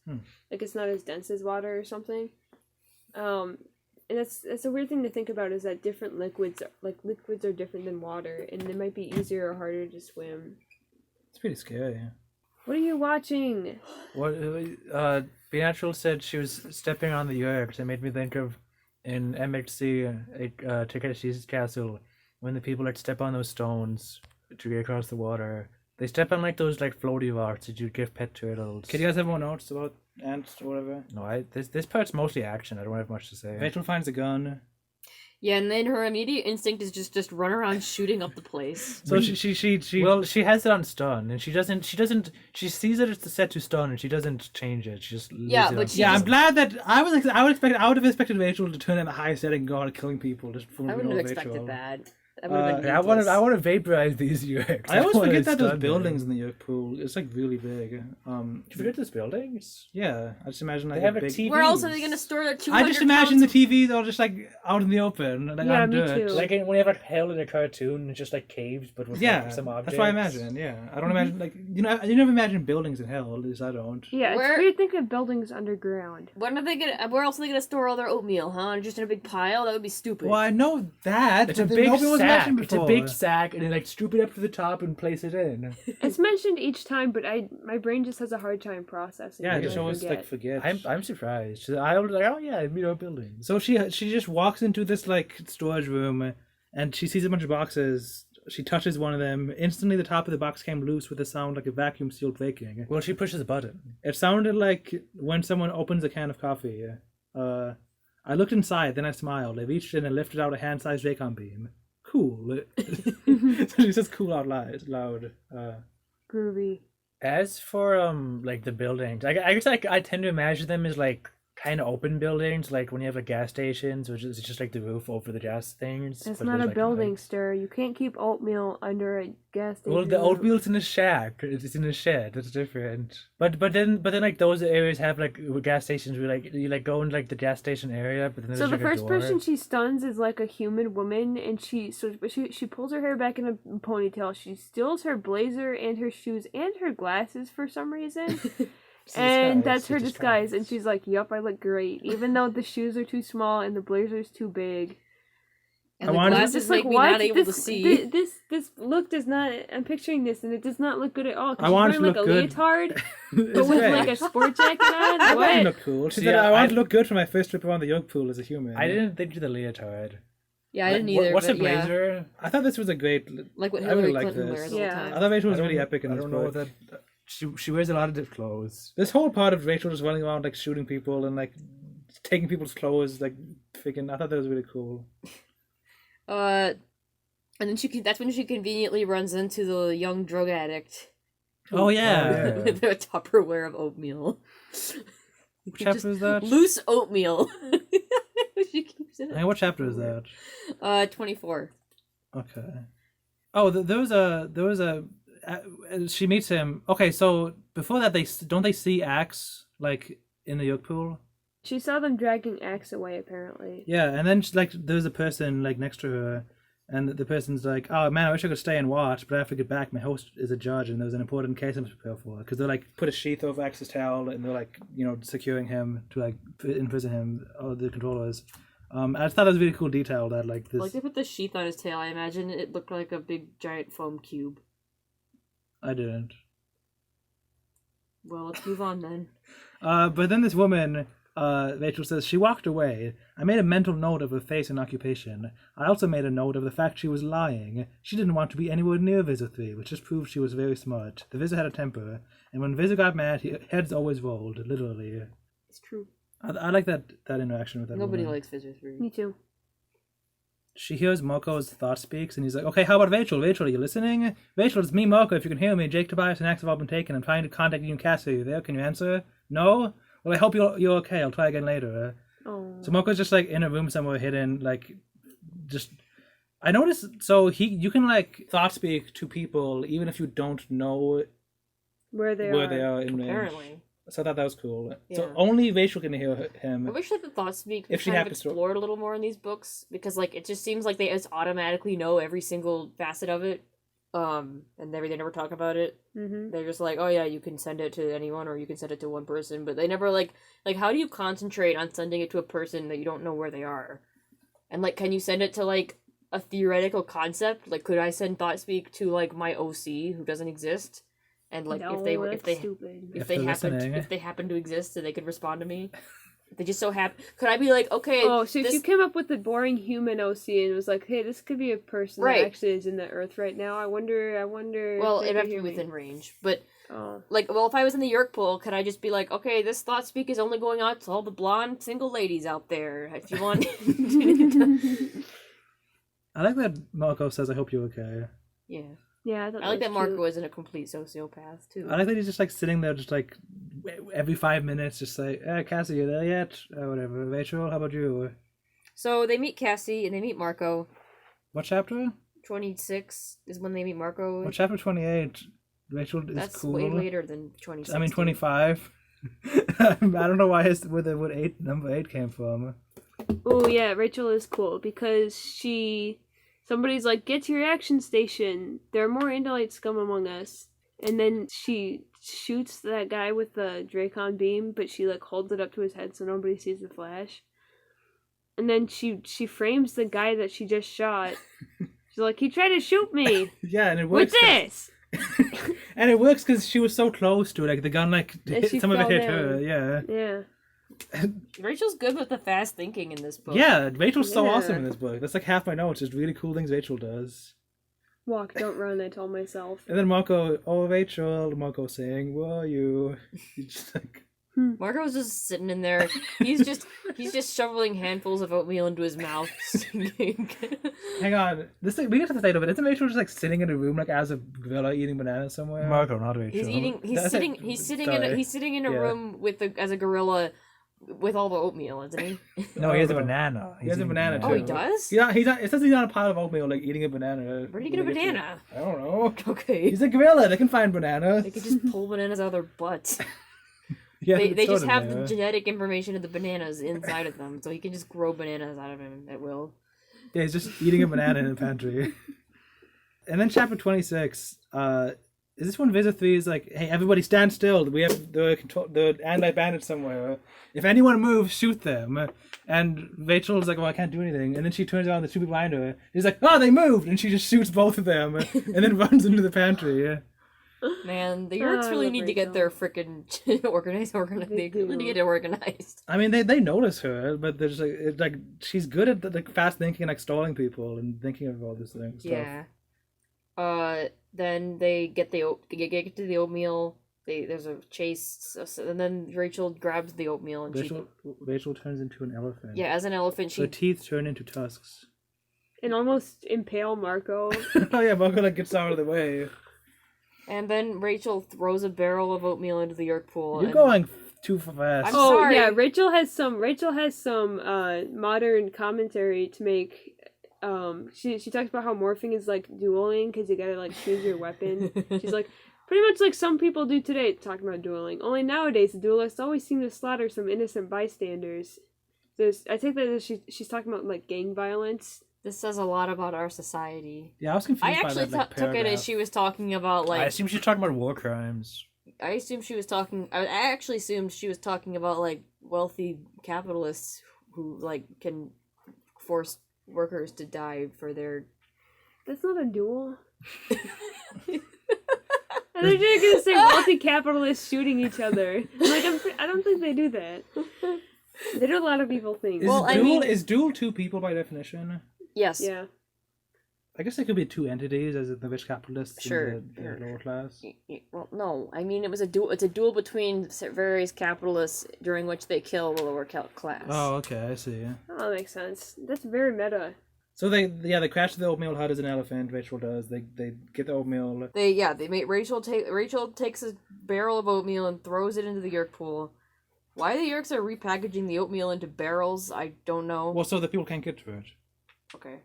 Like it's not as dense as water or something. And that's a weird thing to think about is that different liquids are different than water, and it might be easier or harder to swim. It's pretty scary. What are you watching? What? Be Natural said she was stepping on the Yerks. It made me think of in MXC, Takeshi's Castle, when the people like step on those stones to get across the water. They step on like those like floaty rocks that you'd give pet turtles. Can you guys have more notes about ants or whatever? No, this part's mostly action. I don't have much to say. Rachel finds a gun. Yeah, and then her immediate instinct is just run around shooting up the place. So she Well, she has it on stun, and she sees that it's set to stun, and she doesn't change it. She just leaves Yeah, it but on she yeah, stun. I'm glad that I would have expected Rachel to turn in the high setting and go out killing people just for I wouldn't have Rachel. expected that. That would have been Yeah, needless. I want to vaporize these Yerks. I always wanna forget that there's stun buildings them. in the Yerk pool. It's like really big. Did you forget those buildings? Yeah, I just imagine like They have a big. TV. Where else are they going to store their 200 I just imagine the pounds TVs all just like out in the open, like Yeah, on me dirt. too. Like when you have like hell in a cartoon, it's just like caves, but with Yeah, like, some objects. that's what I imagine. Yeah, I don't imagine like you never imagine buildings in hell. At least I don't. Yeah, Where- it's weird thinking of buildings underground. Where else are they gonna store all their oatmeal, huh? Just in a big pile? That would be stupid. Well, I know that. It's a but big nobody was sack. mentioned It's a before. big sack, and then like scoop it up to the top and place it in. It's mentioned each time, but my brain just has a hard time processing. Yeah, I it. just I always forget. like forget. I'm surprised. I was like, oh yeah, buildings. So she just walks into this like storage room, and she sees a bunch of boxes. She touches one of them. Instantly, the top of the box came loose with a sound like a vacuum seal breaking. Well, she pushes a button. It sounded like when someone opens a can of coffee. I looked inside, then I smiled. I reached in and lifted out a hand-sized Raycon beam. Cool. So she says cool out loud. Groovy. As for like the buildings, I guess I tend to imagine them as like kind of open buildings, like when you have like gas stations, which is just like the roof over the gas things. That's but not there's, a like, building, like- stir. You can't keep oatmeal under a gas station. Well, the roof. oatmeal's in a shack. It's in a shed. That's different. But then like those areas have like gas stations where like you like go into like the gas station area, but then there's So the like, a first door. person she stuns is like a human woman, and she pulls her hair back in a ponytail. She steals her blazer and her shoes and her glasses for some reason. And that's her disguise, and she's like, "Yup, I look great, even though the shoes are too small and the blazer's too big." And I the wanted- glasses Just make like, me what? not able to see. This look does not. I'm picturing this, and it does not look good at all. 'Cause I she's want it wearing to like look a good. leotard, It's but with great. like a sport jacket on. That What? look cool. She See, said, I want I- to look good for my first trip around the yolk pool as a human. I didn't think of the leotard. Yeah, I didn't either. What's but a blazer? Yeah. I thought this was a great... Like what I really Hillary like Clinton this. wears all the Yeah. time. I thought Rachel was I really don't- epic in I this don't know book. that she wears a lot of different clothes. This whole part of Rachel just running around like shooting people and like taking people's clothes, like freaking... I thought that was really cool. And then that's when she conveniently runs into the young drug addict. Oh yeah. yeah. With a Tupperware of oatmeal. What chapter is that? Loose oatmeal. She keeps it. Hey, what chapter is that? 24. Okay. Oh, there was a. She meets him. Okay, so before that, they see Axe like in the yolk pool. She saw them dragging Axe away, apparently. Yeah, and then like there's a person like next to her, and the person's like, "Oh man, I wish I could stay and watch, but I have to get back. My host is a judge, and there's an important case I must prepare for." Because they're like put a sheath over Axe's towel, and they're like securing him to like imprison him. All the controllers. I just thought that was a really cool detail that like this. Like they put the sheath on his tail. I imagine it looked like a big giant foam cube. I didn't. Well, let's move on then. But then this woman, Rachel says, she walked away. I made a mental note of her face and occupation. I also made a note of the fact she was lying. She didn't want to be anywhere near Visa 3, which just proved she was very smart. The Visa had a temper, and when Visa got mad, heads always rolled, literally. It's true. I like that interaction with that Nobody woman. likes Fizzer 3. Me too. She hears Moko's thought speaks, and he's like, okay, how about Rachel? Rachel, are you listening? Rachel, it's me, Moko. If you can hear me, Jake, Tobias, and Axe have all been taken. I'm trying to contact you and Cassie. Are you there? Can you answer? No? Well, I hope you're okay. I'll try again later. Oh. So Moko's just like in a room somewhere hidden, like just. I noticed. So you can like thought speak to people even if you don't know Where they are in range. Apparently. So I thought that was cool. So Yeah. only Rachel can hear I him. wish that the thought speak If she kind of happens to- explored a little more in these books, because like it just seems like they just automatically know every single facet of it, and they never talk about it. Mm-hmm. They're just like, oh yeah, you can send it to anyone or you can send it to one person, but they never like how do you concentrate on sending it to a person that you don't know where they are, and like can you send it to like a theoretical concept? Like could I send thought speak to like my OC who doesn't exist? And like No, if they that's stupid. if If they they're happen listening. if they happen to exist and they could respond to me, if they just so happen, could I be like, okay, Oh, so if this- you came up with the boring human OC and was like, "Hey, this could be a person Right. that actually is in the Earth right now," I wonder. well, if they it'd have could to hear be me. within range, but Oh, like, well, if I was in the Yerk pool, could I just be like, okay, this thought speak is only going out to all the blonde single ladies out there. If you want, I like that Marco says, "I hope you're okay." yeah, yeah. I, thought I like that was Marco cute. wasn't a complete sociopath too. I like that he's just like sitting there, just like every 5 minutes, just like, Cassie, you there yet? Or whatever. Rachel, how about you? So they meet Cassie and they meet Marco. What chapter? 26 is when they meet Marco. Well, chapter 28. Rachel is That's cool. way later than 26. I mean, 25. I don't know where number 8 came from. Oh yeah, Rachel is cool because somebody's like, "Get to your action station. There are more Andalite scum among us." And then she shoots that guy with the Dracon beam, but she like holds it up to his head so nobody sees the flash. And then she frames the guy that she just shot. She's like, "He tried to shoot me Yeah, and it with works. 'cause- this." and it works because she was so close to it. Like, the gun, like, And hit, she some of it fell hit down. her. Yeah. Yeah. Rachel's good with the fast thinking in this book. Yeah, Rachel's so Yeah. awesome in this book. That's like half my notes, just really cool things Rachel does. Walk, don't run, I told myself. And then Marco, oh, Rachel, Marco saying, were you? He's just like, Marco's just sitting in there. He's just shoveling handfuls of oatmeal into his mouth. Hang on, this thing, we have to say of it. Isn't Rachel just like sitting in a room like as a gorilla eating bananas somewhere? Marco, not Rachel. He's sitting in a room as a gorilla with all the oatmeal, isn't he? No, he has a banana. He has a banana too. Oh, he does? Yeah, he's not. It says he's on a pile of oatmeal, like eating a banana. Where did he get a banana? I don't know. Okay. He's a gorilla. They can find bananas. They could just pull bananas out of their butts. Yeah, They just have the genetic information of the bananas inside of them, so he can just grow bananas out of him at will. Yeah, he's just eating a banana in the pantry. And then chapter 26, is this when Visit 3 is like, hey, everybody stand still. We have the anti-bandits somewhere. If anyone moves, shoot them. And Rachel's like, well, I can't do anything. And then she turns around, the two people behind her. He's like, oh, they moved! And she just shoots both of them and then runs into the pantry. Man, the Yerks really need to get their frickin' organized. They really need to get organized. I mean, they notice her, but they're just like she's good at like fast thinking and like stalling people and thinking of all these things. Yeah. Then they get to the oatmeal. There's a chase, and then Rachel grabs the oatmeal and Rachel turns into an elephant. Yeah, as an elephant, her teeth turn into tusks. And almost impale Marco. Oh yeah, Marco like gets out of the way. And then Rachel throws a barrel of oatmeal into the Yerk pool. You're going too fast. I'm sorry. Yeah, Rachel has some modern commentary to make. She talks about how morphing is like dueling because you gotta like choose your weapon. She's like, pretty much like some people do today, talking about dueling. Only nowadays the duelists always seem to slaughter some innocent bystanders. I take that as she's talking about like gang violence. This says a lot about our society. Yeah, I was confused. I actually took it as she was talking about like. I assume she's talking about war crimes. I assumed she was talking. I actually assumed she was talking about like wealthy capitalists who like can force workers to die for their. That's not a duel. I thought you were gonna say wealthy capitalists shooting each other. Like I don't think they do that. They do a lot of evil things. Is duel two people by definition? Yes. Yeah. I guess there could be two entities, as in the rich capitalists and the lower class. Well, no. I mean, it's a duel between various capitalists during which they kill the lower class. Oh, okay, I see. Oh, that makes sense. That's very meta. So they crash the oatmeal hut as an elephant. Rachel does. They get the oatmeal. They make Rachel takes a barrel of oatmeal and throws it into the Yerk pool. Why the Yerks are repackaging the oatmeal into barrels, I don't know. Well, so the people can't get to it. Okay.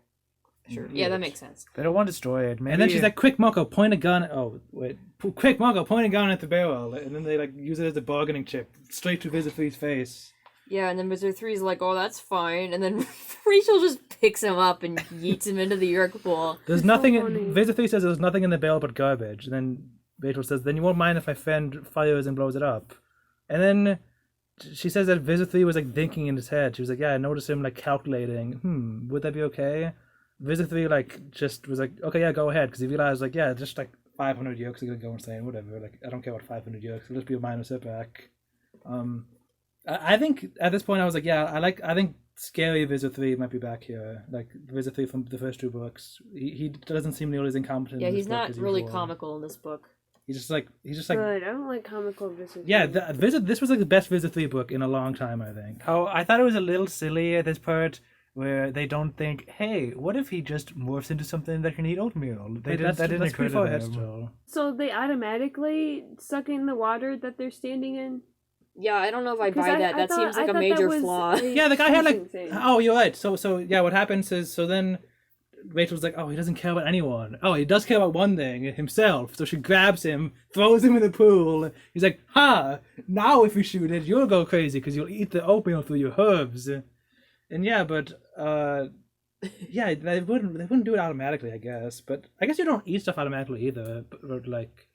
Sure. Yeah, that makes sense. They don't want to destroy it. Maybe... And then she's like, quick, Marco, point a gun. Oh, wait. Quick, Marco, point a gun at the barrel. And then they like use it as a bargaining chip straight to Visit 3's face. Yeah, and then Visit 3's like, oh, that's fine. And then Rachel just picks him up and yeets him into the Yerk pool. There's nothing... Visit 3 says there's nothing in the barrel but garbage. And then Rachel says, then you won't mind if my friend fires and blows it up. And then... She says that Visit 3 was like thinking in his head. She was like, yeah, I noticed him like calculating. Would that be okay? Visit 3 like just was like, okay, yeah, go ahead. Because he realized like, yeah, just like 500 Yerks are going to go insane, whatever. Like, I don't care about 500 Yerks. It'll just be a minor setback. I think at this point I was like, yeah, I think scary Visit 3 might be back here. Like Visit 3 from the first two books. He doesn't seem nearly as incompetent. Yeah, in this he's book not as really usual. comical in this book. He's just like Good. I don't like comical visits. Yeah, this was like the best Visit 3 book in a long time, I think. Oh, I thought it was a little silly at this part where they don't think, hey, what if he just morphs into something that can eat oatmeal? That didn't occur to them. So they automatically suck in the water that they're standing in? Yeah, I don't know if I buy that. That seems like a major flaw. Yeah, the guy had like... Oh, you're right. So yeah, what happens is, so then... Rachel's like, oh, he doesn't care about anyone. Oh, he does care about one thing, himself. So she grabs him, throws him in the pool. He's like, ha! Now if you shoot it, you'll go crazy because you'll eat the oatmeal through your herbs. And yeah, but yeah, they wouldn't do it automatically, I guess. But I guess you don't eat stuff automatically either. But like,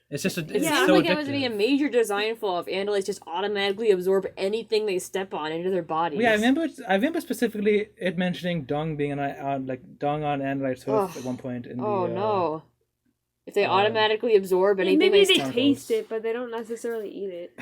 it's just it seems like it would be a major design flaw if andalites just automatically absorb anything they step on into their bodies. Yeah, I remember specifically it mentioning dung being dung on andalite's hoof at one point in the. Oh no! If they automatically absorb anything, maybe they taste it, but they don't necessarily eat it.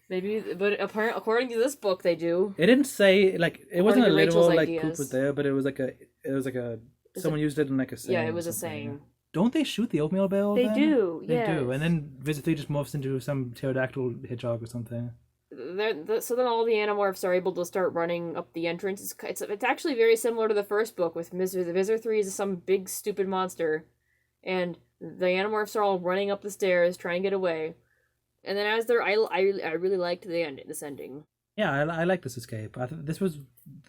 Maybe, but according to this book, they do. It didn't say like it wasn't a literal like ideas. poop was there, but it was like a someone used it in like a saying. Yeah, it was a saying. Don't they shoot the oatmeal barrel? They do, They do, and then Visit 3 just morphs into some pterodactyl hedgehog or something. so then all the Animorphs are able to start running up the entrance. It's actually very similar to the first book with Mizzer. The Mizzer 3 is some big stupid monster, and the Animorphs are all running up the stairs trying to get away. And then as they're, I really liked this ending. Yeah, I like this escape.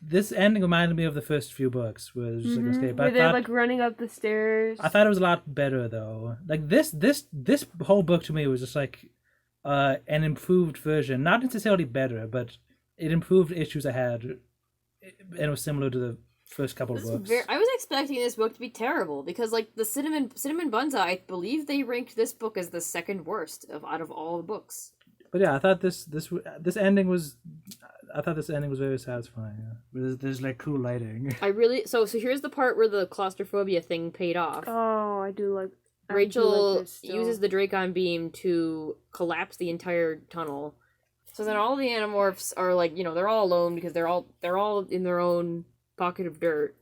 This ending reminded me of the first few books, where it was just like an escape. Where they're like running up the stairs. I thought it was a lot better though. Like this whole book to me was just like an improved version, not necessarily better, but it improved issues I had, and it was similar to the first couple of books. I was expecting this book to be terrible because, like, the Cinnamon Bunza, I believe they ranked this book as the second worst out of all the books. But yeah, I thought this ending was very satisfying. Yeah. There's like cool lighting. So here's the part where the claustrophobia thing paid off. Oh, I do like. Rachel uses the Dracon beam to collapse the entire tunnel. So then all the Animorphs are like, they're all alone because they're all in their own pocket of dirt.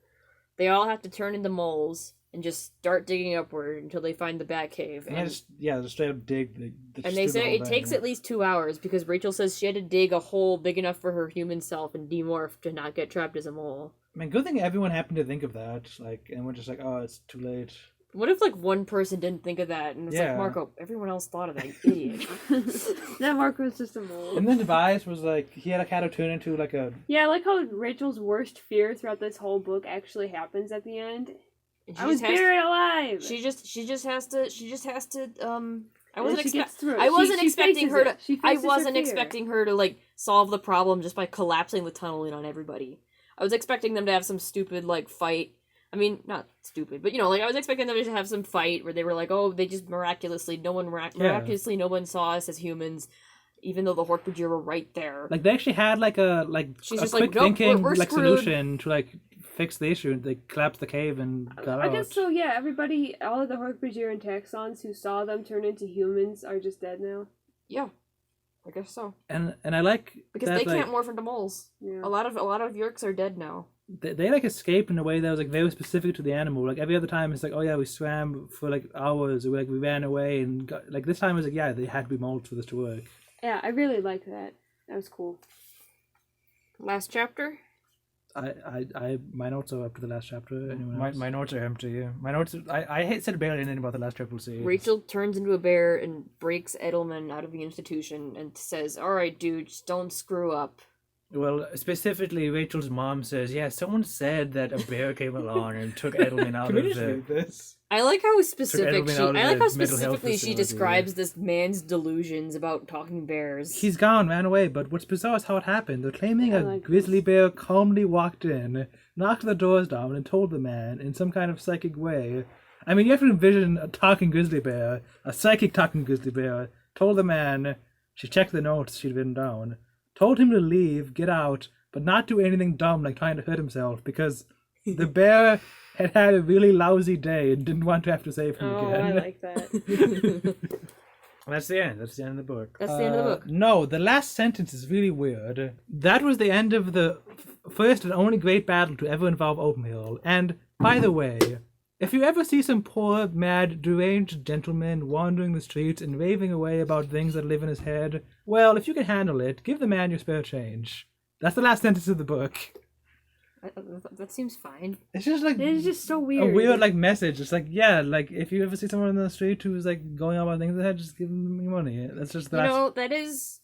They all have to turn into moles and just start digging upward until they find the Batcave. And just straight up dig. And they say it takes at least 2 hours because Rachel says she had to dig a hole big enough for her human self and demorph to not get trapped as a mole. I mean, good thing everyone happened to think of that. And we're just like, oh, it's too late. What if, like, one person didn't think of that, and it's like, Marco, everyone else thought of that, you idiot. That Marco was just a mole. And then Tobias was like, he had to turn into, like, a... Yeah, I like how Rachel's worst fear throughout this whole book actually happens at the end. I was buried alive! She just has to, I wasn't expecting her to, like, solve the problem just by collapsing the tunnel in on everybody. I was expecting them to have some stupid, like, fight. I mean, not stupid, but I was expecting them to have some fight where they were like, oh, they just miraculously no one saw us as humans, even though the Hork-Bajir were right there. Like, they actually had like a quick thinking we're solution to like fix the issue. They collapsed the cave and got out. I guess so. Yeah, all of the Hork-Bajir and Taxons who saw them turn into humans are just dead now. Yeah. I guess so. And I like because that, they can't morph into moles. Yeah. A lot of Yeerks are dead now. They like escape in a way that was like very specific to the animal. Like every other time, it's like, oh yeah, we swam for like hours, or like we ran away, and like this time it was like, yeah, they had to be molds for this to work. Yeah, I really like that. That was cool. Last chapter. My notes are up to the last chapter. Anyone else? My notes are empty. Yeah. My notes. I said barely anything about the last chapter. Rachel turns into a bear and breaks Edelman out of the institution and says, "All right, dude, just don't screw up." Well, specifically, Rachel's mom says, yeah, someone said that a bear came along and took Edelman out Can of we just read this? I like how specifically she facility. describes this man's delusions about talking bears. He's gone, ran away, but what's bizarre is how it happened. They're claiming a grizzly bear calmly walked in, knocked the doors down, and told the man in some kind of psychic way. I mean, you have to envision a talking grizzly bear, a psychic talking grizzly bear, told the man, she checked the notes she'd written down, told him to leave, get out, but not do anything dumb like trying to hurt himself, because the bear had a really lousy day and didn't want to have to save him again. Oh, I like that. That's the end. That's the end of the book. That's the end of the book. No, the last sentence is really weird. That was the end of the first and only great battle to ever involve Oatmeal. And, by the way, if you ever see some poor, mad, deranged gentleman wandering the streets and raving away about things that live in his head, well, if you can handle it, give the man your spare change. That's the last sentence of the book. That seems fine. It's just like... It's just so weird. A weird, like, message. It's like, yeah, like, if you ever see someone on the street who's, like, going on about things in their head, just give them money. That's just the that is...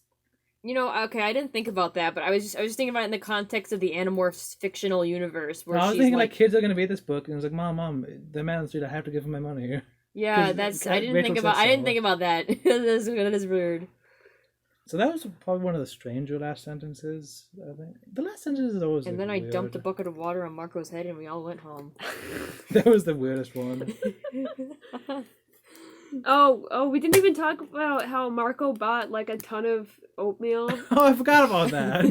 okay, I didn't think about that, but I was just thinking about it in the context of the Animorphs fictional universe, where I was thinking, like, kids are gonna be at this book, and it's like, Mom, the man on the street, I have to give him my money. Yeah, I didn't think about that. That is weird. So that was probably one of the stranger last sentences, I think. The last sentence is always And then weird. I dumped a bucket of water on Marco's head and we all went home. That was the weirdest one. Oh, we didn't even talk about how Marco bought like a ton of oatmeal. Oh, I forgot about that.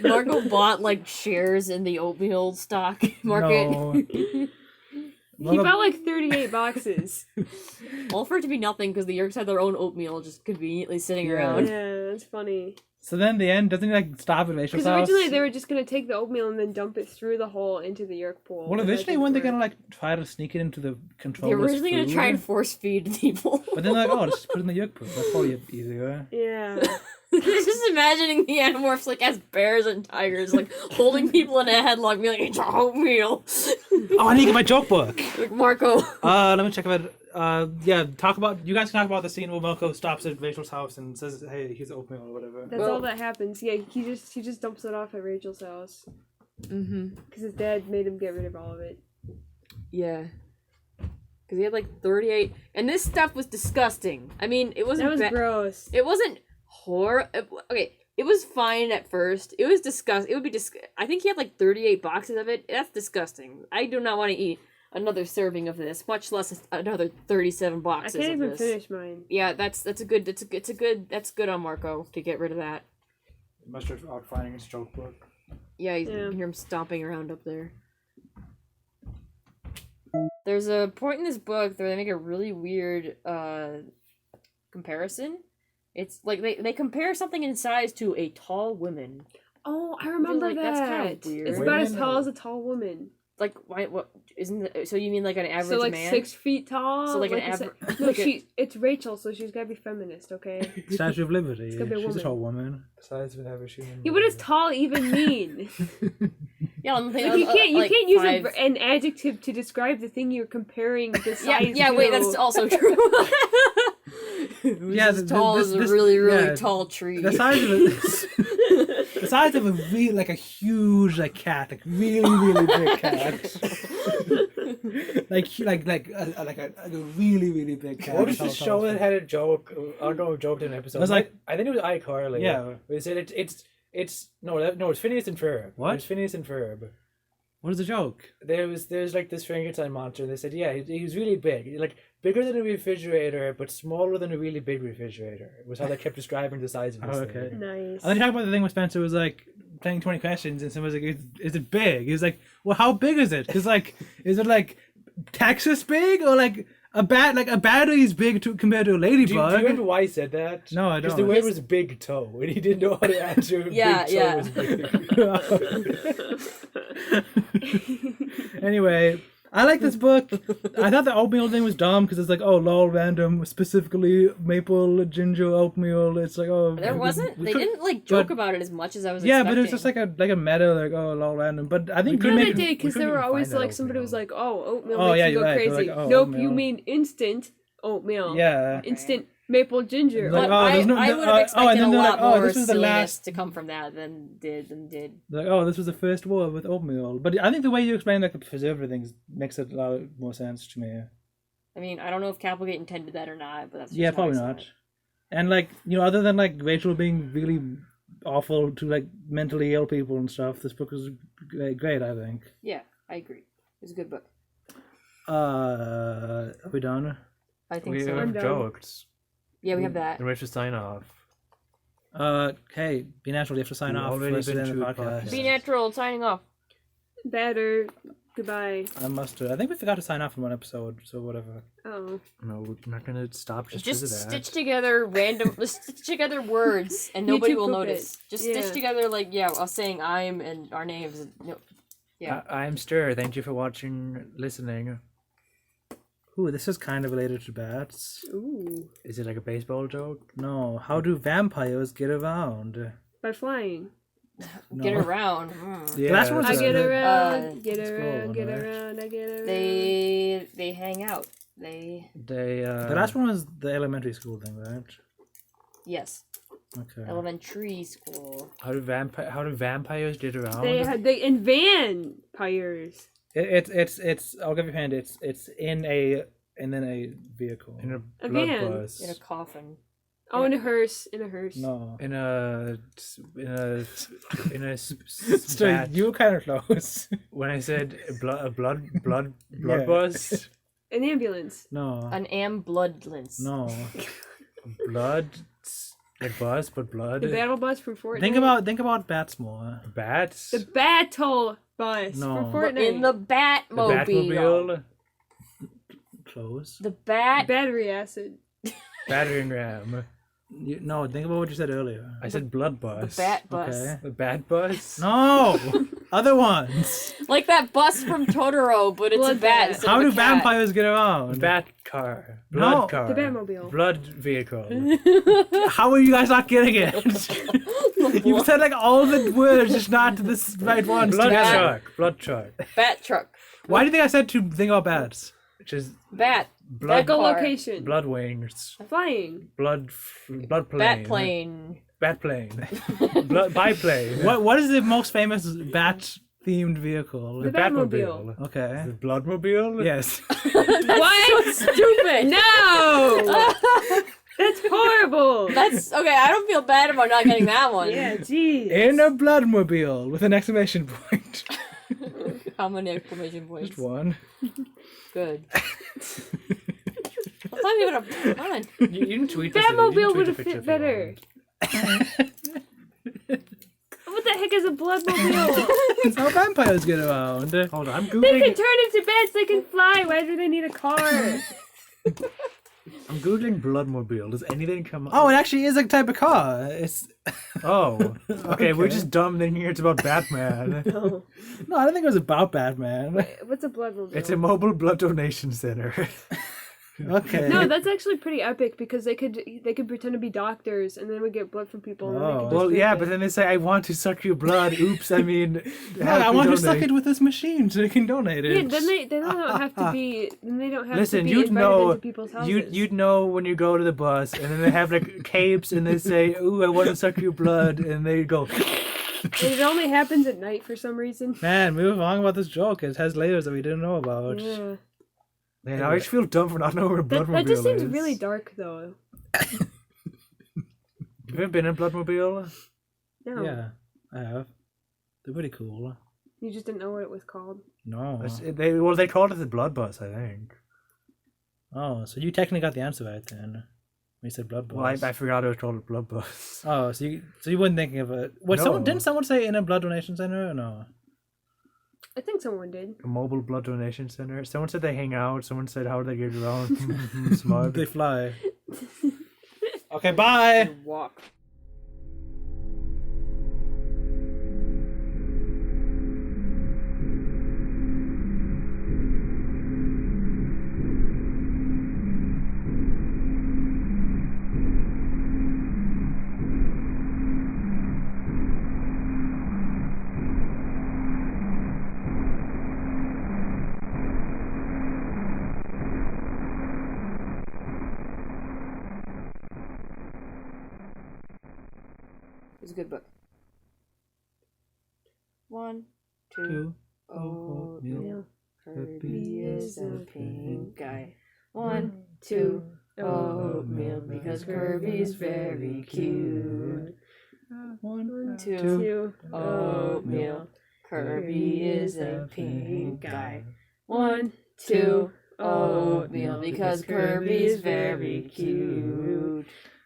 Marco bought like shares in the oatmeal stock market. No. He bought like 38 boxes. All for it to be nothing because the Yeerks had their own oatmeal just conveniently sitting around. Yeah, that's funny. So then the end, doesn't he like stop at Rachel's house? Because originally they were just going to take the oatmeal and then dump it through the hole into the Yeerk pool. Well, originally weren't they going to like try to sneak it into the controller's They were originally going to try and force feed people. But then like, oh, let's just put it in the Yeerk pool. That's probably easier. Yeah. Just imagining the Animorphs like as bears and tigers, like holding people in a headlock, being like, "It's oatmeal." Oh, I need to get my joke book. Like Marco. Let me check about. Yeah, you guys can talk about the scene where Marco stops at Rachel's house and says, "Hey, he's oatmeal or whatever." That's all that happens. Yeah, he just dumps it off at Rachel's house. Because his dad made him get rid of all of it. Yeah. Because he had like 38, and this stuff was disgusting. I mean, it wasn't. That was gross. It wasn't okay. It was fine at first. It was disgusting. It would be I think he had like 38 boxes of it. That's disgusting. I do not want to eat another serving of this, much less another 37 boxes. I can't of even this. finish mine. Yeah, that's good on Marco to get rid of that. Must have out finding his joke book. Yeah, you can hear him stomping around up there. There's a point in this book where they make a really weird comparison. It's like they compare something in size to a tall woman. Oh, I remember like, that. that's kind of weird. It's about as tall as a tall woman. Like, why? What isn't? So you mean like an average So like man? 6 feet tall. So like an it's average. no, it's Rachel, so she's gotta be feminist, okay? Statue of Liberty. It's gonna be a She's a woman. tall woman. Besides an average human. Yeah, what does tall even mean? Yeah, I'm thinking Like, you can't use five... an adjective to describe the thing you're comparing the size Yeah, to. wait, that's also true. Yeah, as tall as a really tall tree. The size of it. The size of a really like a huge like cat, like really big cat. like a really big cat. What was the show that had a joke? I don't know, a joke in an episode. It was like- I think it was iCarly. Yeah. They said it's it's Phineas and Ferb. What? It's Phineas and Ferb. What is the joke? There's like this Frankenstein monster, and they said, yeah, he was really big, like bigger than a refrigerator, but smaller than a really big refrigerator. It was how they kept describing the size of this okay. thing. Nice. And then you talk about the thing where Spencer was like playing 20 questions, and someone was like, "Is it big?" He was like, "Well, how big is it? Because like, is it like Texas big or like a battery is big compared to a Do you ladybug?" remember why he said that? No, I Because don't. the word was big toe, and he didn't know how to answer if Yeah, big toe yeah. was big. Anyway, I like this book. I thought the oatmeal thing was dumb because it's like, oh, lol, random, specifically maple ginger oatmeal. It's like, oh, There wasn't. we They could- didn't like joke but- about it as much as I was. Yeah, expecting. but it was just like a meta, like, oh, lol, random. But I think We you No, couldn't they make did, because we there couldn't were always find that like somebody was oatmeal. like, "Oh, oatmeal Oh, makes yeah, you go you're right. They're crazy." like, oh, Nope, oatmeal. you mean instant oatmeal. yeah. Instant maple ginger. Like, But oh, there's no- I would oh, have and expected then a they're lot like, oh, more this was the silliness last- to come from that than did. Like, oh, this was the first war with oatmeal. But I think the way you explain like the preservative things makes it a lot more sense to me. I mean, I don't know if Capelgate intended that or not, but that's just Yeah, how I probably saw not. it. And like, you know, other than like Rachel being really awful to like mentally ill people and stuff, this book is great, I think. Yeah, I agree. It's a good book. Are we done? I think We so. I'm have done. jokes. Yeah, we have that. And we should sign off. Hey, be natural. You have to sign We've off. already First been in the to podcast. podcasts. Be natural. Signing off. Better. Goodbye. I must do. I think we forgot to sign off in one episode, so whatever. Oh. No, we're not gonna stop just Just because of that. stitch together stitch together words, and nobody YouTube will puppet. notice. Just Yeah. stitch together like us saying I'm and our names. No. Yeah. I'm Stir. Thank you for watching, listening. Ooh, this is kind of related to bats. Ooh. Is it like a baseball joke? No, how do vampires get around? By flying. Get No. around. The last one's I a- get around, Uh, get it's around, cool, get right? around, I get around. They hang out. They The last one was the elementary school thing, right? Yes. Okay. Elementary school. How do vampires get around? They in vampires. It's. I'll give you a hand. It's in a vehicle. in a A blood van. bus. In a coffin. Oh, in a hearse. In a hearse. No. In a So bat. you were kind of close. When I said blood Yeah. bus, An ambulance. No. An ambulance. No. blood like bus, but blood. The battle bus from Fortnite. Think about bats more. Bats. the battle bus No. from But Fortnite. in the The Batmobile. Batmobile. Close. The bat. battery acid. Battering ram. No, think about what you said earlier. I said blood The bus. bat bus. Okay. The bat bus? No, other ones. Like that bus from Totoro, but it's a Blood bat bat. instead How of a do cat. vampires get around? Bat car. No. Blood car. The Batmobile. Blood vehicle. How are you guys not getting it? You said like all the words, just not the right ones. Blood together. truck. Blood truck. Bat truck. Why do you think I said to think about bats? Which is Bat. blood. car. Echolocation. Blood wings. Flying. Blood plane. Bat plane. Bat plane. Blood biplane. What is the most famous bat themed vehicle? The Batmobile. Okay. The Bloodmobile? Yes. What? Stupid. No! That's horrible! That's okay. I don't feel bad about not getting that one. Yeah, geez. In a Bloodmobile with an exclamation point. How many exclamation points? Just one. Good. I'm not even a pun. You can tweet this. Batmobile would have fit better. What the heck is a Bloodmobile? That's how vampires get around. Hold on, I'm They googling. can turn into bats, they can fly. Why do they need a car? I'm googling Bloodmobile. Does anything come up? Oh, it actually is a type of car. It's Oh. Okay, we're just dumb thinking it's about Batman. No. no, I don't think it was about Batman. What's a Bloodmobile? It's a mobile blood donation center. Okay. No, that's actually pretty epic because they could pretend to be doctors and then we get blood from people. And then they Oh. could just Well, prove yeah, it. but then they say, I want to suck your blood. Oops, I mean... No, I want to suck it with this machine so they can donate it. Yeah, then they don't have to be. Then they don't have Listen, to be you'd invited know, into people's houses. you'd know when you go to the bus, and then they have like capes, and they say, "Ooh, I want to suck your blood," and they go. It only happens at night for some reason. Man, move on about this joke. It has layers that we didn't know about. Yeah. Man, I just feel dumb for not knowing where a That Bloodmobile just seems is. really dark though. You ever been in Bloodmobile? No. Yeah, I have. They're pretty cool. You just didn't know what it was called. No. They called it the Blood Bus, I think. Oh, so you technically got the answer right then. We said blood Well, bus. I forgot it was called a Blood Bus. Oh, so you weren't thinking of it. What? No. Didn't someone say in a blood donation center or no? I think someone did. A mobile blood donation center. Someone said they hang out. Someone said how do they get around? Smug. They fly. Okay, bye. Walk. It's a good book. 1, 2, oatmeal. Kirby is a pink guy. 1, 2, oatmeal. Because Kirby's very cute. 1, 2, Two. oatmeal. Kirby is a pink guy. 1, 2, oatmeal. Because Kirby is very cute.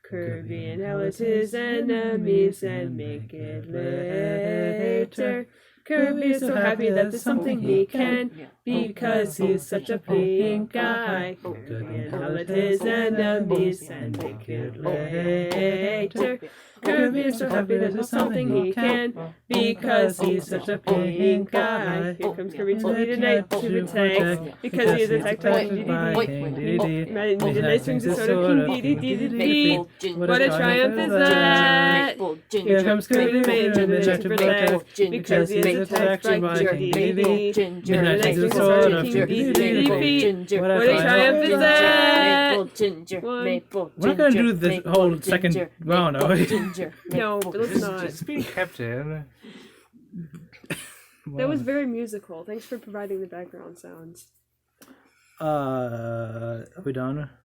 Kirby and Alice his enemies and make it later. Kirby is so happy that there's something he can because he's such a pink guy. Kirby and Alice his enemies and make it later. Kirby is so happy that there's something he can because he's such a pink guy. Here comes Kirby tonight to protect because he's attacked by King Dedede. Need a nice strings of soda, King Dedede. What a triumph is that! Here comes Kirby to protect because he is attacked by King Dedede. Nice strings of soda, King Dedede. What a triumph is that! We're not gonna do this whole second round, are we? No, but let's not. It's being kept in. That was very musical. Thanks for providing the background sounds. Are we done?